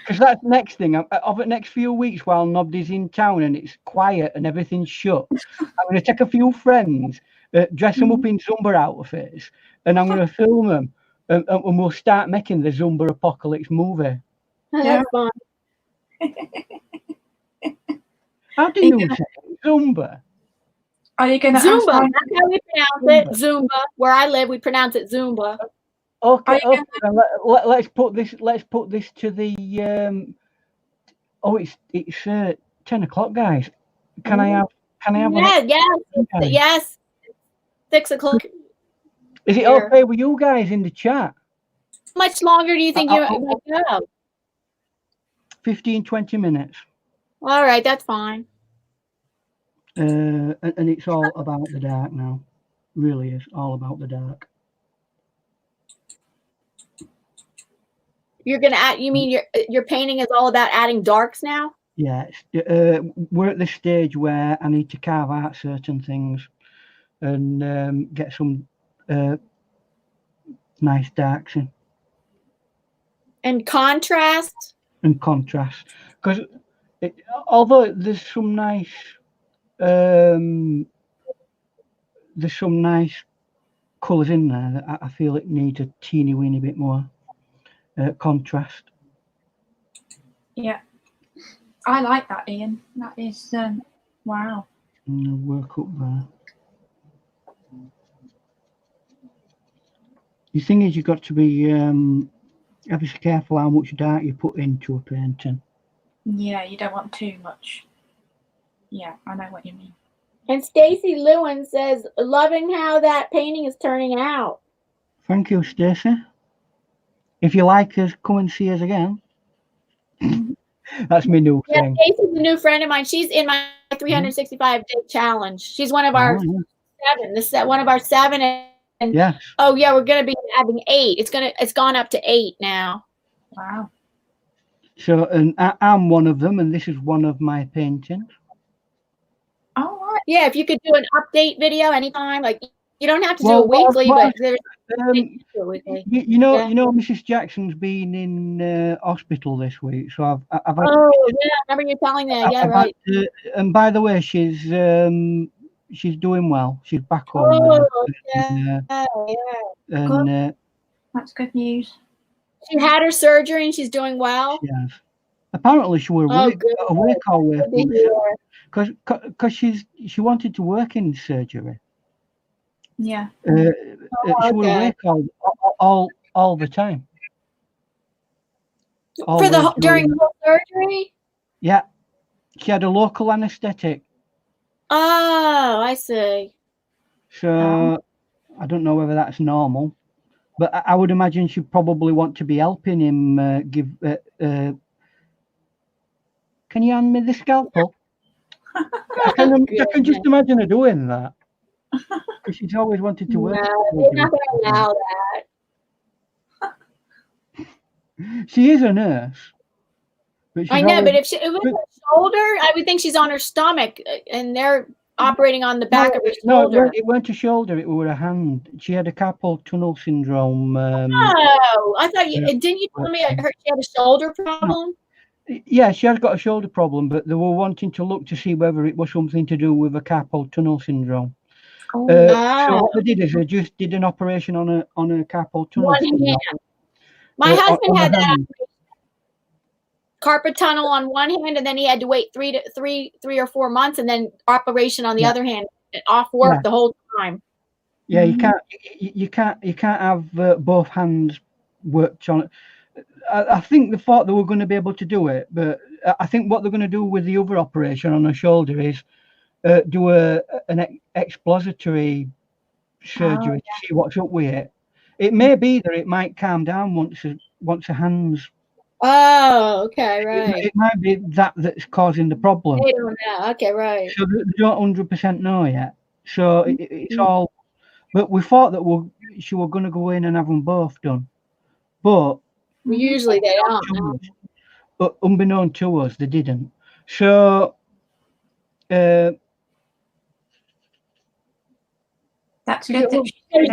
Because that's the next thing. Over the next few weeks, while nobody's in town and it's quiet and everything's shut, I'm going to take a few friends, dress them up in Zumba outfits, and I'm going to film them, and we'll start making the Zumba apocalypse movie. That's fun. How do you say it? Zumba? Are you going to Zumba? That's how we pronounce it. Zumba. Where I live, we pronounce it Zumba. Okay. Let's put this. Let's put this to the. It's 10 o'clock, guys. Can I have? Yes. 6 o'clock. Is it okay with you guys in the chat? How much longer do you think you might go? 15-20 minutes. All right, that's fine. And it's all about the dark now. Really is all about the dark. You're gonna add. You mean your painting is all about adding darks now? Yeah, we're at the stage where I need to carve out certain things and get some nice darks in. And contrast. And contrast, because although there's some nice colours in there, that I feel it needs a teeny weeny bit more contrast. Yeah, I like that, Ian. That is wow. And I'll work up there. The thing is, you've got to be ever so careful how much dark you put into a painting. Yeah, you don't want too much. Yeah, I know what you mean. And Stacy Lewin says, loving how that painting is turning out. Thank you, Stacy. If you like us, come and see us again. That's my new thing. Stacy's a new friend of mine. She's in my 365-day challenge. She's one of our 7. This is one of our 7. And yes. Oh yeah, we're gonna be having 8. It's gone up to 8 now. Wow. So, and I'm one of them, and this is one of my paintings. Oh, right. Yeah, if you could do an update video anytime, like you don't have to do it weekly, but there's you know, Mrs. Jackson's been in hospital this week, so I've yeah, I remember you telling that. Yeah, right. And by the way, she's doing well. She's back home. And that's good news. She had her surgery and she's doing well. Yes. Apparently, she was awake all way because she wanted to work in surgery. Yeah. She was awake all the time. During the surgery? Yeah. She had a local anaesthetic. Oh, I see. So I don't know whether that's normal, but I would imagine she'd probably want to be helping him give. Can you hand me the scalpel? I can just imagine her doing that because she's always wanted to work. No, they're not going to allow that. She is a nurse. I know, but if it was her shoulder, I would think she's on her stomach, and they're operating on the back of her shoulder. No, it weren't a shoulder; it was a hand. She had a carpal tunnel syndrome. Oh, I thought didn't you tell me she had a shoulder problem? Yeah, she has got a shoulder problem, but they were wanting to look to see whether it was something to do with a carpal tunnel syndrome. Oh, so what they did is they just did an operation on a carpal tunnel syndrome. My husband had that carpal tunnel on one hand, and then he had to wait 3 or 4 months, and then operation on the other hand, off work the whole time. Yeah, you can't have both hands worked on it. I think they thought they were going to be able to do it, but I think what they're going to do with the other operation on her shoulder is do an exploratory surgery to see what's up with it. It may be that it might calm down once her hands. Oh, okay, right. It might be that's causing the problem. They don't know. Okay, right. So they don't 100% know yet. So it's all. But we thought that she were going to go in and have them both done, but usually they don't. But unbeknown to us, they didn't. So that's good.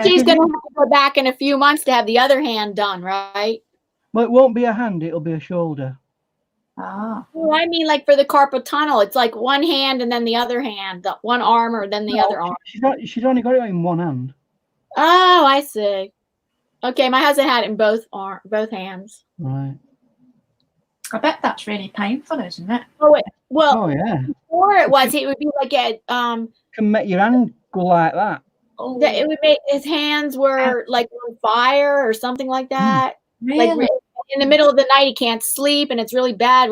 She's going to have to go back in a few months to have the other hand done, right? Well, it won't be a hand; it'll be a shoulder. Ah. Well, I mean, like for the carpal tunnel, it's like one hand and then the other hand, one arm or then the other arm. She's only got it in one hand. Oh, I see. Okay, my husband had it in both hands. Right. I bet that's really painful, isn't it? Oh, well. Oh yeah. Before it would be like can make your hand go like that. It would make his hands were like on fire or something like that. Really? Like in the middle of the night, he can't sleep, and it's really bad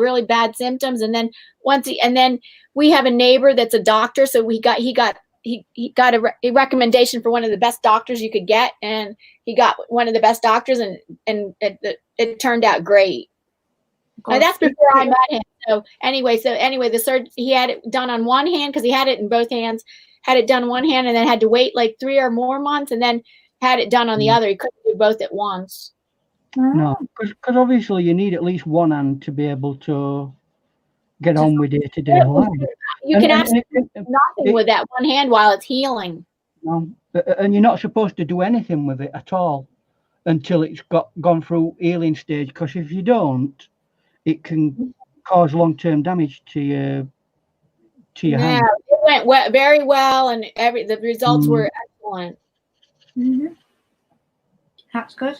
symptoms. And then we have a neighbor that's a doctor, so he got a recommendation for one of the best doctors you could get, and he got one of the best doctors, and it turned out great. Now, that's before I met him. So anyway, the surgeon, he had it done on one hand because he had it in both hands. Had it done one hand and then had to wait like 3 or more months, and then had it done on the other. He couldn't do both at once. No, because obviously you need at least one hand to be able to get on with day-to-day life. You can absolutely do nothing with that one hand while it's healing. No, and you're not supposed to do anything with it at all until it's gone through healing stage. Because if you don't, it can cause long-term damage to your hand. It went very well, and the results were excellent. That's good.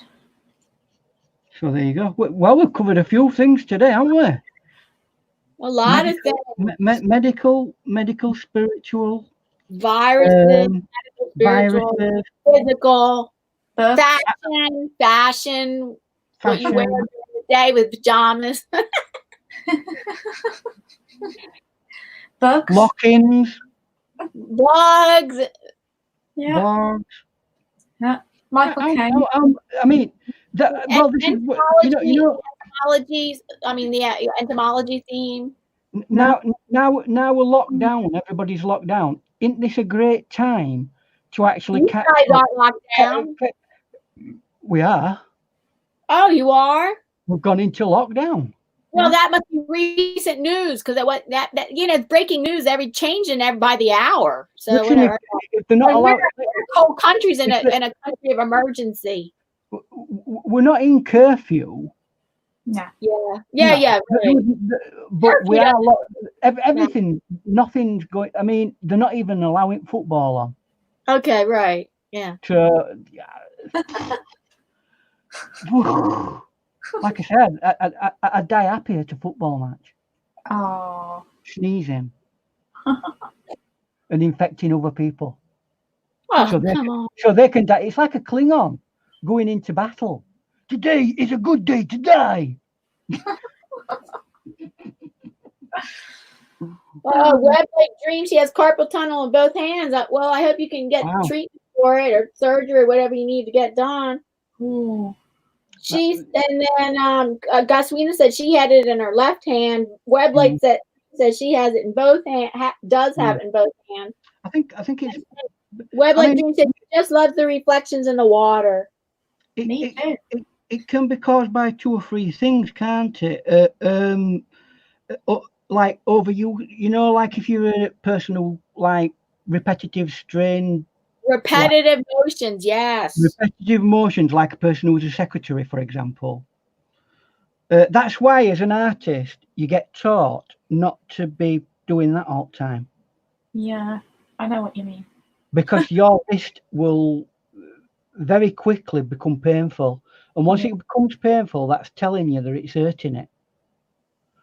So there you go. Well, we've covered a few things today, haven't we? A lot of things. Medical, spiritual, viruses, viruses, physical, fashion. What you wear during the day with pajamas. Bugs. Lock-ins. Bugs. Yeah. Bugs. Yeah. Michael Caine. I mean, this is entomologies. I mean, the entomology theme. Now we're locked down. Everybody's locked down. Isn't this a great time to actually catch? You guys aren't locked down. We are. Oh, you are? We've gone into lockdown. Well, that must be recent news because it's breaking news changing by the hour. So whatever. If they're not allowed, whole countries in a country of emergency. We're not in curfew. No. Yeah. Right. But we are everything. Nothing's going. I mean, they're not even allowing football on. Okay. Right. Yeah. So, like I said, I'd die happy at a football match. Oh. Sneezing and infecting other people. Oh, come on. So they can die. It's like a Klingon going into battle. Today is a good day to die. Web like dreams. She has carpal tunnel in both hands. Well, I hope you can get treatment for it or surgery or whatever you need to get done. Ooh. And then Goswina said she had it in her left hand. Weblight says she has it in both hands. Does have it in both hands. I think it's. Weblight Dream said she just loves the reflections in the water. It can be caused by 2 or 3 things, can't it? Like overuse. Like if you're a person who like repetitive strain. Repetitive motions, yes. Repetitive motions, like a person who's a secretary, for example. That's why, as an artist, you get taught not to be doing that all the time. Yeah, I know what you mean. Because your wrist will very quickly become painful. And once it becomes painful, that's telling you that it's hurting it.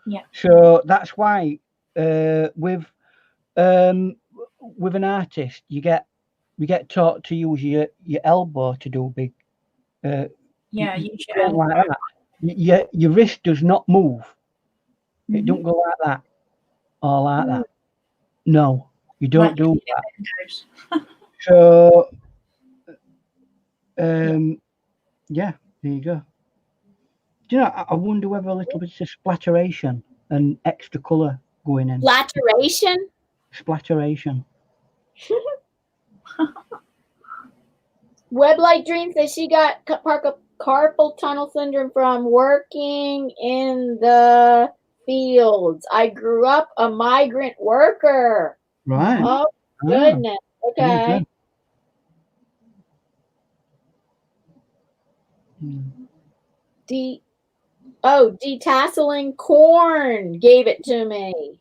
Yeah. So that's why with an artist, you get taught to use your elbow to do big. Use your elbow. Like that. Your wrist does not move. It don't go like that or like that. No, you don't do that. So, yeah, there you go. Do you know? I wonder whether a little bit of splatteration and extra colour going in. Splatteration. Splatteration. Weblight Dream says she got carpal tunnel syndrome from working in the fields. I grew up a migrant worker. Right. Oh, goodness. Okay. Detasseling corn gave it to me.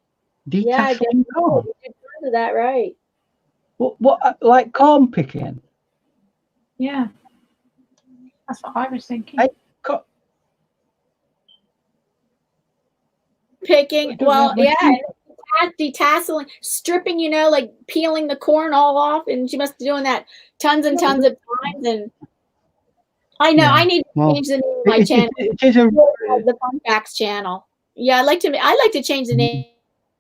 Detasseling corn? Yeah, that right. What, like corn picking? Yeah. That's what I was thinking. Picking, well, yeah, detasseling, stripping, you know, like peeling the corn all off, and she must be doing that tons and tons of times. And I know I need to change the name of my channel. It is the Fun Facts channel. Yeah, I'd like to change the name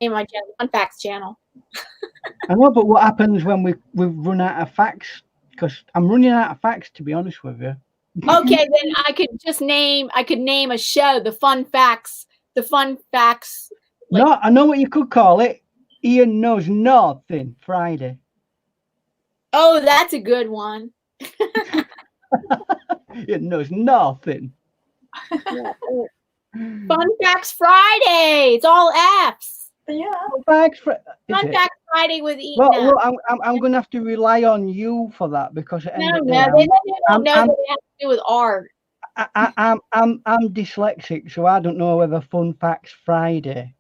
of my channel, Fun Facts channel. I know, but what happens when we run out of facts? Because I'm running out of facts, to be honest with you. Okay, then I could name a show, the Fun Facts. Like, no, I know what you could call it. Ian Knows Nothing Friday. Oh, that's a good one. Ian Knows Nothing. Fun Facts Friday. It's all F's. Yeah. Fun Facts Friday with Ian. Well, I'm going to have to rely on you for that, because at the end of the day, they don't know that it has to do with art. I'm dyslexic, so I don't know whether Fun Facts Friday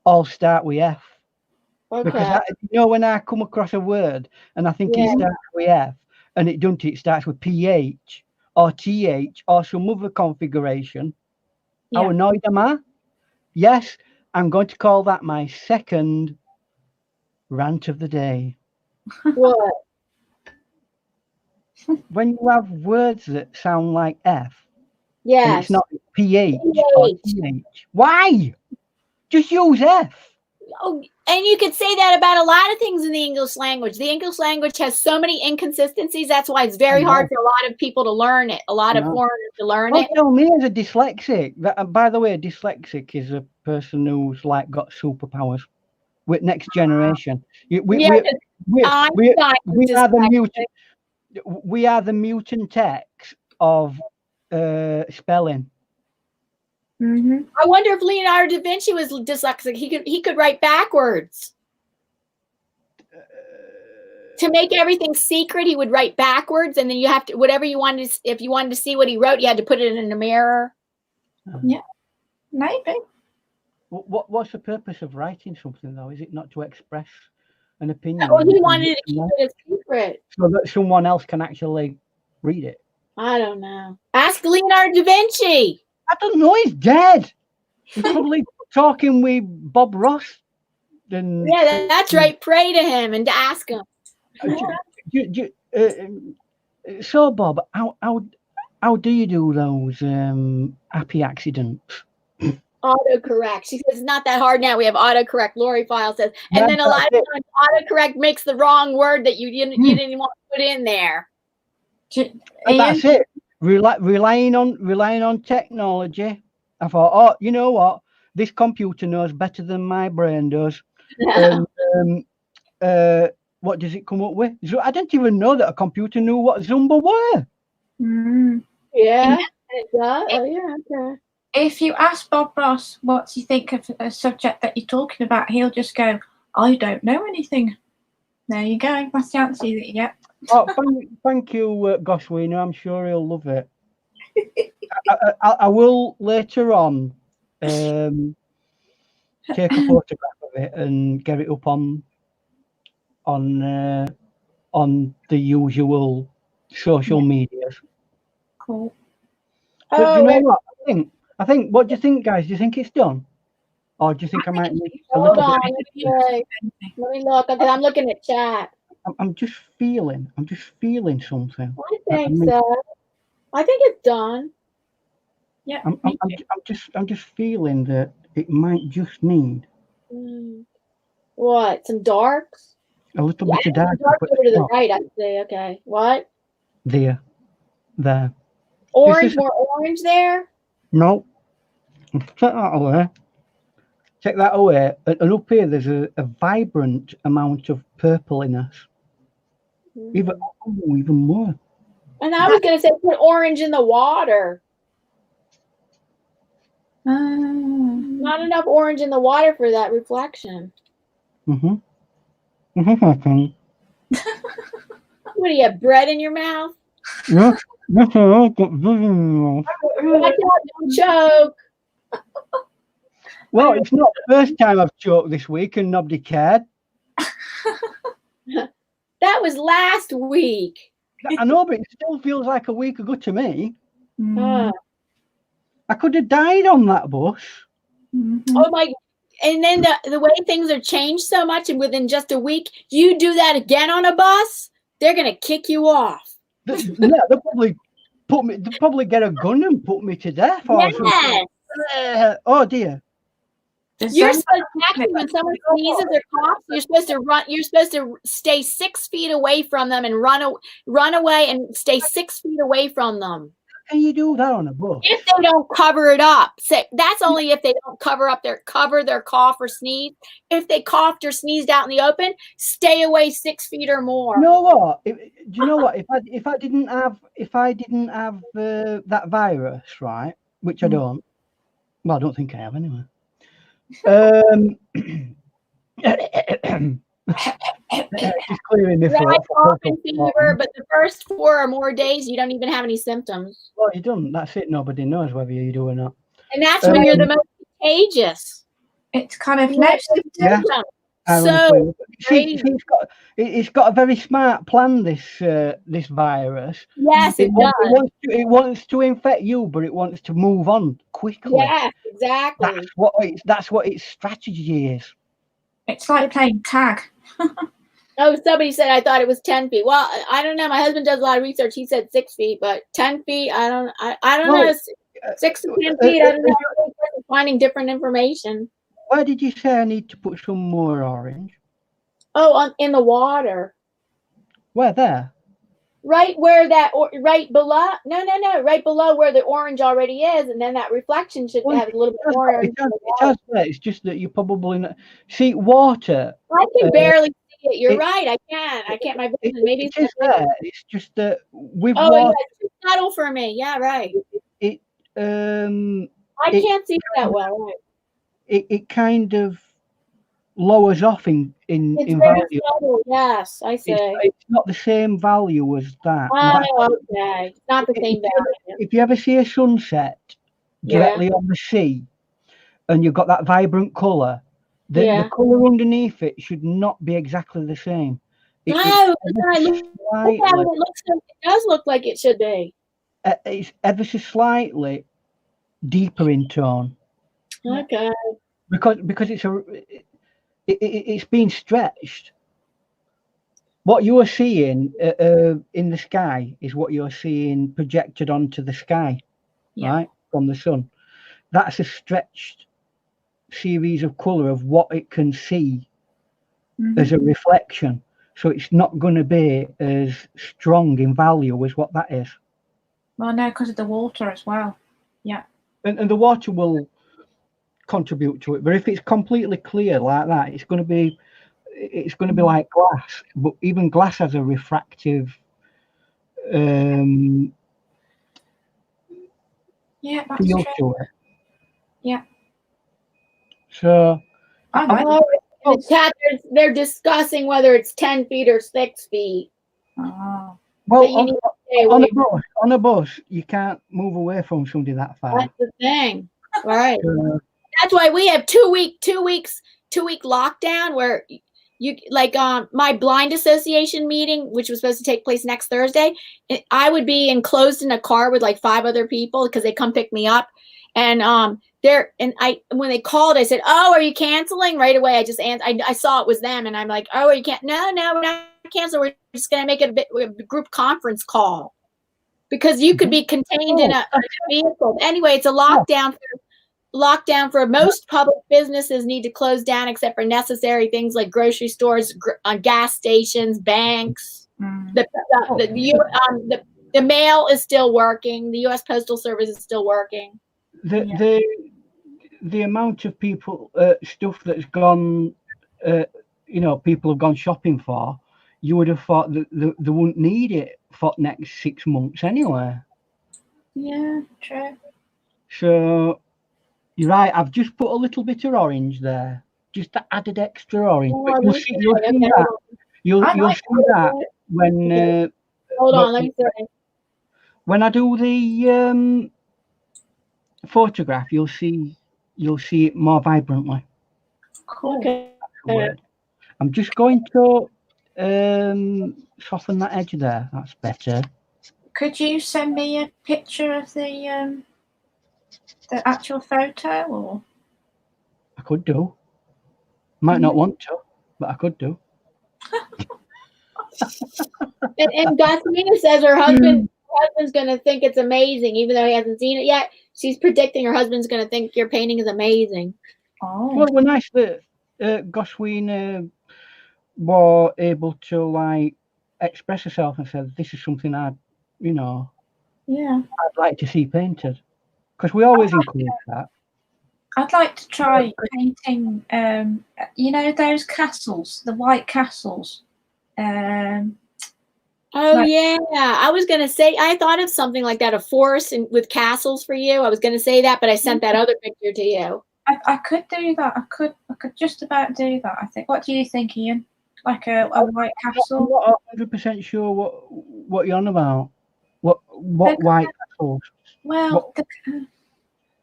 all start with F. Okay. Because when I come across a word and I think it starts with F, and it doesn't, it starts with PH or TH or some other configuration. How annoyed am I? Yes, I'm going to call that my second rant of the day. What? When you have words that sound like F, and it's not PH or TH. Why? Just use F. Oh, and you could say that about a lot of things in the English language. The English language has so many inconsistencies. That's why it's very hard for a lot of people to learn it. A lot of foreigners to learn it. Tell me, as a dyslexic, by the way, a dyslexic is a person who's like got superpowers. With next generation, we are the mutant. We are the mutant X of spelling. I wonder if Leonardo da Vinci was dyslexic. He could write backwards. To make everything secret, he would write backwards, and then you have to, whatever you wanted to, if you wanted to see what he wrote, you had to put it in a mirror. Yeah, maybe. What's the purpose of writing something, though? Is it not to express an opinion? Well, he wanted to keep it a secret, so that someone else can actually read it. I don't know. Ask Leonardo da Vinci. I don't know. He's dead. He's probably talking with Bob Ross. Yeah, that's right. Pray to him and ask him. So, Bob, how do you do those happy accidents? Autocorrect. She says it's not that hard now. We have autocorrect. Lori File says, and then a lot of times autocorrect makes the wrong word that you didn't want to put in there. That's it. Relying on technology. I thought, oh, you know what? This computer knows better than my brain does. What does it come up with? So I didn't even know that a computer knew what Zumba were. Yeah, it does. Oh, yeah, okay. If you ask Bob Ross what do you think of a subject that you're talking about, he'll just go, I don't know anything. There you go. That's the answer that you get. Oh, thank you, Goswina. I'm sure he'll love it. I will later on take a photograph of it and get it up on the usual social medias. Cool. But you know what? I think. What do you think, guys? Do you think it's done, or do you think I might need a little bit? Let me look. Okay, I'm looking at chat. I'm just feeling something. I think so. I think it's done. Yeah. I'm just feeling that it might just need what? Some darks? A little bit of dark. Over to the right, I'd say. Okay. What? There. Orange, more orange there? No. Check that away. Check that away. And up here, there's a vibrant amount of purpliness. Even more. And I was going to say put orange in the water. Not enough orange in the water for that reflection. Mm-hmm. What do you have, bread in your mouth? Yeah. Watch out, don't choke. Well, it's not the first time I've choked this week and nobody cared. That was last week. I know, but it still feels like a week ago to me. I could have died on that bus. Oh my! And then the way things are changed so much, and within just a week, you do that again on a bus, they're gonna kick you off. Yeah, they'll probably get a gun and put me to death or something. Oh dear. You're supposed to actually, when someone sneezes or coughs, you're supposed to run. You're supposed to stay 6 feet away from them and run away and stay 6 feet away from them. How can you do that on a bus? If they don't cover it up, that's only if they don't cover their cough or sneeze. If they coughed or sneezed out in the open, stay away 6 feet or more. You know what? Do you know what? If I didn't have that virus, right? Which I don't. Well, I don't think I have anyway. Just clearing this cough and fever, but the first 4 or more days you don't even have any symptoms. Well, you don't. That's it. Nobody knows whether you do or not. And that's when you're the most contagious. It's kind of next. Yeah. So it's got a very smart plan. This virus. Yes, it does. It wants to infect you, but it wants to move on quickly. Yeah, exactly. That's what its strategy is. It's like playing tag. Oh, somebody said I thought it was 10 feet. Well, I don't know. My husband does a lot of research. He said 6 feet, but 10 feet, I don't know. 6 to 10 feet, I don't know. Finding different information. Why did you say I need to put some more orange? Oh, in the water. Where there? Right where right below. No. Right below where the orange already is, and then that reflection should have a little bit more. It's just that you probably not see water. I can barely see it. You're right. I can't. My vision. Maybe it's just there. It's just that with water. Yeah, it's too subtle for me. Yeah, right. I can't see that well. Right. It kind of lowers off in value. Subtle, yes, I say. It's not the same value as that. Okay. It's not the same value. If you ever see a sunset directly on the sea and you've got that vibrant colour, the colour underneath it should not be exactly the same. It does look like it should be. It's ever so slightly deeper in tone. Okay. Because it's being stretched. What you are seeing in the sky is what you're seeing projected onto the sky, right, from the sun. That's a stretched series of colour of what it can see as a reflection. So it's not going to be as strong in value as what that is. Well, no, because of the water as well. Yeah. And the water will contribute to it, but if it's completely clear like that, it's going to be like glass. But even glass has a refractive that's feel true. to it. Yeah. So they're discussing whether it's 10 feet or 6 feet. Oh. Well, on a bus, you can't move away from somebody that far. That's the thing, right? That's why we have 2 week lockdown where you my blind association meeting, which was supposed to take place next Thursday. I would be enclosed in a car with like 5 other people because they come pick me up, and when they called, I said, "Oh, are you canceling?" Right away, I just answered. I saw it was them, and I'm like, "Oh, are you can't? No, we're not canceling. We're just gonna make it a group conference call because you could be contained in a vehicle. Anyway, it's a lockdown. Lockdown for most public businesses need to close down except for necessary things like grocery stores, gas stations, banks. The mail is still working. The U.S. Postal Service is still working. The amount of people stuff that's gone, people have gone shopping for, you would have thought that they wouldn't need it for the next 6 months anyway. Yeah, true. So you're right. I've just put a little bit of orange there, just to added extra orange. Oh, But you'll see that. You'll see that when. Hold on, let me see. When I do the photograph, you'll see it more vibrantly. Cool. Okay. I'm just going to soften that edge there. That's better. Could you send me a picture of the actual photo, or? I could do. Might not want to, but I could do. And Gosmina says her husband's going to think it's amazing, even though he hasn't seen it yet. She's predicting her husband's going to think your painting is amazing. Oh. Well, we're nice that Goswina were able to like express herself and said, "This is something I'd like to see painted," because we always encourage that. I'd like to try painting, those castles, the white castles. Yeah, I was gonna say, I thought of something like that, a forest with castles for you. I was gonna say that, but I sent that other picture to you. I could do that. I could just about do that, I think. What do you think, Ian? Like a white castle? I'm not 100% sure what you're on about. What white castles? Well,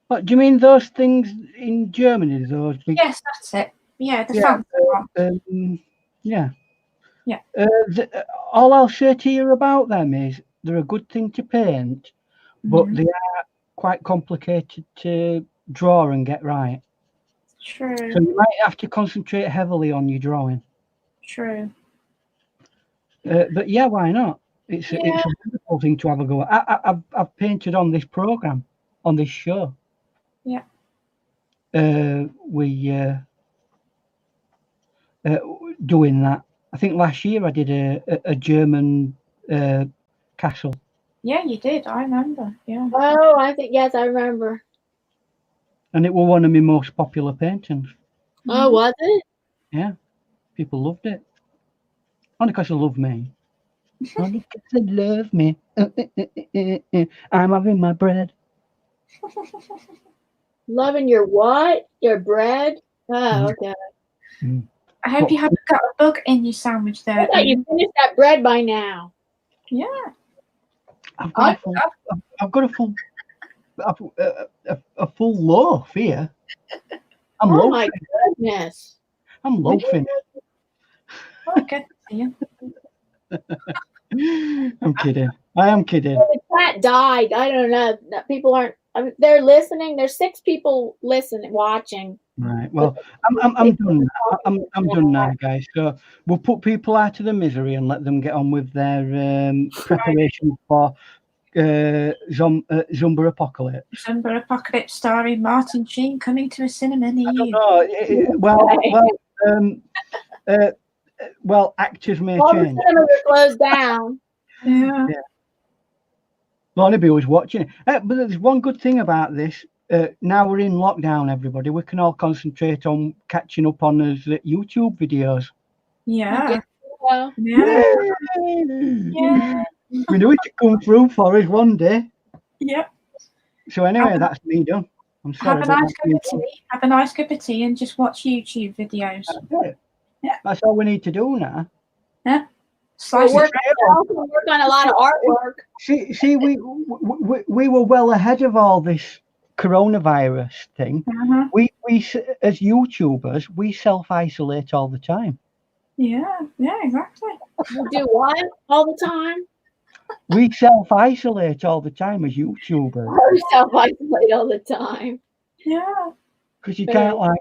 what do you mean? Those things in Germany? Those big... Yes, that's it. Yeah, the fancy ones. Yeah. Yeah. All I'll say to you about them is they're a good thing to paint, but they are quite complicated to draw and get right. True. So you might have to concentrate heavily on your drawing. True. But yeah, why not? It's a wonderful thing to have a go at. I've painted on this program, on this show. Yeah. We doing that. I think last year I did a German castle. Yeah, you did. I remember. Yeah. Oh, I think, yes, I remember. And it was one of my most popular paintings. Oh, was it? Yeah. People loved it. Only because they love me. Only because they love me. I'm having my bread. Loving your what? Your bread? Oh, okay. I hope you haven't got a bug in your sandwich there. I thought you finished that bread by now. Yeah. I've got a full loaf here. I'm loafing. My goodness. I'm loafing. Oh, good to see you. I'm kidding. I am kidding. The cat died. I don't know. People aren't. They're listening. There's 6 people listening, watching. Right. Well, I'm done. I'm done now, guys. So we'll put people out of the misery and let them get on with their preparation for Zumba Apocalypse. Zumba Apocalypse starring Martin Sheen coming to a cinema near you. Well, actors may All change. the cinemas are closed down. Yeah. Lonnie B was watching it. But there's one good thing about this. Now we're in lockdown, everybody. We can all concentrate on catching up on those YouTube videos. Yeah. Yeah. We knew it to come through for us one day. Yep. So anyway, that's me done. I'm sorry. Have a nice cup of tea. Have a nice cup of tea and just watch YouTube videos. Yeah. That's all we need to do now. Yeah. Work on a lot of artwork. See, we were well ahead of all this coronavirus thing. We as YouTubers, we self-isolate all the time. Yeah, exactly. You do what all the time? We self-isolate all the time as YouTubers. We self-isolate all the time. Yeah. Because you can't, like,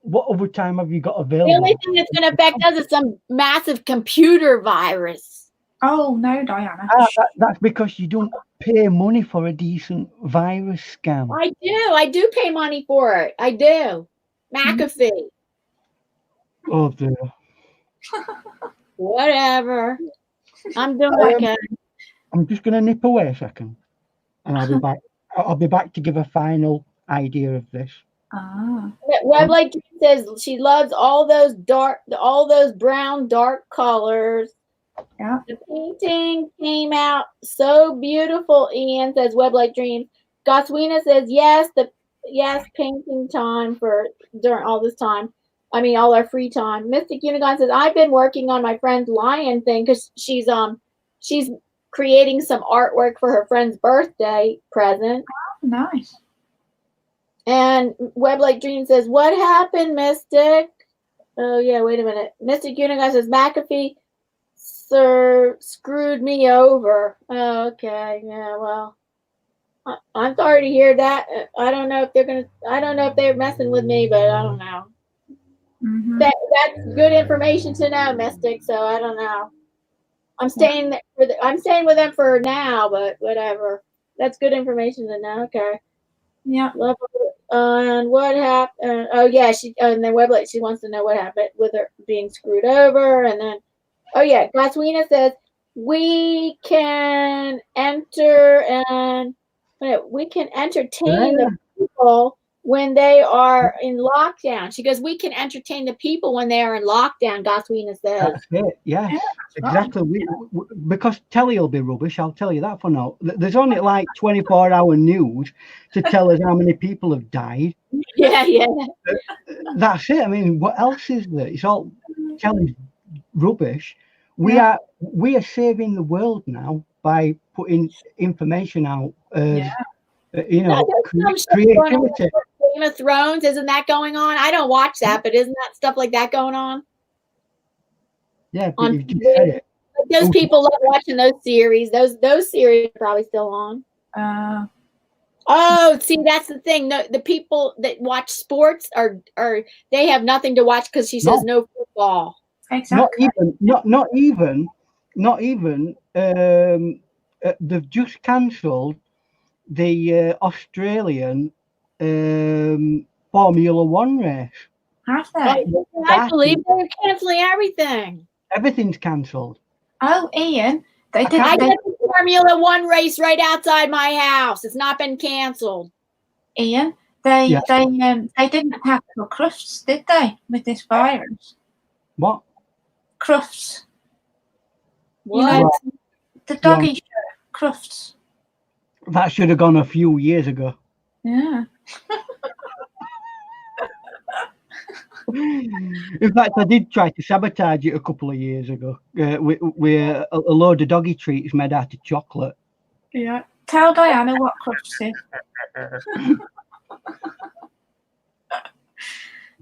what other time have you got available? The only thing that's going to affect us is some massive computer virus. Oh, no, Diana. That's because you don't pay money for a decent virus scam. I do pay money for it. I do. McAfee. Oh, dear. Whatever. I'm doing okay. I'm just going to nip away a second, and I'll be back. I'll be back to give a final idea of this. Web Like Dream says she loves all those brown dark colors. Yeah. The painting came out so beautiful, Ian says Web Like Dreams. Goswina says yes, painting time for during all this time. I mean all our free time. Mystic Unicorn says I've been working on my friend's lion thing because she's creating some artwork for her friend's birthday present. Oh, nice. And Web Like Dream says, what happened, Mystic? Oh yeah, wait a minute. Mystic Unicorn says McAfee screwed me over. Oh, okay, yeah, well, I'm sorry to hear that. I don't know if they're messing with me, but I don't know. Mm-hmm. That's good information to know, Mystic. So I don't know. I'm staying with them for now, but whatever. That's good information to know. Okay. Yeah. And what happened? Oh yeah, and then Weblet. She wants to know what happened with her being screwed over, and then Goswina says we can enter and we can entertain the people when they are in lockdown. She goes, we can entertain the people when they are in lockdown. Goswina says. That's it. Yes, exactly. Because telly will be rubbish. I'll tell you that for now. There's only like 24-hour news to tell us how many people have died. Yeah. That's it. I mean, what else is there? It's all telling rubbish. We are saving the world now by putting information out. Creativity. Game of Thrones, isn't that going on? I don't watch that, but isn't that stuff like that going on? Yeah, but you just said it. Those people love watching those series. Those series are probably still on. Oh, see, that's the thing. The people that watch sports are they have nothing to watch because she says no football. Exactly. Not even. They've just cancelled the Australian Formula One race. Have they? I believe they're canceling everything. Everything's cancelled. Oh, Ian, I got the Formula One race right outside my house. It's not been canceled. Ian, they didn't tackle Crufts, did they, with this virus? What? Crufts. What? You know, the doggy shirt, Crufts. That should have gone a few years ago. Yeah. In fact, I did try to sabotage it a couple of years ago with a load of doggy treats made out of chocolate. Yeah. Tell Diana what Crufts is.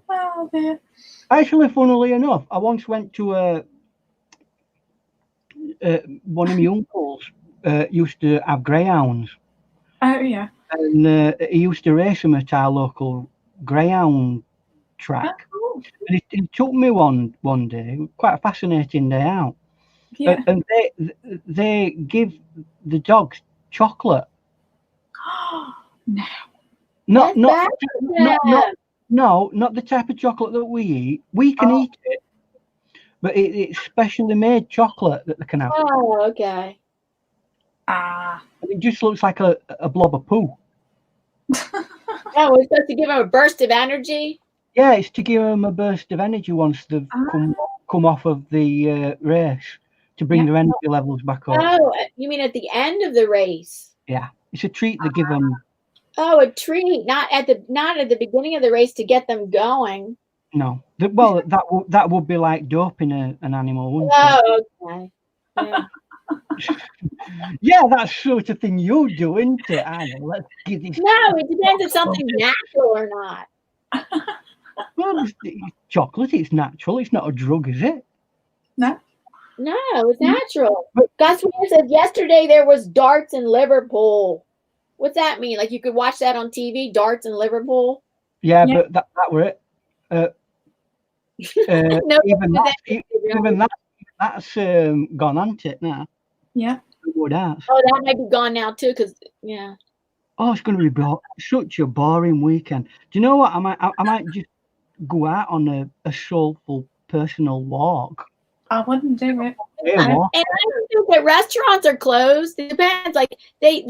Oh dear. Actually, funnily enough, I once went to one of my uncles used to have greyhounds. Oh yeah. And he used to race them at our local greyhound track. Oh, cool. And he took me one day, quite a fascinating day out. Yeah. And they give the dogs chocolate. No. Not the type of chocolate that we eat. We can eat it, but it's specially made chocolate that they can have. Oh, okay. And it just looks like a blob of poo. Oh, we're supposed to give them a burst of energy? Yeah, it's to give them a burst of energy once they've come off of the race, to bring their energy levels back up. Oh, you mean at the end of the race? Yeah, it's a treat they give them. Oh, a treat, not at the beginning of the race to get them going. No, well, that would be like doping an animal, wouldn't it? Oh, okay. Yeah. Yeah, that's sort of thing you do, isn't it? I know. Let's give this. No, it depends if something's natural or not. Well, it's chocolate. It's natural. It's not a drug, is it? No, it's natural. Goswina said yesterday there was darts in Liverpool. What's that mean? Like you could watch that on TV, darts in Liverpool? Yeah. But that were it. No, even that's gone, hasn't it, now? Yeah. Oh, that might be gone now too, because Oh, it's going to be such a boring weekend. Do you know what? I might just go out on a soulful personal walk. I wouldn't do it. And I don't think that restaurants are closed. It depends. Like they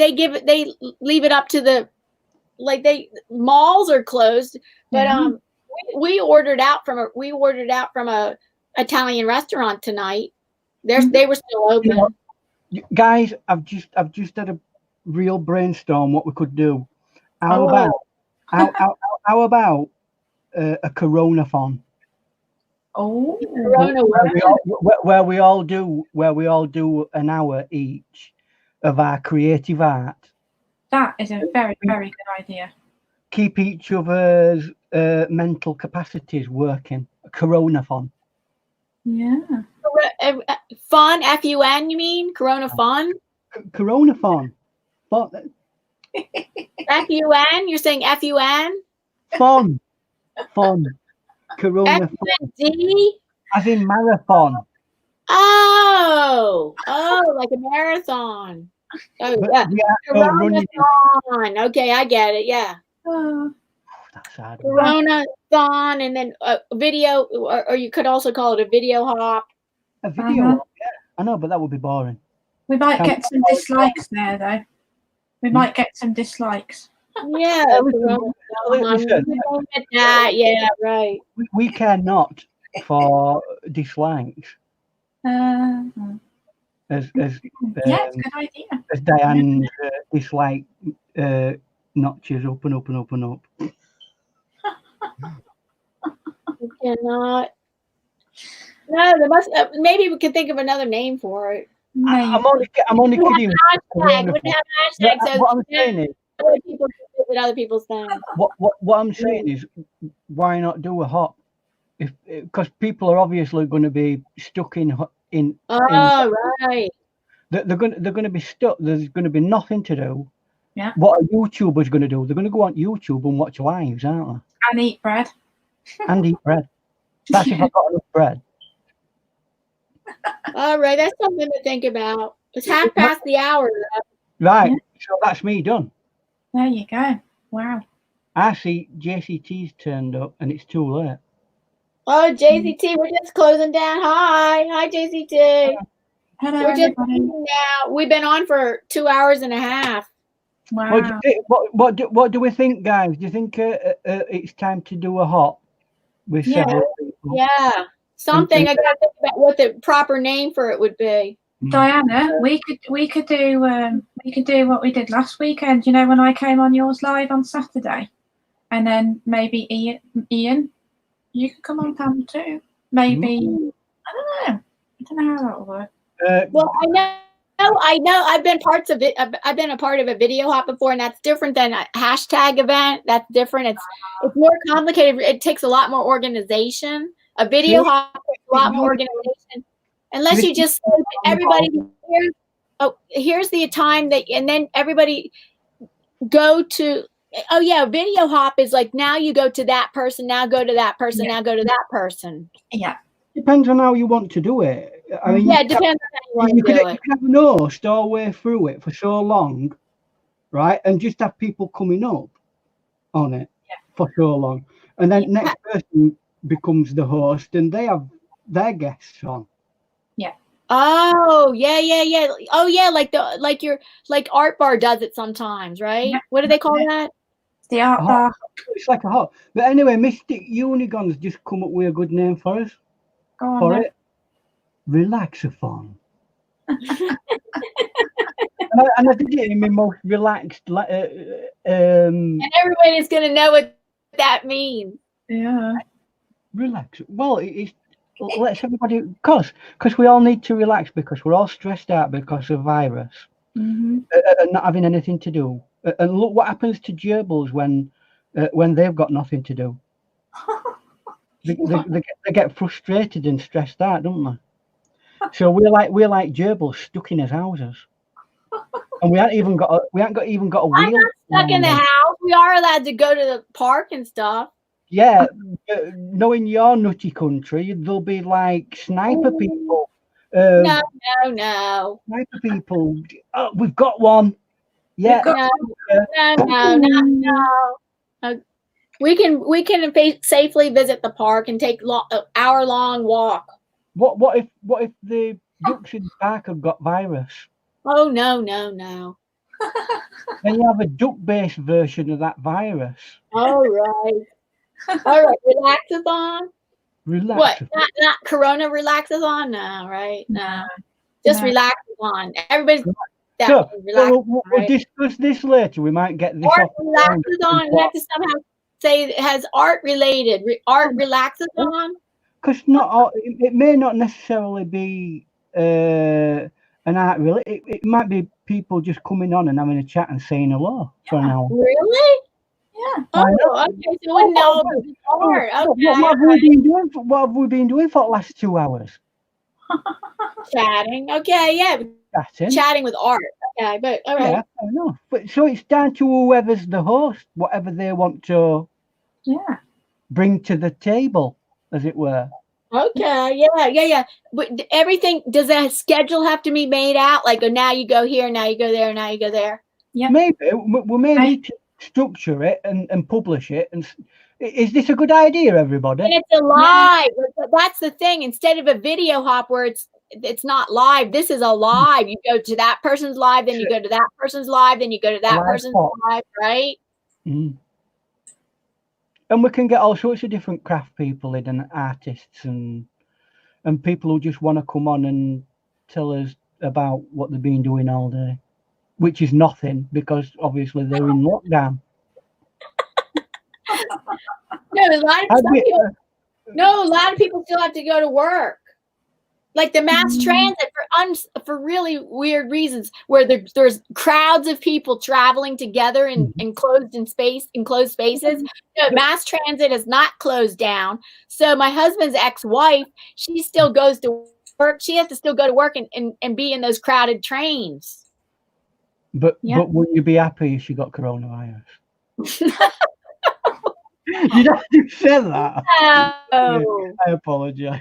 leave it up to malls are closed, but we ordered out from a Italian restaurant tonight. They were still open. You know, guys, I've just had a real brainstorm what we could do. How about a Corona-thon? Oh, where we all do an hour each of our creative art. That is a very, very good idea. Keep each other's mental capacities working. A Corona-thon. Yeah. Fun, F-U-N, you mean? Corona fun? Corona-thon. F-U-N? You're saying F-U-N? Fun. Corona-thon. F-U-N-D? As in marathon. Oh, like a marathon. Oh, yeah. Corona-thon. Okay, I get it. Yeah. That's hard. Corona-thon, and then a video, or you could also call it a video hop. A video hop, yeah. I know, but that would be boring. We might get some dislikes there, though. We might get some dislikes. Yeah. Listen, yeah, right. we care not for dislikes. Yeah, it's a good idea. As Diane dislike notches up and up and up and up. You cannot. No, there must. Maybe we could think of another name for it. I'm only kidding. What I'm saying is, other people's things. What I'm saying is, why not do a hop? Because people are obviously going to be stuck in. Right. They're going to be stuck. There's going to be nothing to do. Yeah. What are YouTubers going to do? They're going to go on YouTube and watch lives, aren't they? And eat bread. And eat bread. That's if I've got enough bread. All right, that's something to think about. It's 1/2 the hour. Right, so that's me done. There you go. Wow. I see JCT's turned up and it's too late. Oh, JCT, we're just closing down. Hi, JCT. Hello, we're just everybody. now. We've been on for 2 hours and a half. Wow. What do we think, guys? Do you think it's time to do a hop with several people? Yeah. Something I got to think about what the proper name for it would be. Diana, we could do what we did last weekend. You know, when I came on yours live on Saturday, and then maybe Ian, you could come on panel too. Maybe I don't know how that will work. Well, I know. I've been parts of it. I've been a part of a video hop before, and that's different than a hashtag event. That's different. It's more complicated. It takes a lot more organization. A video hop takes a lot more organization. Unless you just say everybody, here's the time that, and then everybody go to. Oh yeah, video hop is like now you go to that person, now go to that person, now go to that person. Yeah. Depends on how you want to do it. I mean, it depends on how you want to do it. You can have an host all the way through it for so long, right? And just have people coming up on it for so long. And then next person becomes the host and they have their guests on. Yeah. Oh, yeah. Oh, yeah, like Art Bar does it sometimes, right? Yeah. What do they call that? The Art Bar. It's like a hot. But anyway, Mystic Unicorn's just come up with a good name for us. Go on, for it. Relaxathon. and I did it in my most relaxed. And everybody's going to know what that means. Yeah. Relax. Well, it's let's everybody, because we all need to relax because we're all stressed out because of virus and not having anything to do. And look what happens to gerbils when they've got nothing to do. They get frustrated and stressed out, don't they? So we're like gerbils stuck in his houses, and we ain't even got a wheel. I'm not stuck in the house. We are allowed to go to the park and stuff. Yeah, knowing your nutty country, there'll be like sniper people. No. Sniper people. Oh, we've got one. Yeah. No. We can safely visit the park and take an hour-long walk. What if the ducks in the park have got virus? Oh no. Then you have a duck-based version of that virus. All right. All right. Relaxathon. Relax. What? Not Corona Relaxathon? No, right? No. Just Relaxathon. Everybody's So we'll right? discuss this later. We might get this Art off. Relaxathon. You have to somehow say it has art related. Art Relaxathon. Because not all, it may not necessarily be an art related. It might be people just coming on and having a chat and saying hello for an hour. Really? Yeah. Oh, okay. So we know art. Okay. What have we been doing? What have we been doing for the last 2 hours? Chatting. Okay. Yeah. Chatting with art. Okay. But all right. Yeah, I know. But so it's down to whoever's the host, whatever they want to bring to the table, as it were. Okay. Yeah. But everything, does that schedule have to be made out? Like, now you go here, now you go there, now you go there. Yeah. Maybe we may need to structure it and publish it. And is this a good idea, everybody? And it's a live. That's the thing. Instead of a video hop where it's not live, this is a live. You go to that person's live, then you go to that person's live, then you go to that person's live, right? Mm. And we can get all sorts of different craft people in, and artists and people who just want to come on and tell us about what they've been doing all day, which is nothing, because obviously they're in lockdown. No, a lot of people still have to go to work. Like the mass transit for really weird reasons, where there's crowds of people traveling together in enclosed spaces. No, mass transit is not closed down. So my husband's ex-wife, she still goes to work. She has to still go to work and be in those crowded trains. But would you be happy if you got coronavirus? Did I just say that? No. I apologize.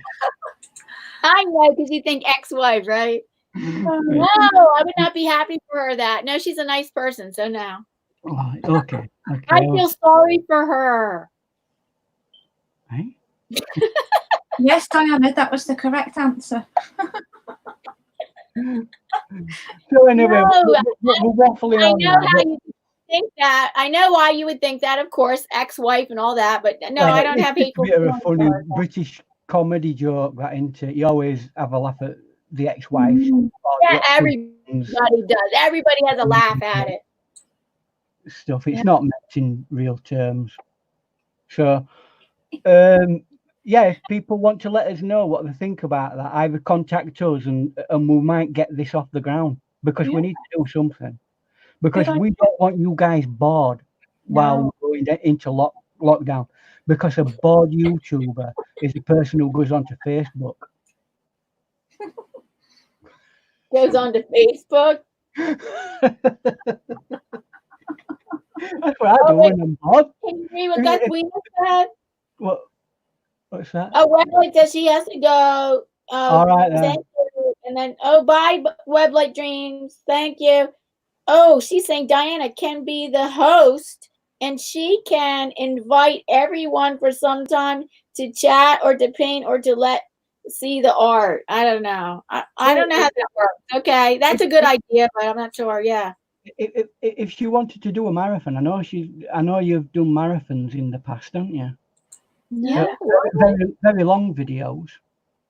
I know, because you think ex-wife, right? No, I would not be happy for her that. No, she's a nice person, so no. Oh, okay. I feel sorry for her. Hey? Yes, Diana, that was the correct answer. So anyway, we're waffling on. I know how you think that. I know why you would think that, of course, ex-wife and all that, but no, I don't have people. It's a bit of a funny British comedy joke, that, isn't it? You always have a laugh at the ex-wife. Yeah, everybody does. Everybody has a laugh at it. Stuff. It's not meant in real terms. So, if people want to let us know what they think about that, either contact us and we might get this off the ground, because we need to do something. Because we don't want you guys bored while we're going into lockdown. Because a bored YouTuber is a person who goes onto Facebook. Goes on to Facebook? That's what I do when I'm bored. Can you read what Gatswina said? What's that? Oh, Weblight says she has to go. All right, then. Thank you. And then, bye, Weblight Dreams. Thank you. Oh, she's saying Diana can be the host, and she can invite everyone for some time to chat or to paint or to see the art. I don't know. I don't know how that works. Okay, that's a good idea, but I'm not sure. Yeah. If she wanted to do a marathon, I know you've done marathons in the past, haven't you? Yeah. Very, very long videos,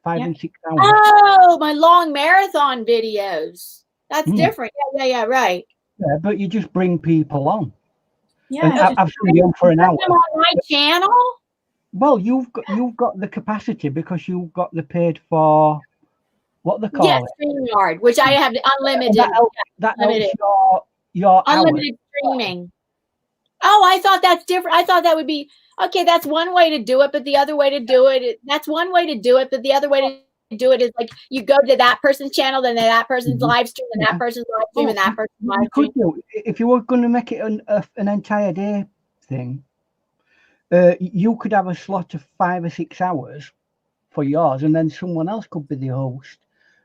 5 and 6 hours. Oh, my long marathon videos. That's different. Yeah, right. Yeah, but you just bring people on. Yeah, and I've seen you on for an hour. On my channel? Well, you've got the capacity, because you've got the paid for what they call it. StreamYard, which I have unlimited. That helps your unlimited streaming. Oh, I thought that's different. I thought that would be okay. That's one way to do it, but the other way to do it. That's one way to do it, but the other way to do it is like you go to that person's channel, then that person's live stream, and that person's live stream, and that person's live stream. If you were going to make it an entire day thing, you could have a slot of 5 or 6 hours for yours, and then someone else could be the host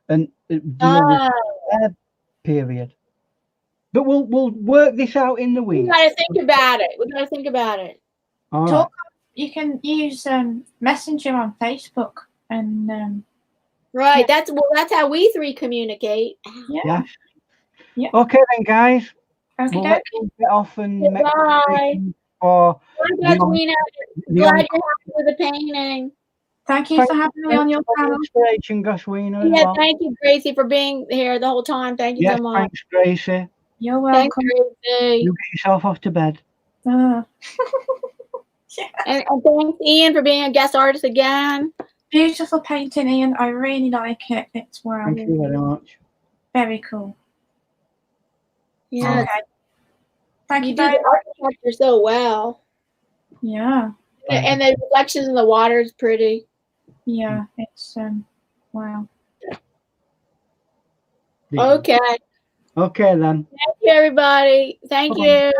and deal with their period. But we'll work this out in the week. We gotta think about it. All right. You can use Messenger on Facebook and right. That's how we three communicate. Yeah. Okay then, guys. We'll let you get off and make bye. For Glad you're happy with the painting. Thank you for having me on your panel. Inspiration, Goswina. Yeah, thank you, Gracie, for being here the whole time. Thank you so much. Thanks, Gracie. You're welcome. Thanks, Gracie. You get yourself off to bed. Yeah. And thanks, Ian, for being a guest artist again. Beautiful painting, Ian. I really like it. It's wow. Thank you very much. Very cool. Yeah. Okay. Thank you do the architecture so well. Yeah. And the reflections in the water is pretty. Yeah, it's wow. Okay. Okay then. Thank you, everybody. Thank you.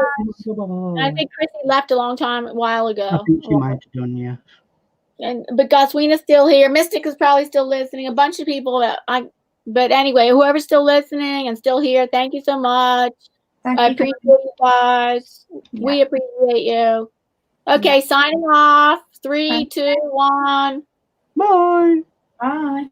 Bye-bye. I think Chrissy left a while ago. I think she might have done, yeah. But Goswina's still here. Mystic is probably still listening. A bunch of people but anyway, whoever's still listening and still here, thank you so much. I appreciate you guys. Yeah. We appreciate you. Okay, signing off. 3, 2, 1. Bye. Bye.